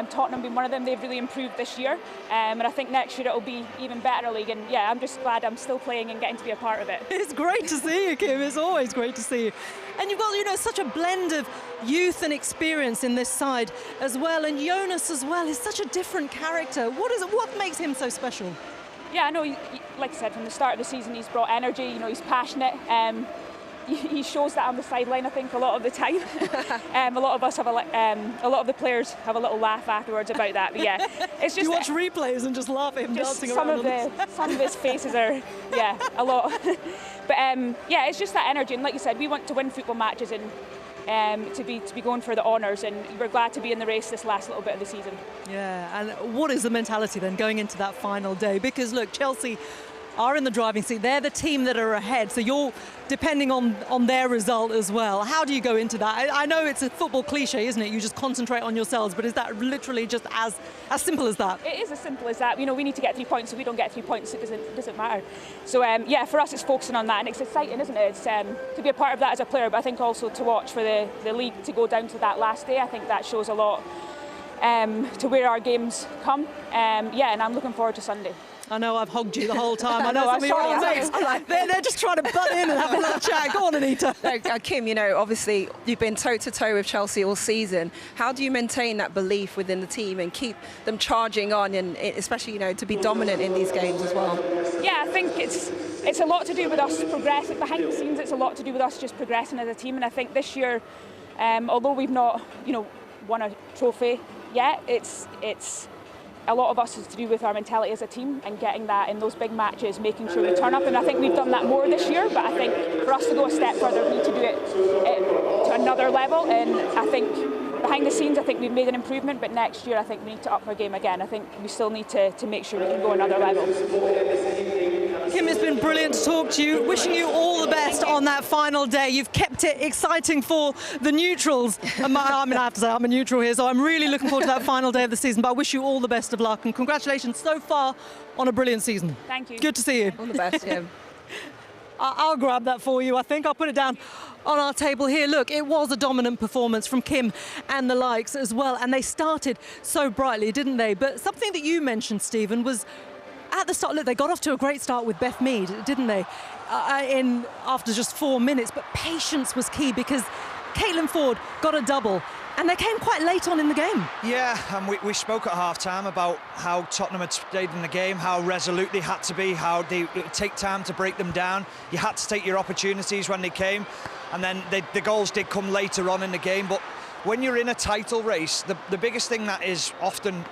Tottenham being one of them. They've really improved this year, and I think next year it'll be even better league. And yeah, I'm just glad I'm still playing and getting to be a part of it. It's great to see you, Kim. It's always great to see you. And you've got, you know, such a blend of youth and experience in this side as well. And Jonas as well is such a different character. What makes him so special? Yeah, I know, like I said, from the start of the season, he's brought energy. You know, he's passionate. He shows that on the sideline, I think, a lot of the time. A lot of us have a lot of the players have a little laugh afterwards about that. But yeah, it's just. You watch replays and just laugh at him dancing around. Some of his faces are, yeah, a lot. But yeah, it's just that energy, and like you said, we want to win football matches and to be going for the honours, and we're glad to be in the race this last little bit of the season. Yeah, and what is the mentality then going into that final day? Because look, Chelsea are in the driving seat. They're the team that are ahead, so you're depending on their result as well. How do you go into that? I know it's a football cliche, isn't it? You just concentrate on yourselves, but is that literally just as simple as that? It is as simple as that. You know, we need to get 3 points. If we don't get 3 points, it doesn't matter. So yeah, for us it's focusing on that, and it's exciting, isn't it? It's to be a part of that as a player, but I think also to watch for the league to go down to that last day. I think that shows a lot to where our games come. Yeah, and I'm looking forward to Sunday. I know I've hogged you the whole time. I know some of your old mates, they're just trying to butt in and have a little chat. Go on, Anita. Kim, you know, obviously you've been toe-to-toe with Chelsea all season. How do you maintain that belief within the team and keep them charging on, and especially, you know, to be dominant in these games as well? Yeah, I think it's a lot to do with us progressing. Behind the scenes, it's a lot to do with us just progressing as a team. And I think this year, although we've not, you know, won a trophy yet, it's a lot of us is to do with our mentality as a team and getting that in those big matches, making sure we turn up. And I think we've done that more this year, but I think for us to go a step further, we need to do it to another level. And I think behind the scenes, I think we've made an improvement, but next year I think we need to up our game again. I think we still need to make sure we can go another level. Kim, it's been brilliant to talk to you. Wishing you all the best on that final day. You've kept it exciting for the neutrals. I mean, I have to say, I'm a neutral here, so I'm really looking forward to that final day of the season. But I wish you all the best of luck, and congratulations so far on a brilliant season. Thank you. Good to see you. All the best, Kim. I'll grab that for you, I think. I'll put it down on our table here. Look, it was a dominant performance from Kim and the likes as well, and they started so brightly, didn't they? But something that you mentioned, Stephen, was at the start. Look, they got off to a great start with Beth Mead, didn't they? After just 4 minutes, but patience was key because Caitlin Ford got a double. And they came quite late on in the game. Yeah, and we spoke at half-time about how Tottenham had stayed in the game, how resolute they had to be, how it would take time to break them down. You had to take your opportunities when they came, and then the goals did come later on in the game. But when you're in a title race, the biggest thing that is often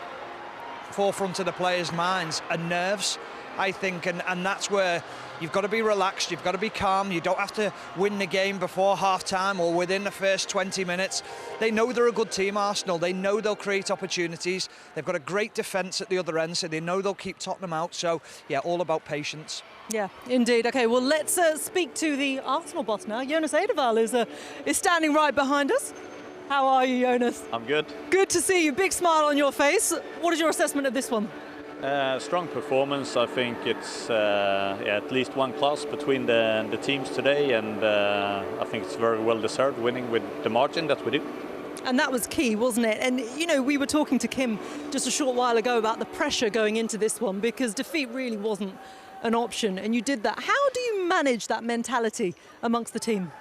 forefront of the players' minds are nerves. I think, and that's where you've got to be relaxed, you've got to be calm. You don't have to win the game before half-time or within the first 20 minutes. They know they're a good team, Arsenal. They know they'll create opportunities. They've got a great defence at the other end, so they know they'll keep Tottenham out. So, yeah, all about patience. Yeah, indeed. OK, well, let's speak to the Arsenal boss now. Jonas Eidevall is standing right behind us. How are you, Jonas? I'm good. Good to see you. Big smile on your face. What is your assessment of this one? Strong performance. I think it's at least one class between the teams today, and I think it's very well deserved winning with the margin that we do. And that was key, wasn't it? And, you know, we were talking to Kim just a short while ago about the pressure going into this one, because defeat really wasn't an option, and you did that. How do you manage that mentality amongst the team?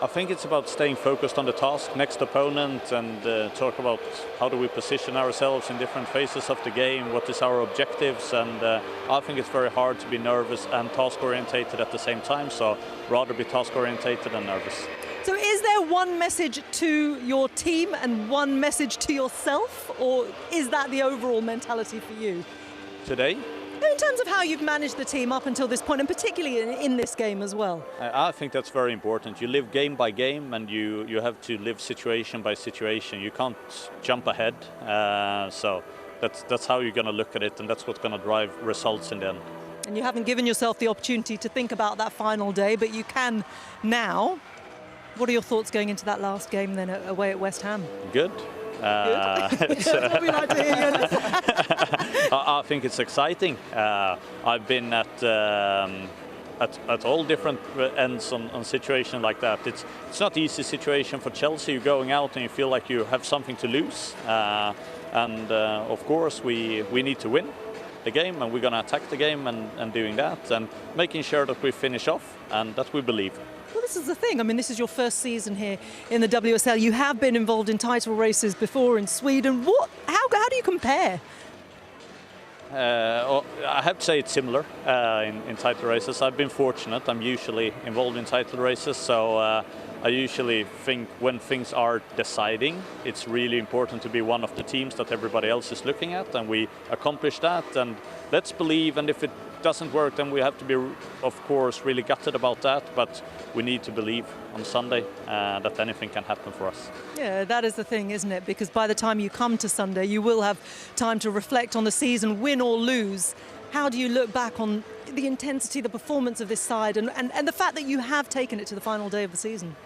I think it's about staying focused on the task, next opponent, and talk about how do we position ourselves in different phases of the game, what is our objectives, and I think it's very hard to be nervous and task-orientated at the same time, so rather be task-orientated than nervous. So is there one message to your team and one message to yourself, or is that the overall mentality for you? Today? In terms of how you've managed the team up until this point, and particularly in this game as well. I think that's very important. You live game by game, and you have to live situation by situation. You can't jump ahead. So that's how you're going to look at it, and that's what's going to drive results in the end. And you haven't given yourself the opportunity to think about that final day, but you can now. What are your thoughts going into that last game then away at West Ham? Good. That's what we like to hear. I think it's exciting. I've been at all different ends on situation like that. It's not an easy situation for Chelsea. You're going out and you feel like you have something to lose. And of course we need to win the game, and we're going to attack the game and doing that and making sure that we finish off and that we believe. Well, this is the thing. I mean, this is your first season here in the WSL. You have been involved in title races before in Sweden. How do you compare? I have to say it's similar in title races. I've been fortunate. I'm usually involved in title races, so I usually think when things are deciding, it's really important to be one of the teams that everybody else is looking at, and we accomplish that. And let's believe, and if it doesn't work, then we have to be, of course, really gutted about that, but we need to believe on Sunday that anything can happen for us. Yeah, that is the thing, isn't it? Because by the time you come to Sunday, you will have time to reflect on the season, win or lose. How do you look back on the intensity, the performance of this side, and the fact that you have taken it to the final day of the season?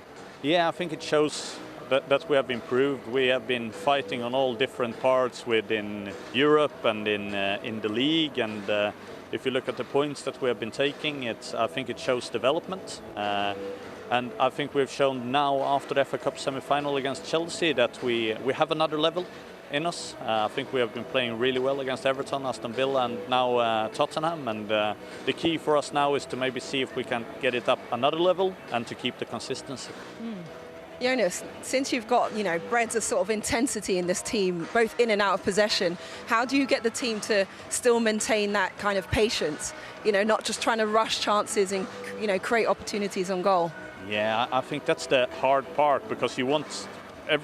Yeah, I think it shows that we have improved. We have been fighting on all different parts within Europe and in the league, and if you look at the points that we have been taking, I think it shows development. And I think we've shown now after the FA Cup semi-final against Chelsea that we have another level in us. I think we have been playing really well against Everton, Aston Villa, and now Tottenham. And the key for us now is to maybe see if we can get it up another level and to keep the consistency. Jonas, since you've got, bred a sort of intensity in this team, both in and out of possession, how do you get the team to still maintain that kind of patience? Not just trying to rush chances and, create opportunities on goal. Yeah, I think that's the hard part, because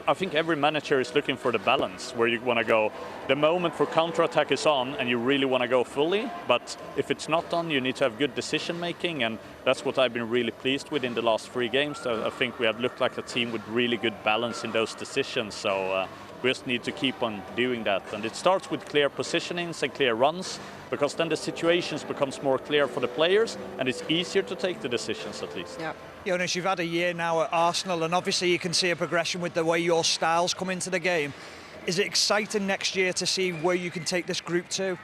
I think every manager is looking for the balance where you want to go. The moment for counter-attack is on and you really want to go fully, but if it's not on, you need to have good decision making, and that's what I've been really pleased with in the last 3 games. I think we have looked like a team with really good balance in those decisions, so we just need to keep on doing that. And it starts with clear positionings and clear runs, because then the situations becomes more clear for the players and it's easier to take the decisions at least. Yeah. Jonas, you've had a year now at Arsenal, and obviously you can see a progression with the way your styles come into the game. Is it exciting next year to see where you can take this group to?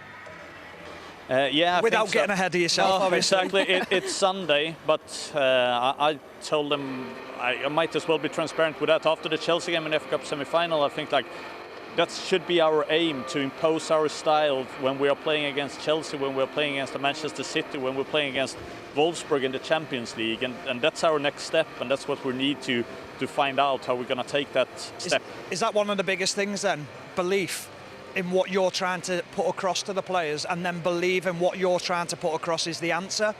Yeah, without getting ahead of yourself, no, obviously. Exactly. It's Sunday, but I told them I might as well be transparent with that. After the Chelsea game in the FA Cup semi-final, I think that should be our aim, to impose our style when we are playing against Chelsea, when we're playing against Manchester City, when we're playing against Wolfsburg in the Champions League, and that's our next step, and that's what we need to find out how we're going to take that step. Is that one of the biggest things then? Belief in what you're trying to put across to the players, and then believe in what you're trying to put across is the answer?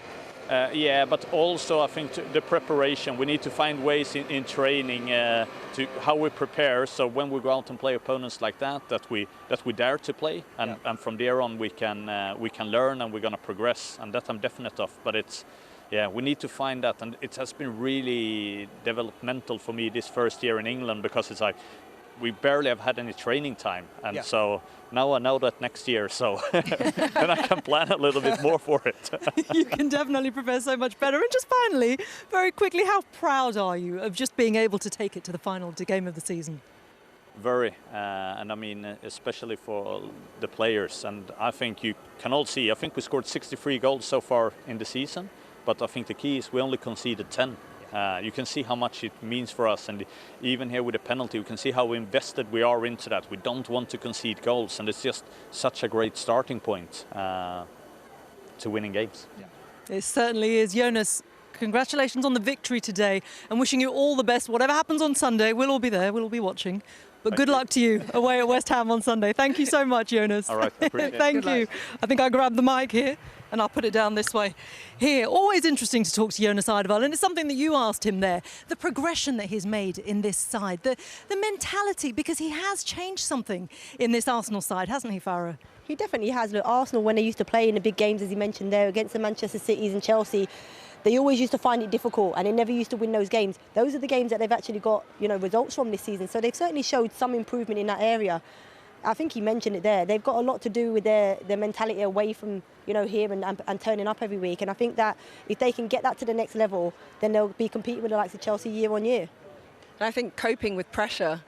Yeah, but also I think the preparation. We need to find ways in training to how we prepare. So when we go out and play opponents like that we dare to play, and from there on we can learn and we're gonna progress, and that I'm definite of. But we need to find that, and it has been really developmental for me this first year in England, because it's like we barely have had any training time, and so now I know that next year, so then I can plan a little bit more for it. You can definitely prepare so much better. And just finally, very quickly, how proud are you of just being able to take it to the final game of the season? Very, and I mean, especially for the players. And I think you can all see, I think we scored 63 goals so far in the season, but I think the key is we only conceded 10. You can see how much it means for us, and even here with the penalty, we can see how invested we are into that. We don't want to concede goals, and it's just such a great starting point to winning games. It certainly is. Jonas, congratulations on the victory today, and wishing you all the best. Whatever happens on Sunday, we'll all be there, we'll all be watching. But good luck to you away at West Ham on Sunday. Thank you so much, Jonas. All right, appreciate it. Thank you. I think I grabbed the mic here, and I'll put it down this way. Here, always interesting to talk to Jonas Eidevall, and it's something that you asked him there. The progression that he's made in this side, the mentality, because he has changed something in this Arsenal side, hasn't he, Farah? He definitely has. Look, Arsenal, when they used to play in the big games, as he mentioned there, against the Manchester Cities and Chelsea, they always used to find it difficult, and they never used to win those games. Those are the games that they've actually got, results from this season. So they've certainly showed some improvement in that area. I think he mentioned it there. They've got a lot to do with their mentality away from, here and turning up every week. And I think that if they can get that to the next level, then they'll be competing with the likes of Chelsea year on year. And I think coping with pressure,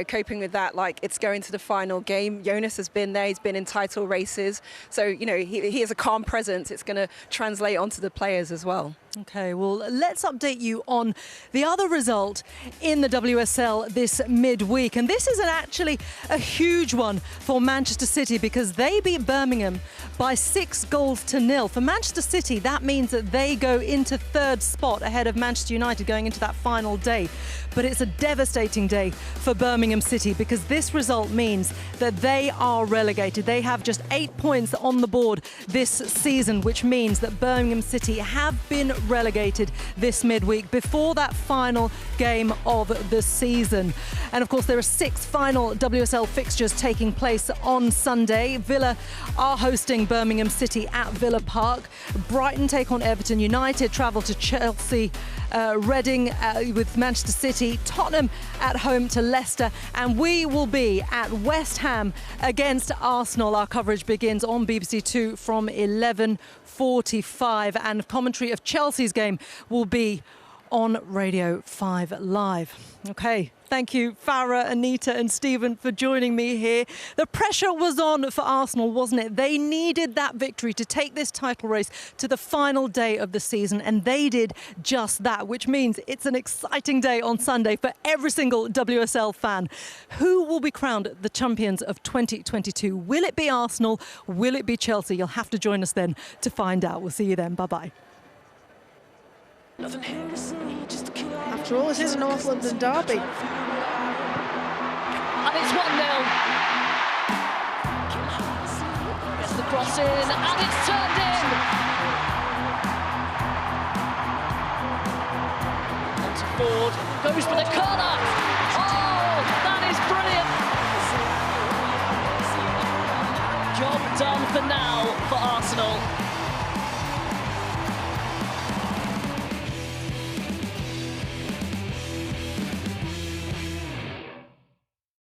coping with that, like it's going to the final game. Jonas has been there, he's been in title races. So, he has a calm presence. It's going to translate onto the players as well. Okay, well, let's update you on the other result in the WSL this midweek. And this is actually a huge one for Manchester City, because they beat Birmingham by 6-0. For Manchester City, that means that they go into third spot ahead of Manchester United going into that final day. But it's a devastating day for Birmingham City, because this result means that they are relegated. They have just 8 points on the board this season, which means that Birmingham City have been relegated this midweek before that final game of the season. And of course, there are 6 final WSL fixtures taking place on Sunday. Villa are hosting Birmingham City at Villa Park. Brighton take on Everton. United travel to Chelsea. Reading with Manchester City. Tottenham at home to Leicester. And we will be at West Ham against Arsenal. Our coverage begins on BBC Two from 11:45, and commentary of Chelsea's game will be on Radio 5 Live. Okay, thank you, Farah, Anita and Stephen, for joining me here. The pressure was on for Arsenal, wasn't it? They needed that victory to take this title race to the final day of the season, and they did just that, which means it's an exciting day on Sunday for every single WSL fan. Who will be crowned the champions of 2022? Will it be Arsenal? Will it be Chelsea? You'll have to join us then to find out. We'll see you then. Bye-bye. After all, this is a North London derby. And it's 1-0. Gets the cross in, and it's turned in. Onto Ford, goes for the corner. Oh, that is brilliant. Job done for now for Arsenal.